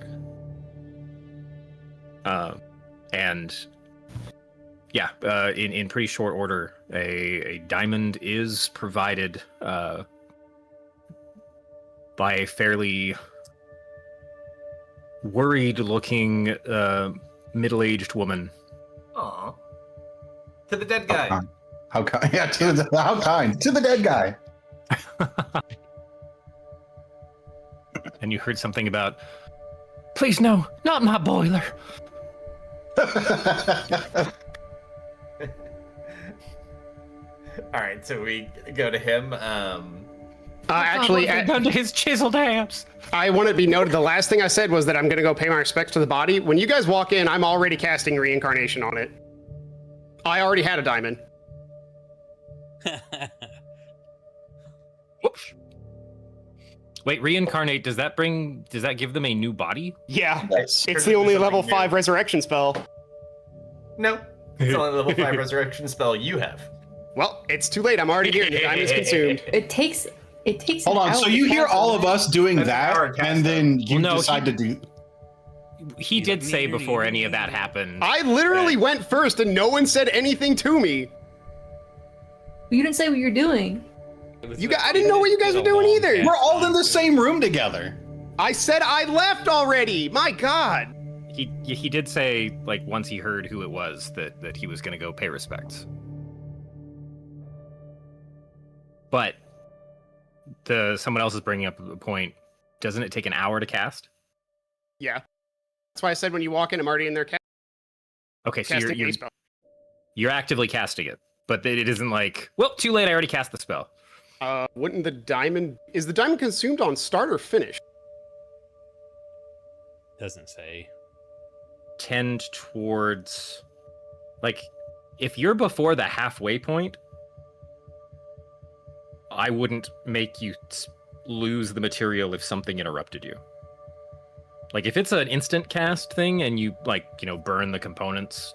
And yeah, in pretty short order, a diamond is provided by a fairly worried-looking middle-aged woman. Aw. To the dead guy. How kind? Yeah, how kind to the dead guy. And you heard something about, please no, not my boiler. All right, so we go to him. Actually, done to his chiseled abs. I want it to be noted, the last thing I said was that I'm going to go pay my respects to the body. When you guys walk in, I'm already casting reincarnation on it. I already had a diamond. Whoops. Wait, reincarnate, does that give them a new body? Yeah, Yes. it's the only level 5 resurrection spell. No, it's the only level 5 resurrection spell you have. Well, it's too late. I'm already here. The diamond's consumed. It takes Hold on. So you hear all of us doing That's an hour that, cast and then you Well, no, decide to do. He did say before any of that happened. I literally went first, and no one said anything to me. You didn't say what you're doing. I didn't know what you guys were doing either. We're all in the same room together. I said I left already. My God. He did say, like, once he heard who it was, that he was going to go pay respects. But someone else is bringing up a point. Doesn't it take an hour to cast? Yeah. That's why I said when you walk in, I'm already in there Okay, so casting a spell. you're actively casting it, but it isn't like, well, too late, I already cast the spell. Wouldn't the diamond... Is the diamond consumed on start or finish? Doesn't say. Tend towards... Like, if you're before the halfway point, I wouldn't make you lose the material if something interrupted you. Like, if it's an instant cast thing and you, burn the components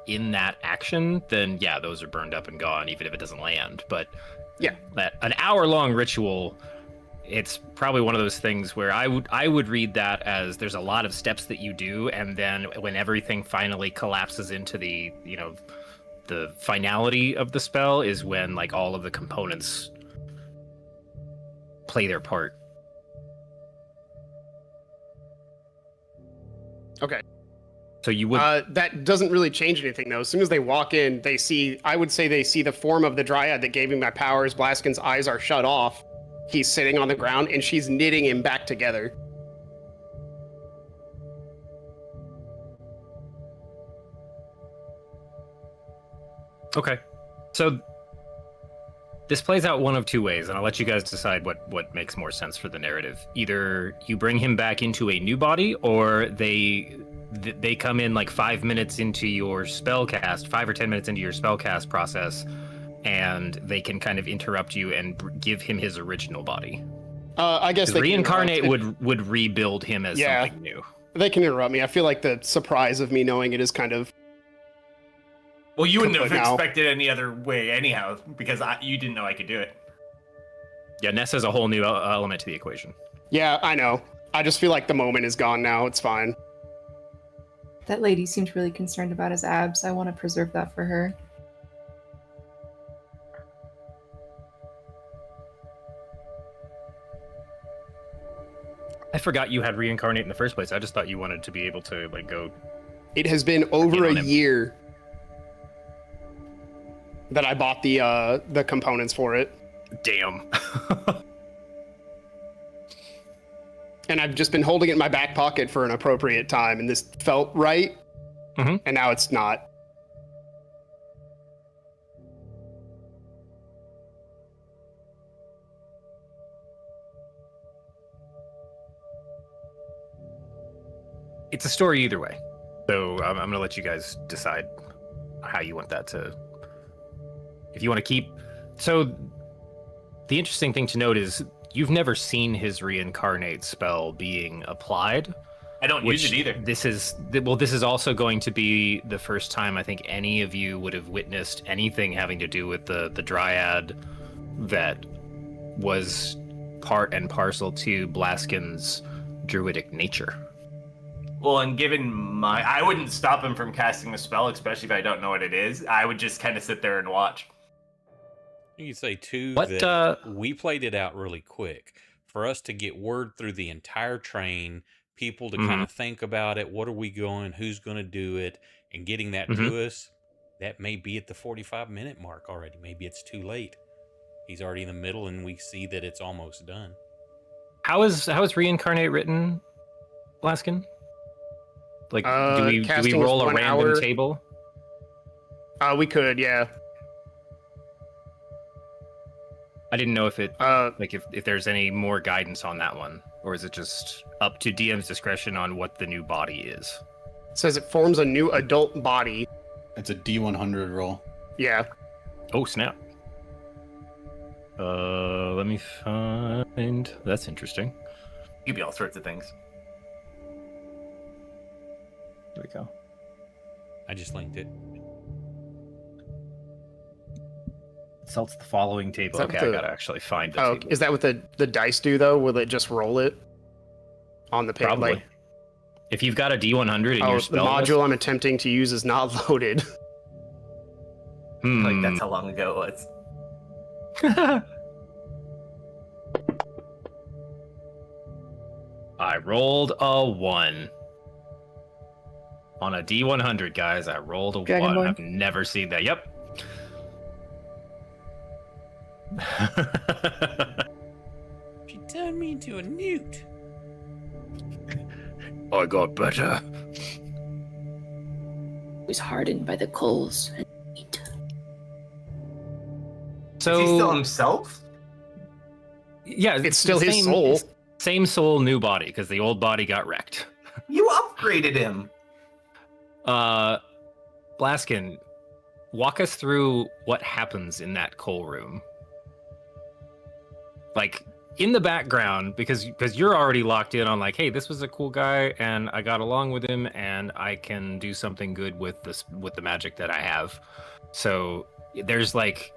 in that action, then yeah, those are burned up and gone, even if it doesn't land. But yeah, an hour-long ritual, it's probably one of those things where I would read that as there's a lot of steps that you do, and then when everything finally collapses into the finality of the spell is when all of the components play their part. Okay. So you would... that doesn't really change anything, though. As soon as they walk in, I would say they see the form of the dryad that gave me my powers. Blaskin's eyes are shut off. He's sitting on the ground, and she's knitting him back together. Okay. So this plays out one of two ways, and I'll let you guys decide what makes more sense for the narrative. Either you bring him back into a new body, or they come in 5 minutes into your spell cast, 5 or 10 minutes into your spell cast process, and they can kind of interrupt you and give him his original body. I guess they reincarnate would rebuild him as something new. They can interrupt me. I feel like the surprise of me knowing it is kind of... Well, you wouldn't have expected any other way anyhow, because you didn't know I could do it. Yeah, Ness has a whole new element to the equation. Yeah, I know. I just feel like the moment is gone now. It's fine. That lady seemed really concerned about his abs. I want to preserve that for her. I forgot you had reincarnate in the first place. I just thought you wanted to be able to go. It has been over a year. that I bought the components for it. Damn. And I've just been holding it in my back pocket for an appropriate time, and this felt right, and now it's not. It's a story either way. So I'm going to let you guys decide how you want that to... If you want to keep... So the interesting thing to note is you've never seen his reincarnate spell being applied. I don't use it either. This is also going to be the first time I think any of you would have witnessed anything having to do with the dryad that was part and parcel to Blaskin's druidic nature. Well, and given I wouldn't stop him from casting the spell, especially if I don't know what it is. I would just kind of sit there and watch. You can say too What, that we played it out really quick for us to get word through the entire train, people to kind of think about it. What are we going? Who's going to do it? And getting that to us, that may be at the 45-minute mark already. Maybe it's too late. He's already in the middle, and we see that it's almost done. How is reincarnate written, Blaskin? Like, do we roll a random table? We could, yeah. I didn't know if it if there's any more guidance on that one, or is it just up to DM's discretion on what the new body is? It says it forms a new adult body. It's a D100 roll. Yeah. Oh snap! Let me find. That's interesting. You could be all sorts of things. Here we go. I just linked it. It's the following table. Okay, I gotta actually find the table. Is that what the dice do though? Will it just roll it on the page? Probably. Like, if you've got a D100 in your the spell module list, I'm attempting to use is not loaded. Like that's how long ago it was. I rolled a 1. On a D100, guys, I rolled a 1. Dragonborn? I've never seen that. Yep. She turned me into a newt. I got better. was hardened by the coals and heat. So Is he still himself? Yeah, It's still his soul. Same soul, new body, because the old body got wrecked. You upgraded him. Blaskin, walk us through what happens in that coal room. Like, in the background, because you're already locked in on like, hey, this was a cool guy, and I got along with him, and I can do something good with the magic that I have. So there's like,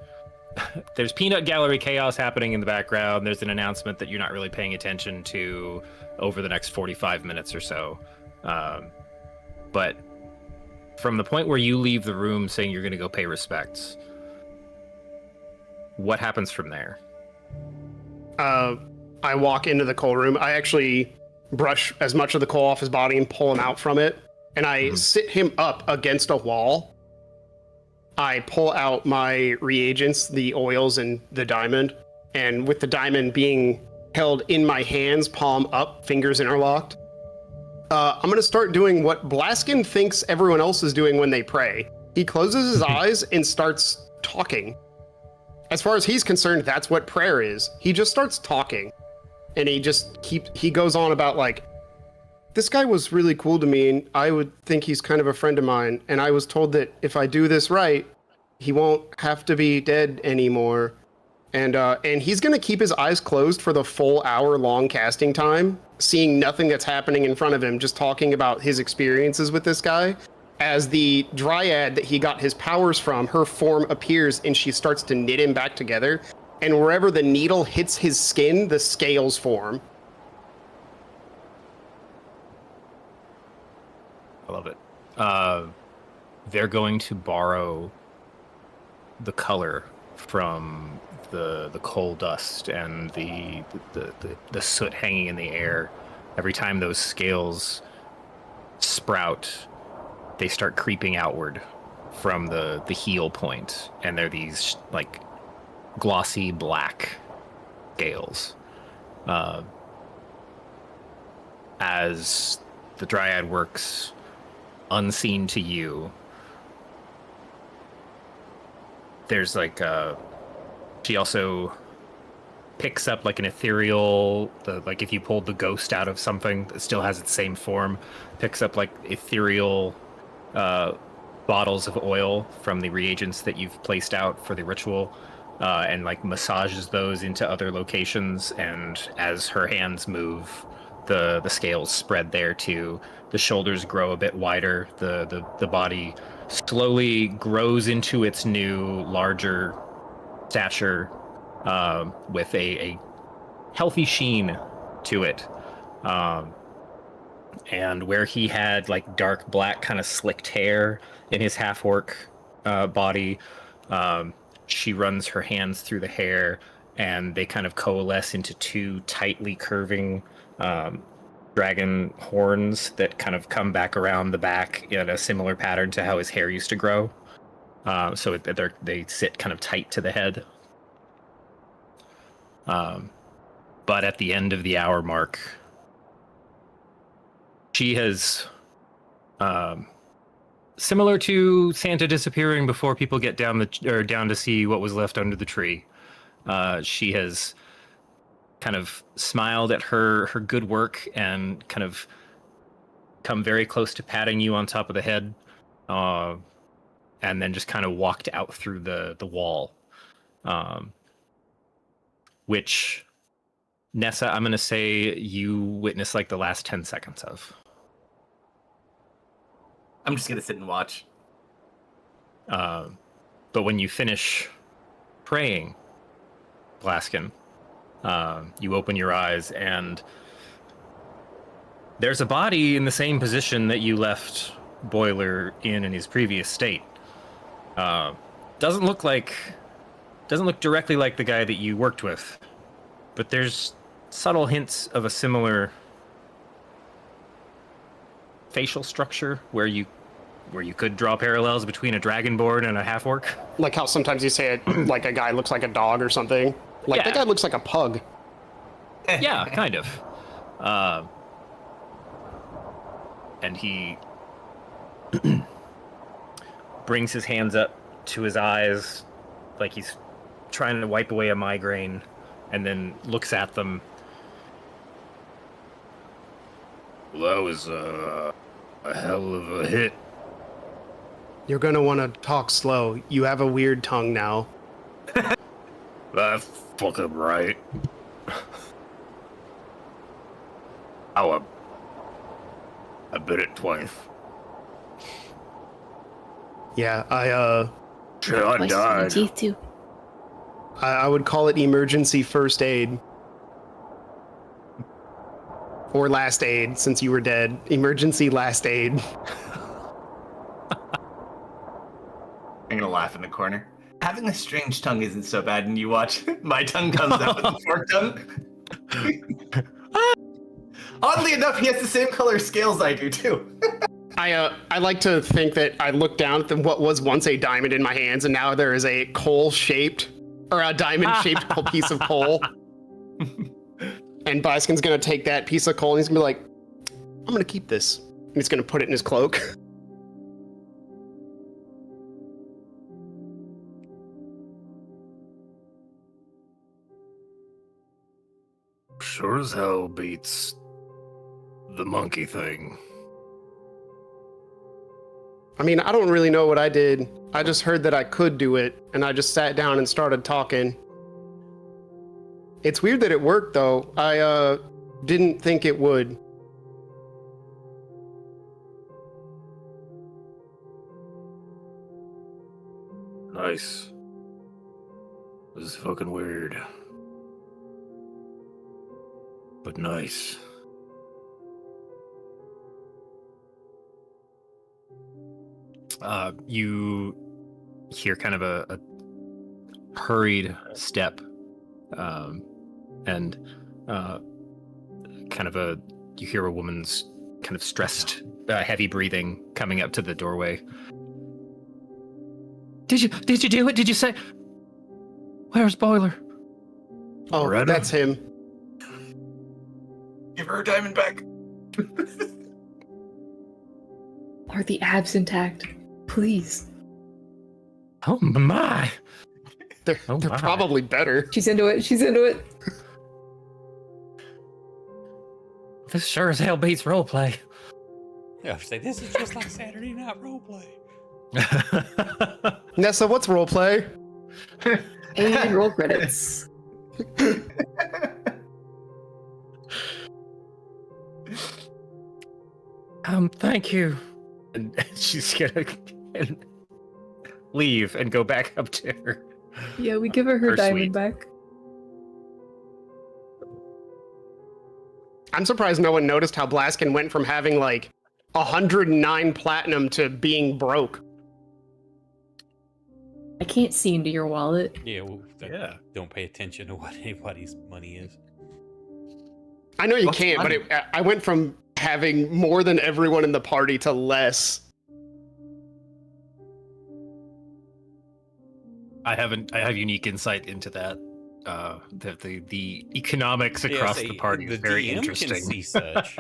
there's peanut gallery chaos happening in the background. There's an announcement that you're not really paying attention to over the next 45 minutes or so. But from the point where you leave the room saying you're going to go pay respects, what happens from there? I walk into the coal room. I actually brush as much of the coal off his body and pull him out from it. And I sit him up against a wall. I pull out my reagents, the oils and the diamond. And with the diamond being held in my hands, palm up, fingers interlocked, I'm going to start doing what Blaskin thinks everyone else is doing when they pray. He closes his eyes and starts talking. As far as he's concerned, that's what prayer is. He just starts talking. And he goes on about like, this guy was really cool to me, and I would think he's kind of a friend of mine. And I was told that if I do this right, he won't have to be dead anymore. And he's going to keep his eyes closed for the full hour-long casting time, seeing nothing that's happening in front of him, just talking about his experiences with this guy. As the dryad that he got his powers from, her form appears and she starts to knit him back together. And wherever the needle hits his skin, the scales form. I love it. They're going to borrow the color from the coal dust and the soot hanging in the air. Every time those scales sprout, they start creeping outward from the heel point, and they're these like glossy black scales. As the dryad works unseen to you, there's like she also picks up like an ethereal, like if you pulled the ghost out of something that still has its same form, picks up like ethereal bottles of oil from the reagents that you've placed out for the ritual, and like massages those into other locations. And as her hands move, the scales spread there too. The shoulders grow a bit wider. The body slowly grows into its new, larger stature, with a healthy sheen to it. And where he had like dark black kind of slicked hair in his half-orc body, she runs her hands through the hair, and they kind of coalesce into two tightly curving dragon horns that kind of come back around the back in a similar pattern to how his hair used to grow. So they sit kind of tight to the head. But at the end of the hour mark, she has, similar to Santa disappearing before people get down to see what was left under the tree, she has kind of smiled at her good work and kind of come very close to patting you on top of the head, and then just kind of walked out through the wall, which, Nessa, I'm going to say you witnessed like the last 10 seconds of. I'm just going to sit and watch. But when you finish praying, Blaskin, you open your eyes, and there's a body in the same position that you left Boiler in his previous state. Doesn't look directly like the guy that you worked with, but there's subtle hints of a similar facial structure where you could draw parallels between a dragonborn and a half-orc. Like how sometimes you say it, like a guy looks like a dog or something. Like that guy looks like a pug. Yeah, kind of. And he brings his hands up to his eyes like he's trying to wipe away a migraine, and then looks at them. Well, that was a hell of a hit. You're gonna want to talk slow. You have a weird tongue now. That's fucking right. I bit it twice. Yeah, Shit, I Twice in the died. teeth too. I would call it emergency first aid. Or last aid, since you were dead. Emergency last aid. I'm gonna laugh in the corner. Having a strange tongue isn't so bad, and you watch my tongue comes out with a forked tongue. Oddly enough, he has the same color scales I do too. I like to think that I looked down at what was once a diamond in my hands, and now there is a coal-shaped, or a diamond-shaped piece of coal. And Blaskin's gonna take that piece of coal and he's gonna be like, I'm gonna keep this. And he's gonna put it in his cloak. Sure as hell beats the monkey thing. I mean, I don't really know what I did. I just heard that I could do it, and I just sat down and started talking. It's weird that it worked, though. I didn't think it would. Nice. This is fucking weird. But nice. You hear kind of a hurried step, and you hear a woman's kind of stressed, heavy breathing coming up to the doorway. Did you do it? Did you say? Where's Boiler? Oh, Loretta? that's him. Give her a diamond back. Are the abs intact? Please. Oh my! They're Oh, my. probably better. She's into it. She's into it. This sure as hell beats roleplay. Yeah, say this is just like Saturday Night Roleplay. Nessa, what's roleplay? And roll credits. Thank you. And she's gonna leave and go back up to her. Yeah, we give her Her diamond suite. back. I'm surprised no one noticed how Blaskin went from having like 109 platinum to being broke. I can't see into your wallet. Yeah, well, Yeah. don't pay attention to what anybody's money is. I know you What's can't, money? but I went from having more than everyone in the party to less. I have unique insight into that. The economics across the party is very DM interesting. Can see such.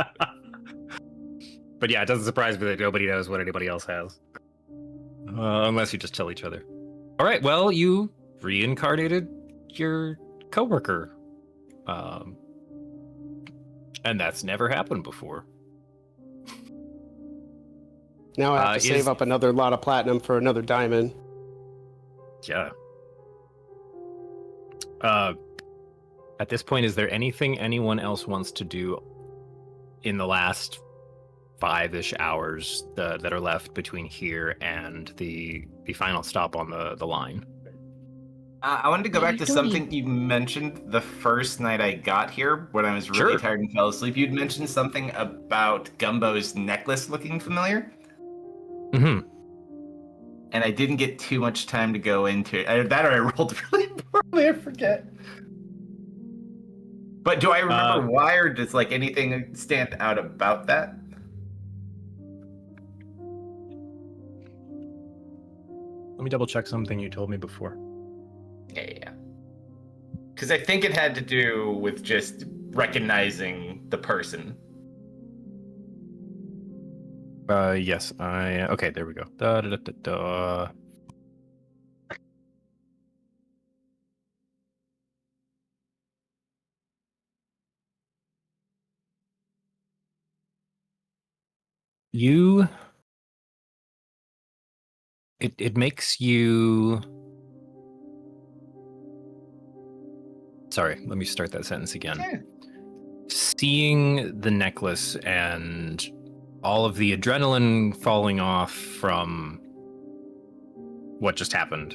But yeah, it doesn't surprise me that nobody knows what anybody else has. Unless you just tell each other. All right, well, you reincarnated your coworker. And that's never happened before. Now I have to save up another lot of platinum for another diamond. Yeah. At this point, is there anything anyone else wants to do in the last 5-ish hours that are left between here and the final stop on the line? I wanted to go Yeah, back to don't something you mentioned the first night I got here when I was really Sure. tired and fell asleep. You'd mentioned something about Gumbo's necklace looking familiar, Mm-hmm. and I didn't get too much time to go into it. Either that or I rolled really poorly, I forget. But do I remember why, or does like anything stand out about that? Let me double check something you told me before. Yeah. Because I think it had to do with just recognizing the person. Yes, okay, there we go. Da, da, da, da, da. It makes you. Sorry, let me start that sentence again. Yeah. Seeing the necklace and all of the adrenaline falling off from what just happened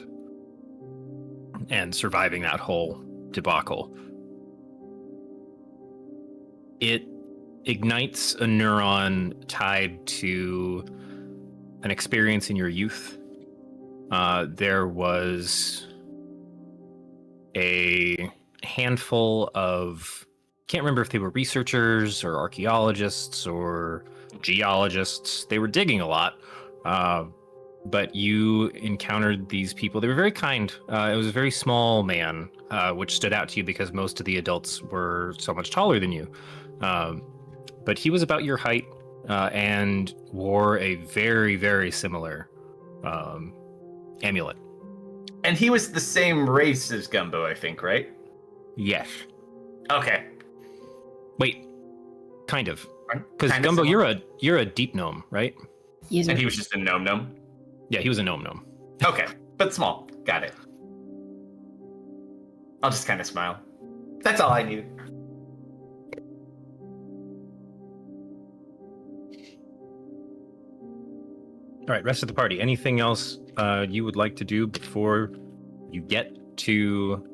and surviving that whole debacle, it ignites a neuron tied to an experience in your youth. There was a handful of, can't remember if they were researchers or archaeologists or geologists. They were digging a lot, but you encountered these people. They were very kind. It was a very small man, which stood out to you because most of the adults were so much taller than you. But he was about your height and wore a very, very similar amulet. And he was the same race as Gumbo, I think, right? Yes. Okay. Wait, kind of. Because Kinda Gumbo, similar. you're a deep gnome, right? And he was just a gnome. Yeah, he was a gnome. Okay, but small. Got it. I'll just kind of smile. That's all I needed. All right, rest of the party. Anything else you would like to do before you get to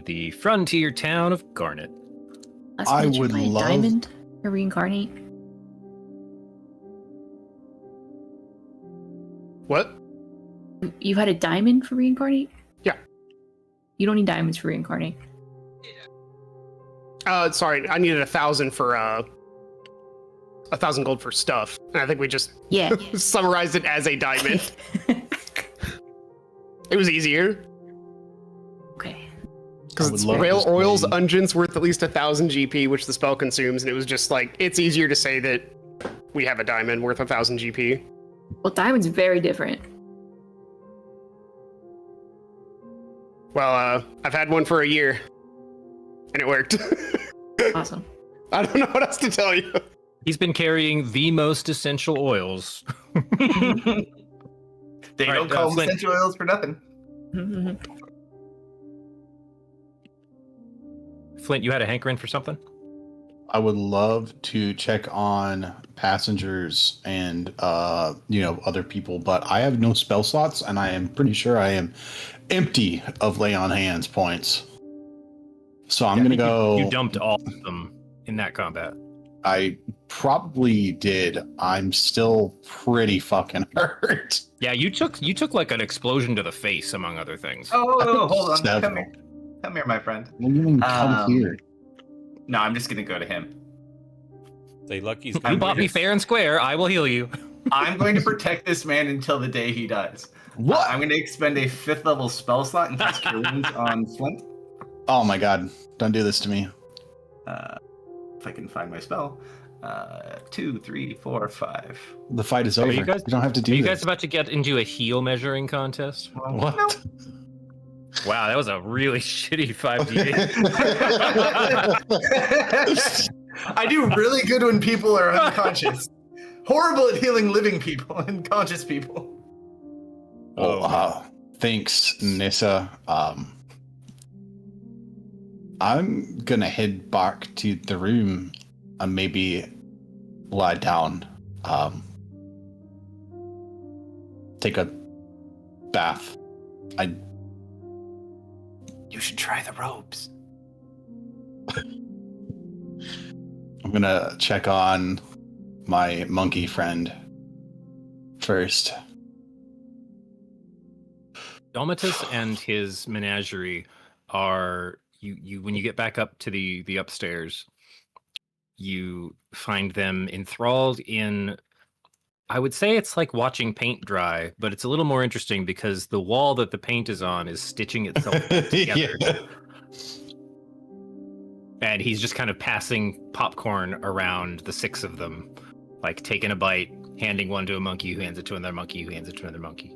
the frontier town of Garnet? I Did you would buy a love- diamond to reincarnate. What? You had a diamond for reincarnate? Yeah. You don't need diamonds for reincarnate. Sorry, I needed 1,000 for 1,000 gold for stuff. And I think we just Yeah. summarized it as a diamond. It was easier Okay. because I would it's love Rail this Oil's game. Unguent's worth at least 1,000 GP, which the spell consumes, and it was just like it's easier to say that we have a diamond worth 1,000 GP. Well, diamond's very different. Well, I've had one for a year, and it worked. Awesome. I don't know what else to tell you. He's been carrying the most essential oils. They All don't right, call them Flint. essential oils for nothing. Flint, you had a hankering for something? I would love to check on passengers and other people, but I have no spell slots, and I am pretty sure I am empty of lay on hands points. So I'm gonna go. You dumped all of them in that combat. I probably did. I'm still pretty fucking hurt. Yeah, you took like an explosion to the face, among other things. Oh, hold on. Several. Come here. Come here, my friend. What do you mean, come here? No, I'm just gonna go to him. Say Lucky's You gonna bought me fair and square. I will heal you. I'm going to protect this man until the day he dies. What? I'm going to expend a 5th level spell slot and cast Cure Wounds on Flint. Oh my god! Don't do this to me. If I can find my spell. 2, 3, 4, 5. The fight is Are over. you guys- don't have to do Are you this. guys about to get into a heal measuring contest? What? Nope. Wow, that was a really shitty 5d8. I do really good when people are unconscious. Horrible at healing living people and conscious people. Well, thanks, Nissa. I'm gonna head back to the room and maybe lie down. Take a bath. You should try the robes. I'm gonna check on my monkey friend first. Domitus and his menagerie are you when you get back up to the upstairs, you find them enthralled in, I would say it's like watching paint dry, but it's a little more interesting because the wall that the paint is on is stitching itself back together. Yeah. And he's just kind of passing popcorn around the 6 of them, like taking a bite, handing one to a monkey who hands it to another monkey who hands it to another monkey.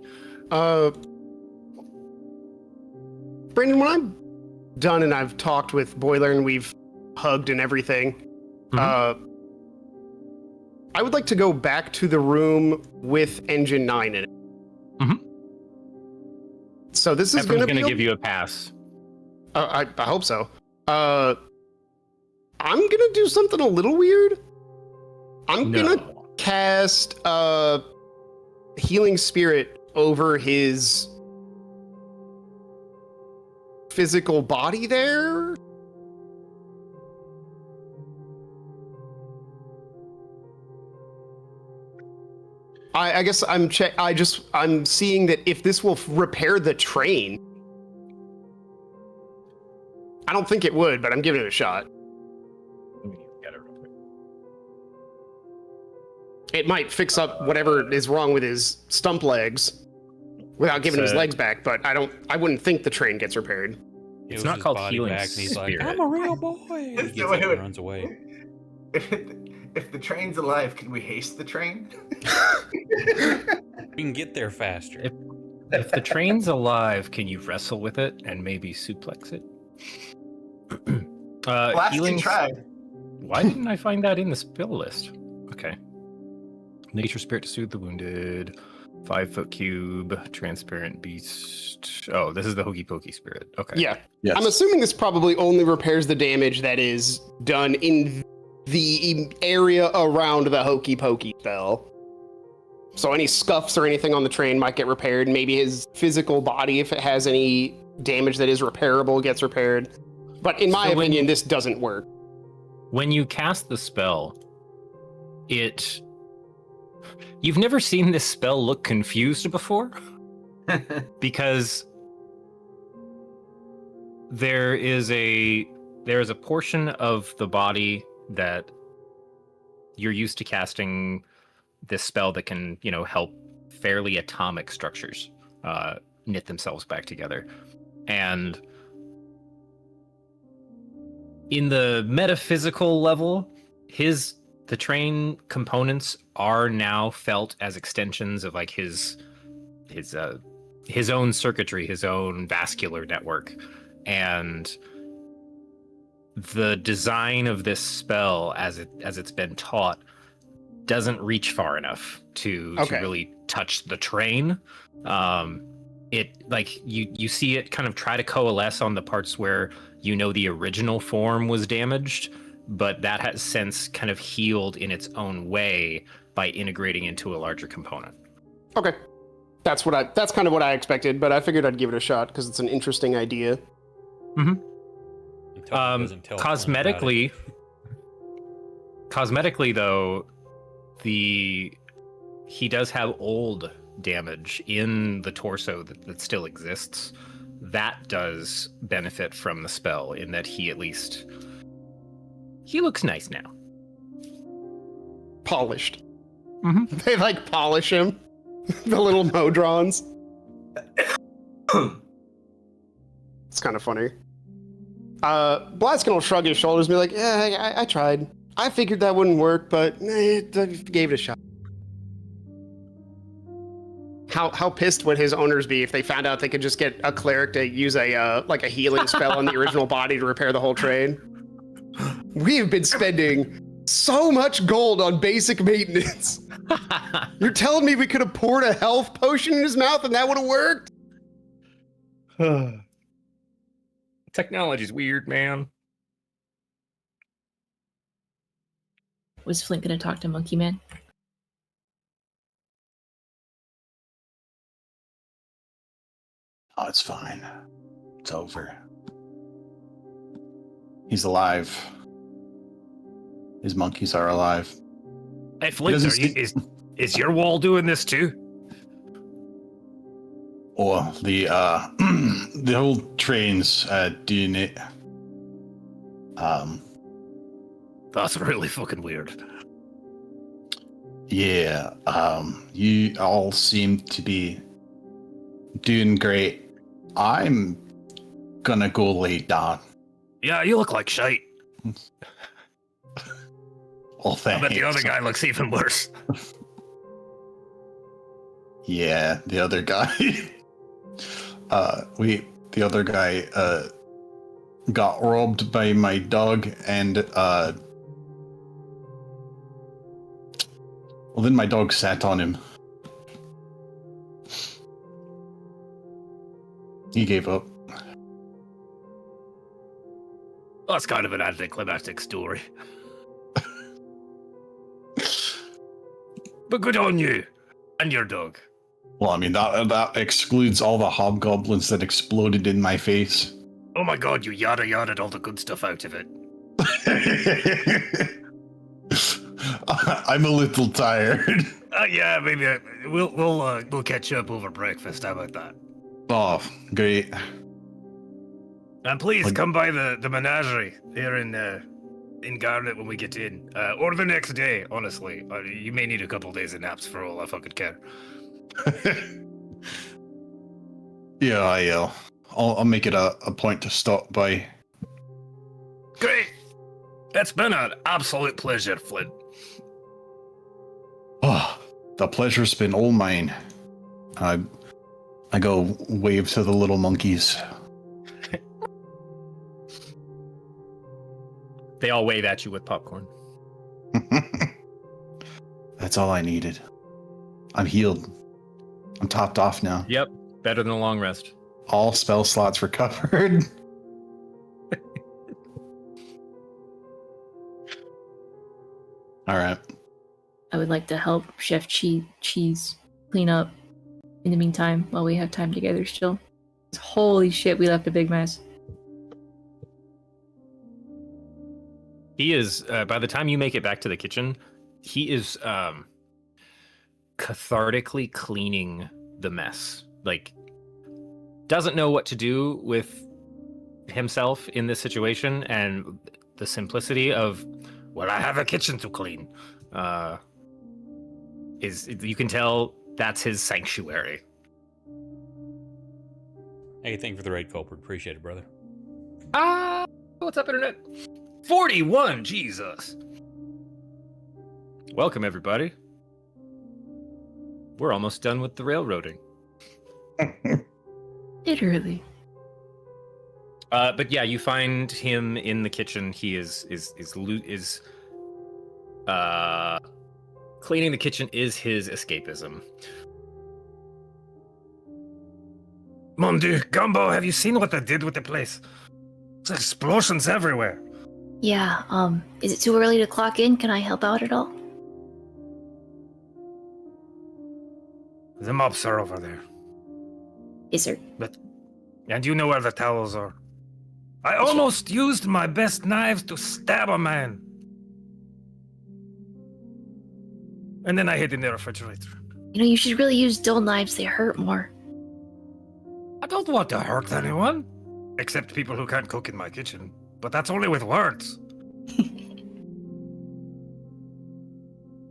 Brandon, when I'm done and I've talked with Boiler and we've hugged and everything, I would like to go back to the room with Engine 9 in it. Mhm. So this is Everyone's going to going be to give you a pass. I hope so. I'm going to do something a little weird. I'm going to cast Healing Spirit over his physical body there. I guess I'm seeing that if this will repair the train. I don't think it would, but I'm giving it a shot. It might fix up whatever is wrong with his stump legs without giving him his legs back, but I wouldn't think the train gets repaired. It's not called healing back, and he's like, spirit. I'm a real boy. He gets up and runs away. If the train's alive, can we haste the train? We can get there faster. If the train's alive, can you wrestle with it and maybe suplex it? Blasting tried. Why didn't I find that in the spell list? Okay. Nature spirit to soothe the wounded. 5-foot cube. Transparent beast. Oh, this is the hokey pokey spirit. Okay. Yeah. Yes. I'm assuming this probably only repairs the damage that is done in the area around the hokey pokey spell. So any scuffs or anything on the train might get repaired. Maybe his physical body, if it has any damage that is repairable, gets repaired. But in my opinion, this doesn't work. When you cast the spell, you've never seen this spell look confused before? Because there is a portion of the body that you're used to casting this spell that can, help fairly atomic structures. knit themselves back together. And in the metaphysical level, the train components are now felt as extensions of like his own circuitry, his own vascular network. And the design of this spell as it's been taught doesn't reach far enough to really touch the train. It like you see it kind of try to coalesce on the parts where the original form was damaged, but that has since kind of healed in its own way by integrating into a larger component. Okay. That's kind of what I expected, but I figured I'd give it a shot because it's an interesting idea. Mm-hmm. Cosmetically, though, he does have old damage in the torso that still exists. That does benefit from the spell in that he looks nice now. Polished. Mm-hmm. They like polish him. The little Modrons. It's kind of funny. Blaskin will shrug his shoulders and be like, yeah, I tried. I figured that wouldn't work, but I gave it a shot. How pissed would his owners be if they found out they could just get a cleric to use a healing spell on the original body to repair the whole train? We've been spending so much gold on basic maintenance. You're telling me we could have poured a health potion in his mouth and that would have worked? Technology's weird, man. Was Flint gonna talk to Monkey Man? Oh, it's fine. It's over. He's alive. His monkeys are alive. Hey, Flint, is your wall doing this too? Or the the whole train's doing it. That's really fucking weird. Yeah. You all seem to be doing great. I'm gonna go lay down. Yeah, you look like shite. Well, I thanks. bet the other guy looks even worse. Yeah, the other guy. The other guy got robbed by my dog, and then my dog sat on him. He gave up. That's kind of an anticlimactic story. But good on you and your dog. Well, I mean, that excludes all the hobgoblins that exploded in my face. Oh my god, you yada-yada'd all the good stuff out of it. I'm a little tired. Yeah, maybe we'll catch up over breakfast. How about that? Oh, great. And please come by the menagerie here in Garnet when we get in, or the next day. Honestly, you may need a couple days of naps for all I fucking care. Yeah, I'll make it a point to stop by. Great. It's been an absolute pleasure, Flint. Oh, the pleasure's been all mine. I go wave to the little monkeys. They all wave at you with popcorn. That's all I needed. I'm healed. I'm topped off now. Yep, better than a long rest. All spell slots recovered. All right. I would like to help Chef Cheese clean up in the meantime while we have time together still. Holy shit, we left a big mess. He is, by the time you make it back to the kitchen, he is cathartically cleaning the mess. Like, doesn't know what to do with himself in this situation, and the simplicity of, well, I have a kitchen to clean, is, you can tell that's his sanctuary. Hey, thank you for the raid, Culprit. Appreciate it, brother. What's up, Internet? 41, Jesus. Welcome, everybody. We're almost done with the railroading. Literally. But yeah, you find him in the kitchen. He is cleaning the kitchen is his escapism. Mon Dieu, Gumbo, have you seen what they did with the place? There's explosions everywhere. Yeah, is it too early to clock in? Can I help out at all? The mobs are over there. Yes, sir. And you know where the towels are. I almost used my best knives to stab a man. And then I hid in the refrigerator. You know, you should really use dull knives. They hurt more. I don't want to hurt anyone. Except people who can't cook in my kitchen. But that's only with words.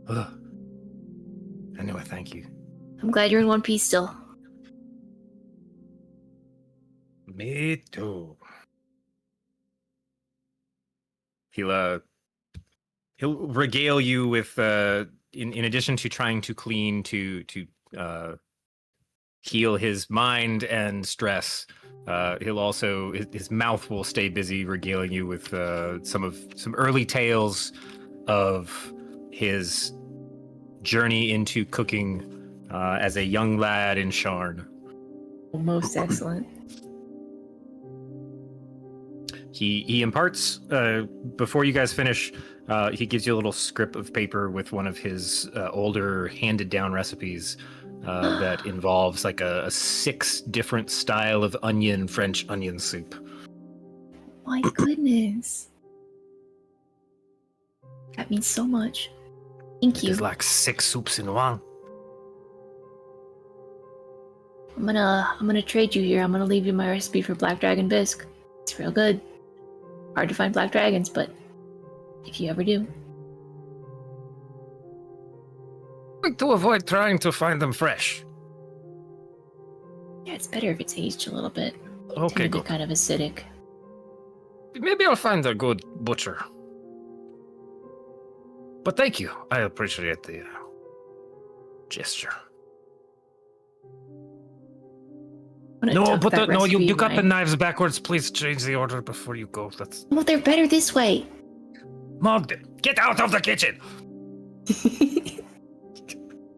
Ugh. Anyway, thank you. I'm glad you're in one piece still. Me too. He'll regale you with in addition to trying to clean to heal his mind and stress. He'll also his mouth will stay busy regaling you with some early tales of his journey into cooking as a young lad in Sharn. Most excellent. He imparts before you guys finish. He gives you a little script of paper with one of his older handed down recipes that involves like a 6 different style of French onion soup. My goodness. That means so much. Thank you. It's like 6 soups in one. I'm gonna trade you here. I'm gonna leave you my recipe for Black Dragon Bisque. It's real good. Hard to find black dragons, but if you ever do. To avoid trying to find them fresh. Yeah, it's better if it's aged a little bit. Okay, Tend to be good. kind of acidic. Maybe I'll find a good butcher. But thank you. I appreciate the gesture. I'm gonna No, tuck but that no, you recipe got in the my- knives backwards. Please change the order before you go. That's Well, they're better this way. Mog. Get out of the kitchen.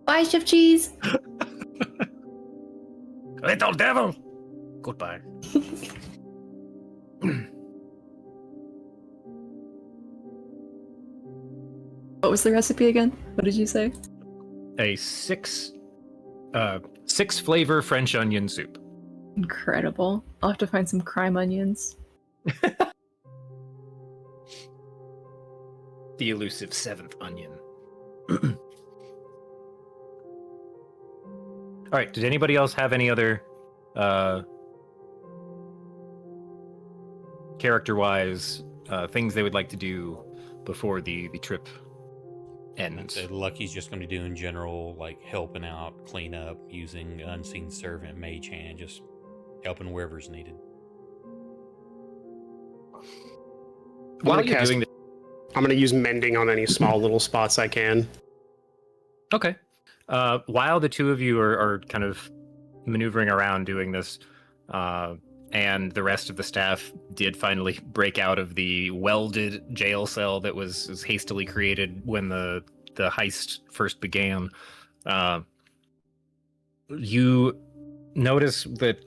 Bye, Chef Cheese. Little devil. Goodbye. What was the recipe again? What did you say? A 6 flavor French onion soup. Incredible. I'll have to find some crime onions. The elusive 7th onion. All right. Did anybody else have any other character-wise things they would like to do before the trip And ends? so Lucky's just going to do in general, like helping out, clean up, using unseen servant, mage hand, just helping wherever's needed. While gonna you're cast- doing this, I'm going to use mending on any small little spots I can. okay. While the two of you are kind of maneuvering around doing this, and the rest of the staff did finally break out of the welded jail cell that was hastily created when the heist first began, you notice that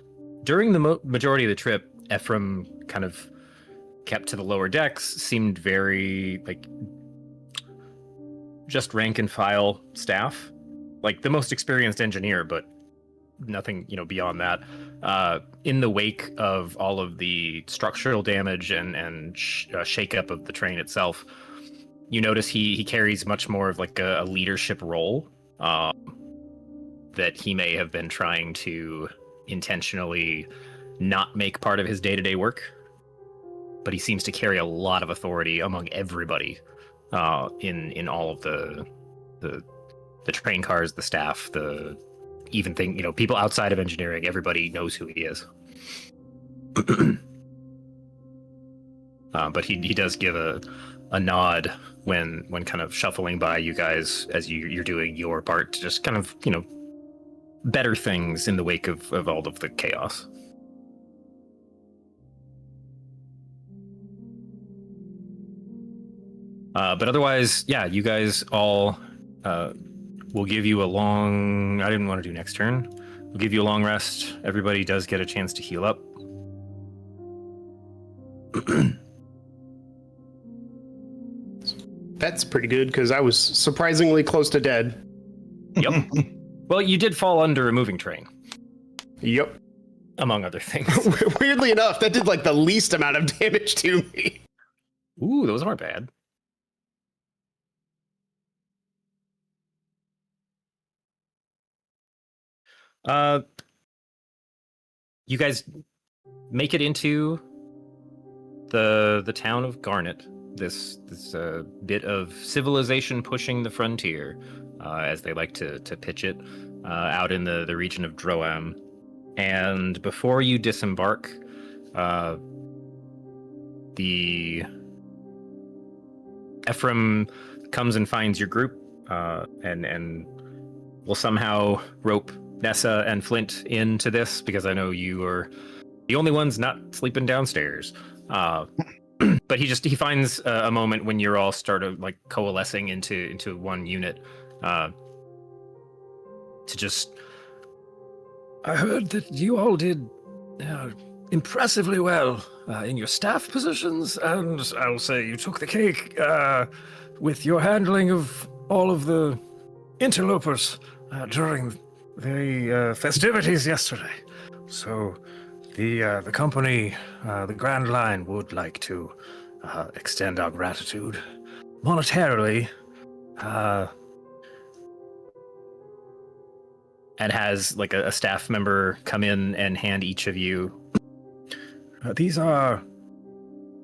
during the majority of the trip, Ephraim kind of kept to the lower decks, seemed very like just rank and file staff, like the most experienced engineer, but nothing, beyond that. In the wake of all of the structural damage and shakeup of the train itself, you notice he carries much more of like a leadership role that he may have been trying to intentionally not make part of his day-to-day work, but he seems to carry a lot of authority among everybody in all of the train cars, the staff, the even think, people outside of engineering, everybody knows who he is. But he does give a nod when kind of shuffling by you guys as you're doing your part to just kind of, better things in the wake of all of the chaos. But otherwise, yeah, you guys all will give you a long... I didn't want to do next turn. We'll give you a long rest. Everybody does get a chance to heal up. That's pretty good, because I was surprisingly close to dead. Yep. Well, you did fall under a moving train. Yep. Among other things. Weirdly enough, that did like the least amount of damage to me. Ooh, those aren't bad. You guys make it into the town of Garnet. This bit of civilization pushing the frontier, as they like to pitch it, out in the region of Droam. And before you disembark, the Ephraim comes and finds your group, and will somehow rope Nessa and Flint into this, because I know you are the only ones not sleeping downstairs. But he finds a moment when you're all started like coalescing into one unit, to just... I heard that you all did impressively well in your staff positions, and I'll say you took the cake with your handling of all of the interlopers during the festivities yesterday. So the company, the Grand Line, would like to extend our gratitude monetarily. And has like a staff member come in and hand each of you. These are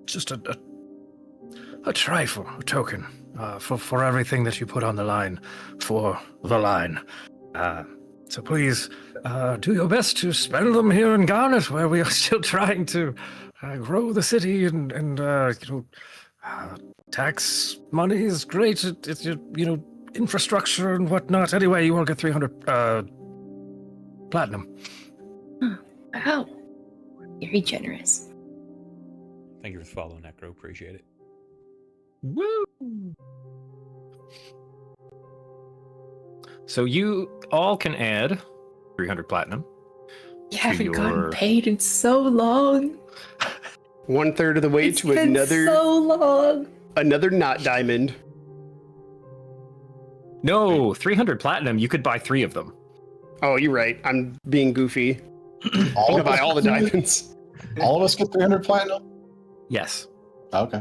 just a trifle, a token, for everything that you put on the line for the line. So please do your best to spend them here in Garnet, where we are still trying to grow the city and tax money is great. It's infrastructure and whatnot. Anyway, you all get 300 platinum. Wow. Very generous. Thank you for following, Necro. Appreciate it. Woo! So you all can add 300 platinum. You haven't your- gotten paid in so long. 1/3 of the way It's to been another so long. another not diamond. No, 300 platinum. You could buy 3 of them. Oh, you're right. I'm being goofy. I'm All gonna of buy us, all the diamonds. all of us get 300 platinum? Yes. Okay.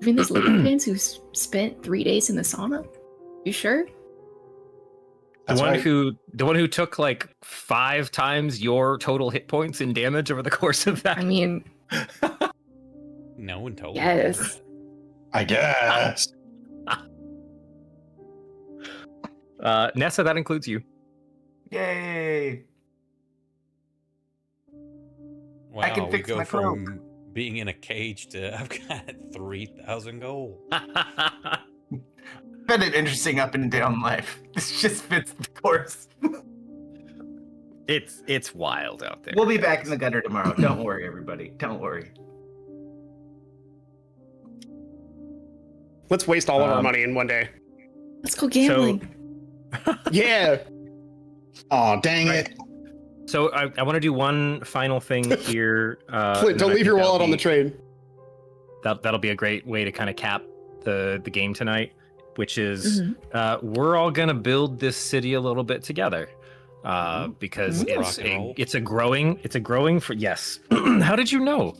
I mean, this lady pants who spent 3 days in the sauna? You sure? That's right. The one who took like 5 times your total hit points in damage over the course of that. I mean, No one told me. yes. I guess. Nessa, that includes you. Yay! Wow, I can we fix go my cloak. from being in a cage to I've got 3,000 gold. Been an interesting up and down life. This just fits the course. It's wild out there. We'll be back in the gutter tomorrow. Don't worry, everybody. Don't worry. Let's waste all of our money in one day. Let's go gambling. Yeah. Oh, dang it. So I want to do one final thing here. Flint, don't leave your wallet on the train. That'll be a great way to kind of cap the game tonight, which is we're all gonna build this city a little bit together, because Rock and roll. it's a growing for yes. How did you know?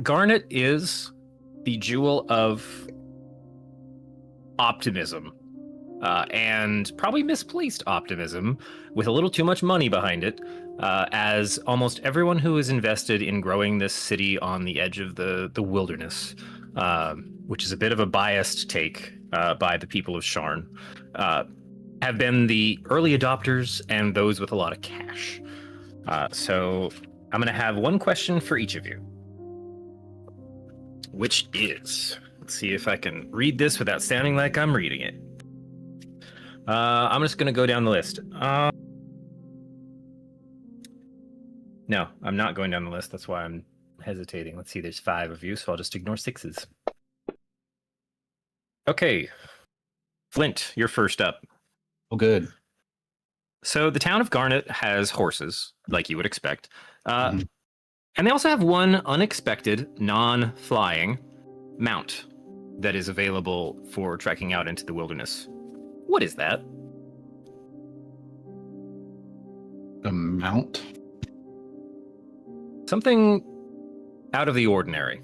Garnet is the jewel of optimism, and probably misplaced optimism with a little too much money behind it, as almost everyone who is invested in growing this city on the edge of the wilderness, which is a bit of a biased take by the people of Sharn, have been the early adopters and those with a lot of cash. So I'm going to have one question for each of you, which is, let's see if I can read this without sounding like I'm reading it. I'm just going to go down the list. No, I'm not going down the list. That's why I'm hesitating. Let's see, there's 5 of you, so I'll just ignore 6s. Okay. Flint, you're first up. Oh, good. So the town of Garnet has horses, like you would expect. And they also have one unexpected, non-flying mount that is available for trekking out into the wilderness. What is that? A mount? Something out of the ordinary.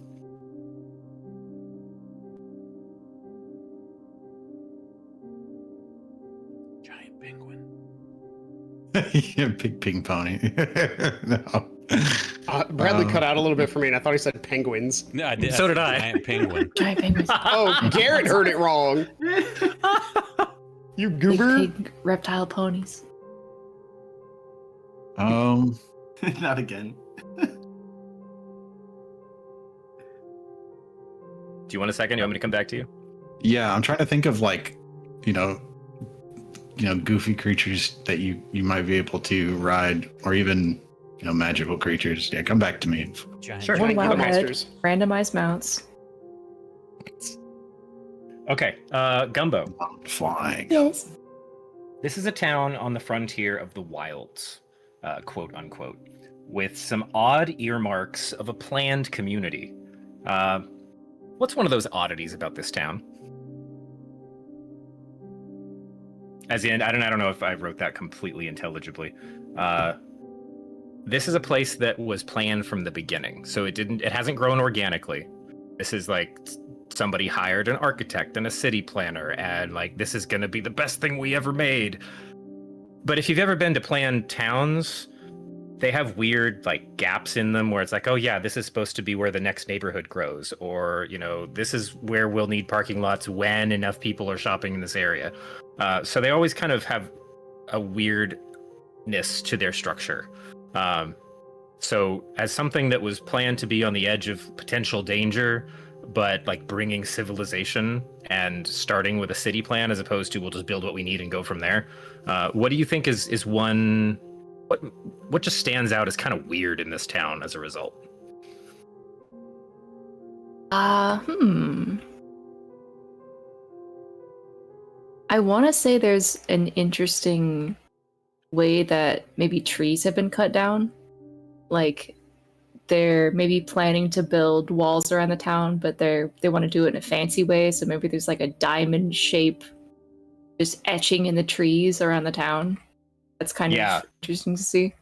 Giant penguin. Yeah, big pink pony. No. Bradley cut out a little bit for me, and I thought he said penguins. No, I did. So did I. Giant penguin. Giant penguins. Oh, Garrett heard it wrong. You goober. Big pig reptile ponies. Not again. Do you want a second? You want me to come back to you? Yeah, I'm trying to think of like, you know, goofy creatures that you might be able to ride, or even, magical creatures. Yeah, come back to me. Giant Sure. One penguin. wild head, Masters. randomized mounts. Okay, Gumbo. Flying. Yes. This is a town on the frontier of the wilds, quote unquote, with some odd earmarks of a planned community. What's one of those oddities about this town? As in, I don't know if I wrote that completely intelligibly. This is a place that was planned from the beginning, so it hasn't grown organically. This is like somebody hired an architect and a city planner, and like this is going to be the best thing we ever made. But if you've ever been to planned towns, they have weird like gaps in them where it's like, oh yeah, this is supposed to be where the next neighborhood grows, or this is where we'll need parking lots when enough people are shopping in this area. So they always kind of have a weirdness to their structure. So as something that was planned to be on the edge of potential danger, but like bringing civilization and starting with a city plan as opposed to we'll just build what we need and go from there. What do you think is one? What just stands out as kind of weird in this town as a result? I want to say there's an interesting way that maybe trees have been cut down. Like they're maybe planning to build walls around the town, but they want to do it in a fancy way. So maybe there's like a diamond shape just etching in the trees around the town. That's kind of interesting to see.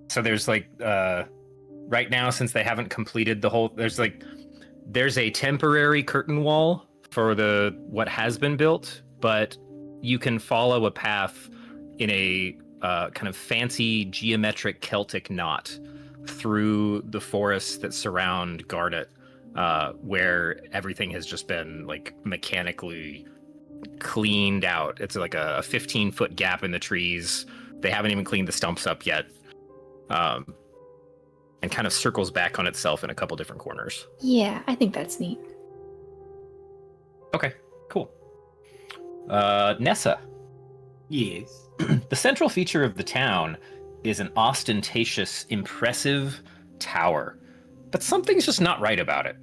So there's like right now, since they haven't completed the whole, there's a temporary curtain wall for what has been built, but you can follow a path in a kind of fancy geometric Celtic knot through the forests that surround Garnet, where everything has just been like mechanically cleaned out. It's like a 15-foot gap in the trees. They haven't even cleaned the stumps up yet. And kind of circles back on itself in a couple different corners. Yeah, I think that's neat. Okay, cool. Nessa. Yes. The central feature of the town is an ostentatious, impressive tower. But something's just not right about it.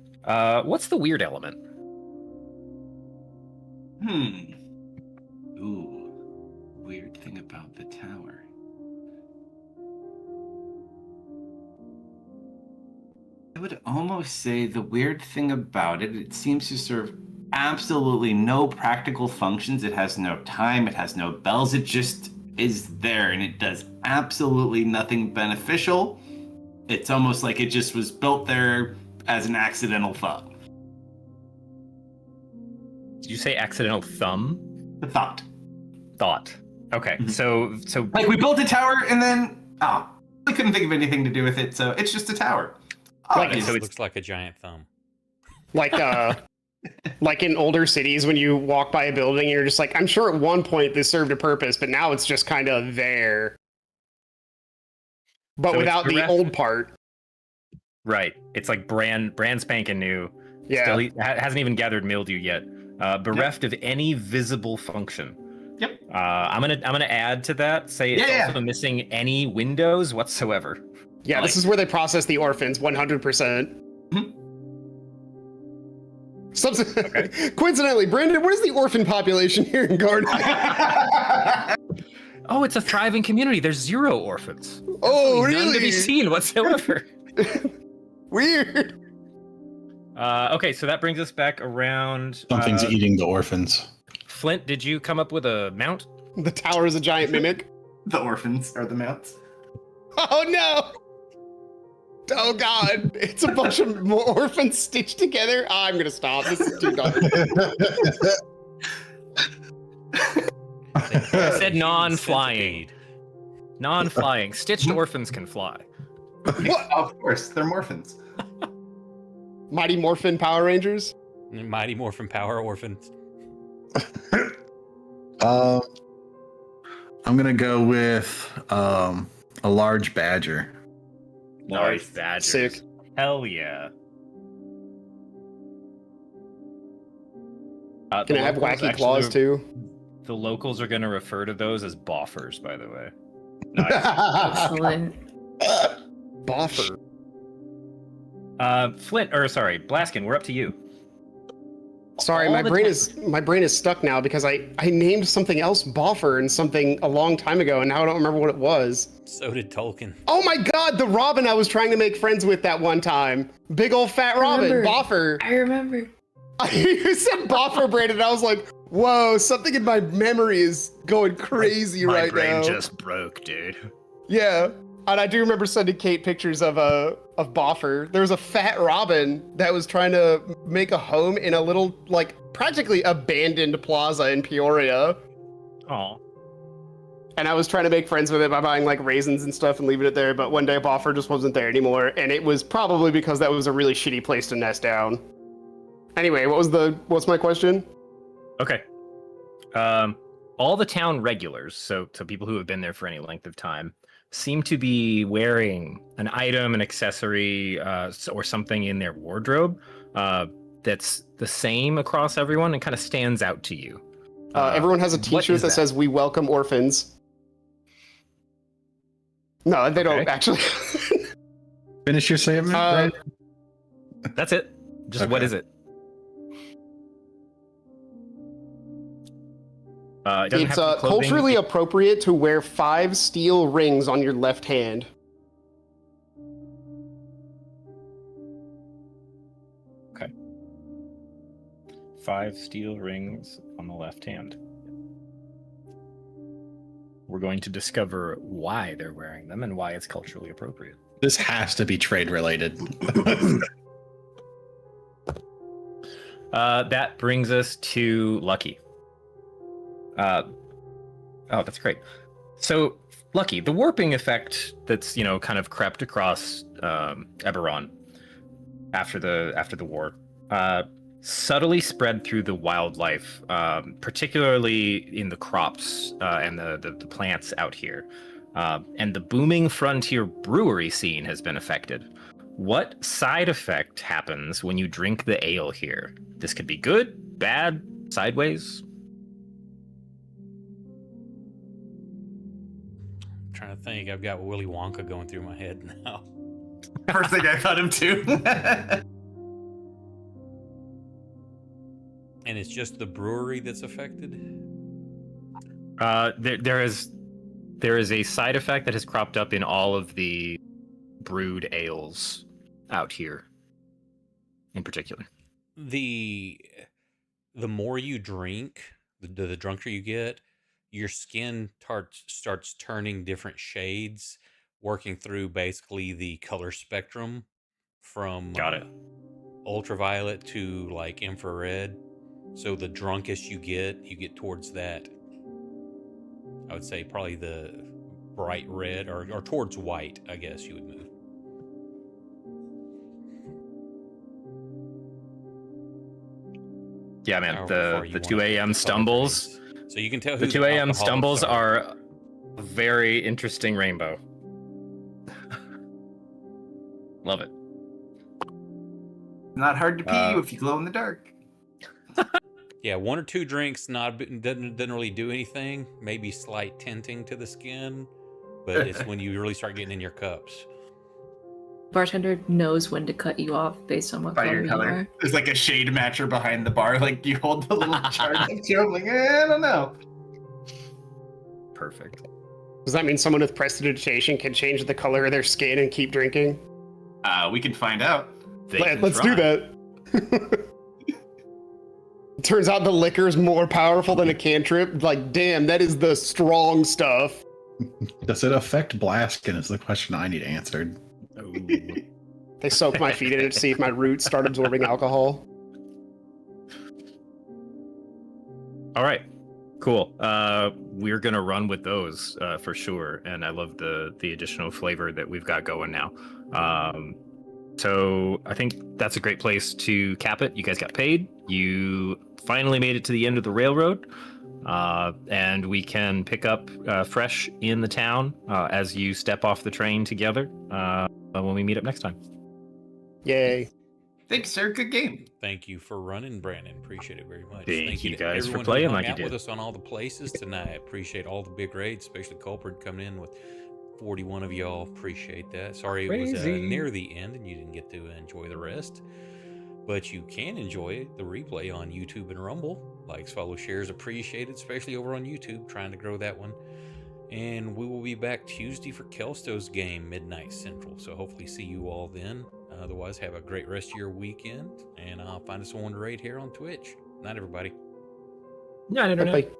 What's the weird element? Ooh. Weird thing about the tower. I would almost say the weird thing about it, it seems to serve absolutely no practical functions. It has no time, it has no bells, it just is there, and it does absolutely nothing beneficial. It's almost like it just was built there as an accidental thought. Did you say accidental thumb? The thought. Thought. Okay, Mm-hmm. so Like we built a tower and then, we couldn't think of anything to do with it, so it's just a tower. Like It so looks like a giant thumb. Like Like in older cities, when you walk by a building, you're just like, I'm sure at one point this served a purpose, but now it's just kind of there. But So it's without the bereft- old part. Right. It's like brand spanking new. Yeah. Still hasn't even gathered mildew yet. Bereft of any visible function. Yep. I'm gonna add to that. Say it's also missing any windows whatsoever. Yeah, this is where they process the orphans, 100%. Coincidentally, Brandon, what is the orphan population here in Garden? Oh, it's a thriving community. There's 0 orphans. Oh, None really? to be seen whatsoever. Weird. Okay, so that brings us back around. Something's eating the orphans. Flint, did you come up with a mount? The tower is a giant mimic. The orphans are the mounts. Oh no! Oh god, it's a bunch of more orphans stitched together. I'm gonna stop. This is too dark. I said non-flying. Non-flying. Stitched orphans can fly. What? Of course, they're morphins. Mighty Morphin Power Rangers. Mighty Morphin Power Orphans. I'm gonna go with a large badger. Large badgers. Sick. Hell yeah. Can I have wacky claws too? The locals are going to refer to those as boffers, by the way. Excellent. Boffer. Blaskin, we're up to you. Sorry, All my the brain time. is stuck now because I named something else Boffer and something a long time ago, and now I don't remember what it was. So did Tolkien. Oh my god, the Robin I was trying to make friends with that one time. Big old fat Robin, Boffer. I remember. You said Boffer, Brandon, and I was like, whoa, something in my memory is going crazy My right brain now. just broke, dude. Yeah. And I do remember sending Kate pictures of Boffer. There was a fat Robin that was trying to make a home in a little, like, practically abandoned plaza in Peoria. Oh. And I was trying to make friends with it by buying, like, raisins and stuff and leaving it there. But one day Boffer just wasn't there anymore. And it was probably because that was a really shitty place to nest down. Anyway, what's my question? Okay. All the town regulars, so people who have been there for any length of time, seem to be wearing an item, an accessory, or something in their wardrobe that's the same across everyone and kind of stands out to you. Everyone has a t-shirt that says, "We welcome orphans." No, they don't actually. Finish your statement. Brandon? That's it. Just what is it? It doesn't It's have to be clothing. culturally appropriate to wear 5 steel rings on your left hand. Okay. 5 steel rings on the left hand. We're going to discover why they're wearing them and why it's culturally appropriate. This has to be trade related. That brings us to Lucky. Oh, that's great. So, Lucky, the warping effect that's, kind of crept across Eberron after the war, subtly spread through the wildlife, particularly in the crops and the plants out here. And the booming frontier brewery scene has been affected. What side effect happens when you drink the ale here? This could be good, bad, sideways. Trying to think. I've got Willy Wonka going through my head now. First thing I thought him too. And it's just the brewery that's affected? There is a side effect that has cropped up in all of the brewed ales out here in particular. The more you drink, the drunker you get, your skin starts turning different shades, working through basically the color spectrum from ultraviolet to like infrared. So the drunkest you get towards that. I would say probably the bright red or towards white, I guess you would move. Yeah, man. However far The you the wanna 2 put a.m. the color stumbles. grades. So you can tell The who 2 a.m. alcoholics stumbles are a very interesting rainbow. Love it. Not hard to pee if you glow in the dark. Yeah, 1 or 2 drinks doesn't really do anything. Maybe slight tinting to the skin, but it's when you really start getting in your cups. Bartender knows when to cut you off based on what By color your you color. are. There's like a shade matcher behind the bar. Like you hold the little chart next to you. I'm like, I don't know. Perfect. Does that mean someone with prestidigitation can change the color of their skin and keep drinking? We can find out. Let's do that. Turns out the liquor is more powerful than a cantrip. Like, damn, that is the strong stuff. Does it affect Blaskin? Is the question I need answered. They soak my feet in it to see if my roots start absorbing alcohol. All right, cool. We're gonna run with those for sure, and I love the additional flavor that we've got going now. So I think that's a great place to cap it. You guys got paid. You finally made it to the end of the railroad, and we can pick up fresh in the town as you step off the train together when we meet up next time. Yay. Thanks, sir. Good game. Thank you for running, Brandon. Appreciate it very much. Thank you to guys for everyone playing who hung like you out with did. us on all the places tonight. Appreciate all the big raids, especially Culprit coming in with 41 of y'all. Appreciate that. Sorry it was Crazy. near the end and you didn't get to enjoy the rest, but you can enjoy the replay on YouTube and Rumble. Likes, follow, shares appreciated, especially over on YouTube. Trying to grow that one. And we will be back Tuesday for Kelsto's game, midnight Central. So hopefully see you all then. Otherwise, have a great rest of your weekend. And I'll find us one to raid here on Twitch. Night, everybody. Night, Internet. Bye-bye.